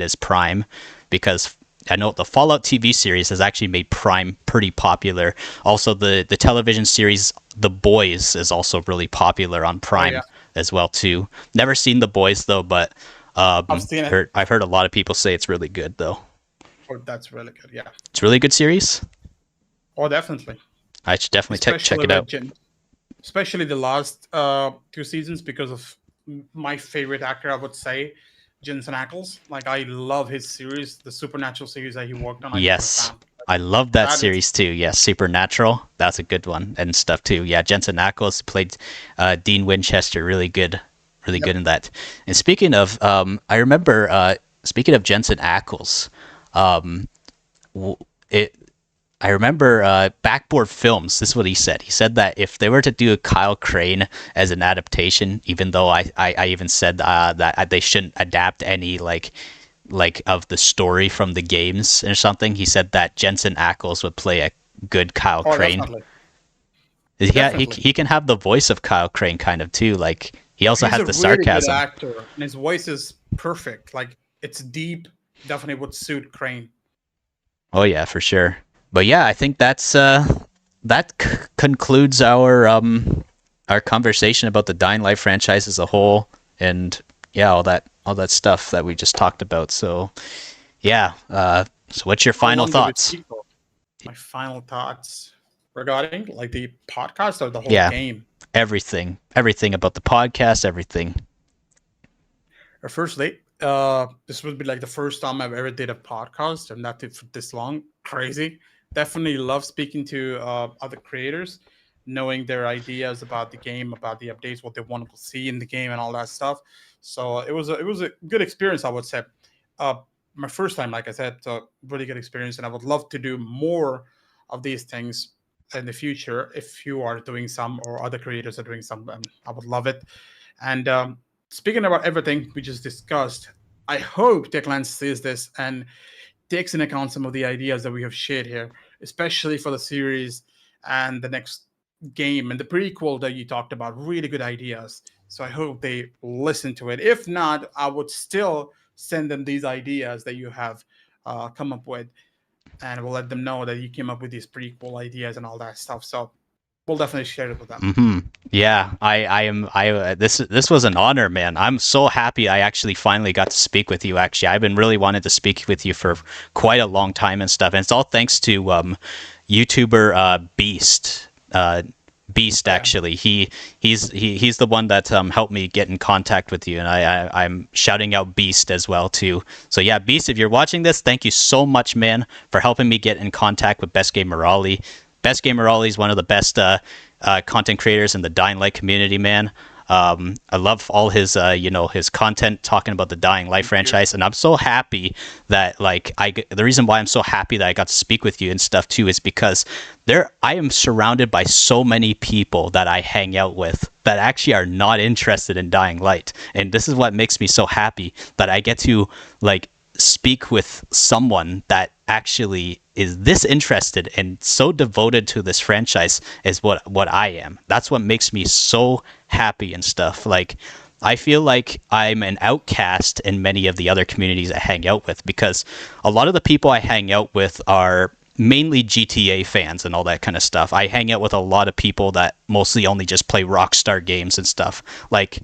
Speaker 1: is Prime, because I know the Fallout TV series has actually made Prime pretty popular. Also, the television series The Boys is also really popular on Prime as well too. Never seen The Boys though, but
Speaker 2: I've seen it.
Speaker 1: I've heard a lot of people say it's really good though.
Speaker 2: Oh, that's really good. Yeah.
Speaker 1: It's a really good series.
Speaker 2: Oh, definitely.
Speaker 1: I should definitely check it out.
Speaker 2: Especially the last 2 seasons, because of my favorite actor, I would say, Jensen Ackles. Like, I love his series, the Supernatural series that he worked on.
Speaker 1: Yes, I love that series too. Yes, Supernatural. That's a good one and stuff too. Yeah, Jensen Ackles played Dean Winchester. Really good, really good in that. And speaking of, I remember speaking of Jensen Ackles, it. I remember Backboard Films. This is what he said. He said that if they were to do a Kyle Crane as an adaptation, even though I even said that they shouldn't adapt any like of the story from the games or something, he said that Jensen Ackles would play a good Kyle Crane.
Speaker 2: Definitely.
Speaker 1: He can have the voice of Kyle Crane kind of too. Like, he also has the sarcasm.
Speaker 2: He's a really good actor, and his voice is perfect. Like, it's deep. Definitely would suit Crane.
Speaker 1: Oh yeah, for sure. But yeah, I think that's concludes our conversation about the Dying Light franchise as a whole, and yeah, all that stuff that we just talked about. So yeah, so what's your final thoughts?
Speaker 2: My final thoughts regarding like the podcast or the whole game?
Speaker 1: Everything about the podcast, everything.
Speaker 2: Firstly, this would be like the first time I've ever did a podcast, and not for this long. Crazy. Definitely love speaking to other creators, knowing their ideas about the game, about the updates, what they want to see in the game, and all that stuff. So it was a good experience, I would say. My first time, like I said, really good experience, and I would love to do more of these things in the future. If you are doing some, or other creators are doing some, I would love it. And speaking about everything we just discussed, I hope Techland sees this and takes into account some of the ideas that we have shared here, especially for the series and the next game and the prequel that you talked about. Really good ideas. So I hope they listen to it. If not, I would still send them these ideas that you have come up with, and we'll let them know that you came up with these prequel ideas and all that stuff. So we'll definitely share it with them.
Speaker 1: Mm-hmm. Yeah, this was an honor, man. I'm so happy I actually finally got to speak with you. Actually, I've been really wanting to speak with you for quite a long time and stuff. And it's all thanks to YouTuber Beast. Beast, actually, he's the one that helped me get in contact with you, and I'm shouting out Beast as well too. So yeah, Beast, if you're watching this, thank you so much, man, for helping me get in contact with BestGamerAli. BestGamerAli is one of the best content creators in the Dying Light community, man. I love all his his content talking about the Dying Light franchise, and I'm so happy that the reason why I'm so happy that I got to speak with you and stuff too is because I am surrounded by so many people that I hang out with that actually are not interested in Dying Light, and this is what makes me so happy that I get to speak with someone that actually is this interested and so devoted to this franchise as what I am. That's what makes me so happy and stuff. Like, I feel like I'm an outcast in many of the other communities I hang out with, because a lot of the people I hang out with are mainly GTA fans and all that kind of stuff. I hang out with a lot of people that mostly only just play Rockstar games and stuff. Like,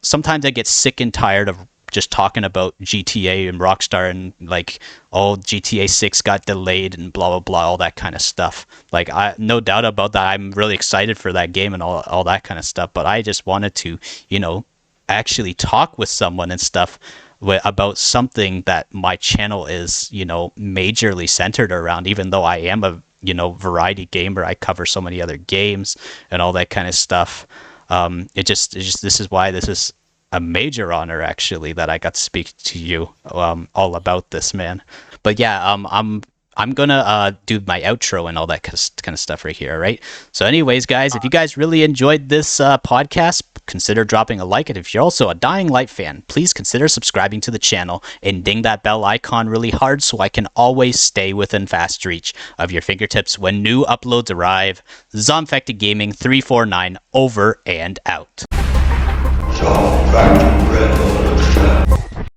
Speaker 1: sometimes I get sick and tired of just talking about GTA and Rockstar and GTA 6 got delayed and blah blah blah, all that kind of stuff. Like, I no doubt about that, I'm really excited for that game and all that kind of stuff, but I just wanted to actually talk with someone and stuff about something that my channel is majorly centered around. Even though I am a variety gamer, I cover so many other games and all that kind of stuff. This is why this is a major honor, actually, that I got to speak to you all about this, man. But yeah, I'm gonna do my outro and all that kind of stuff right here, all right? So anyways, guys, if you guys really enjoyed this podcast, consider dropping a like. And if you're also a Dying Light fan, please consider subscribing to the channel and ding that bell icon really hard so I can always stay within fast reach of your fingertips when new uploads arrive. ZombfectedGaming 349 over and out.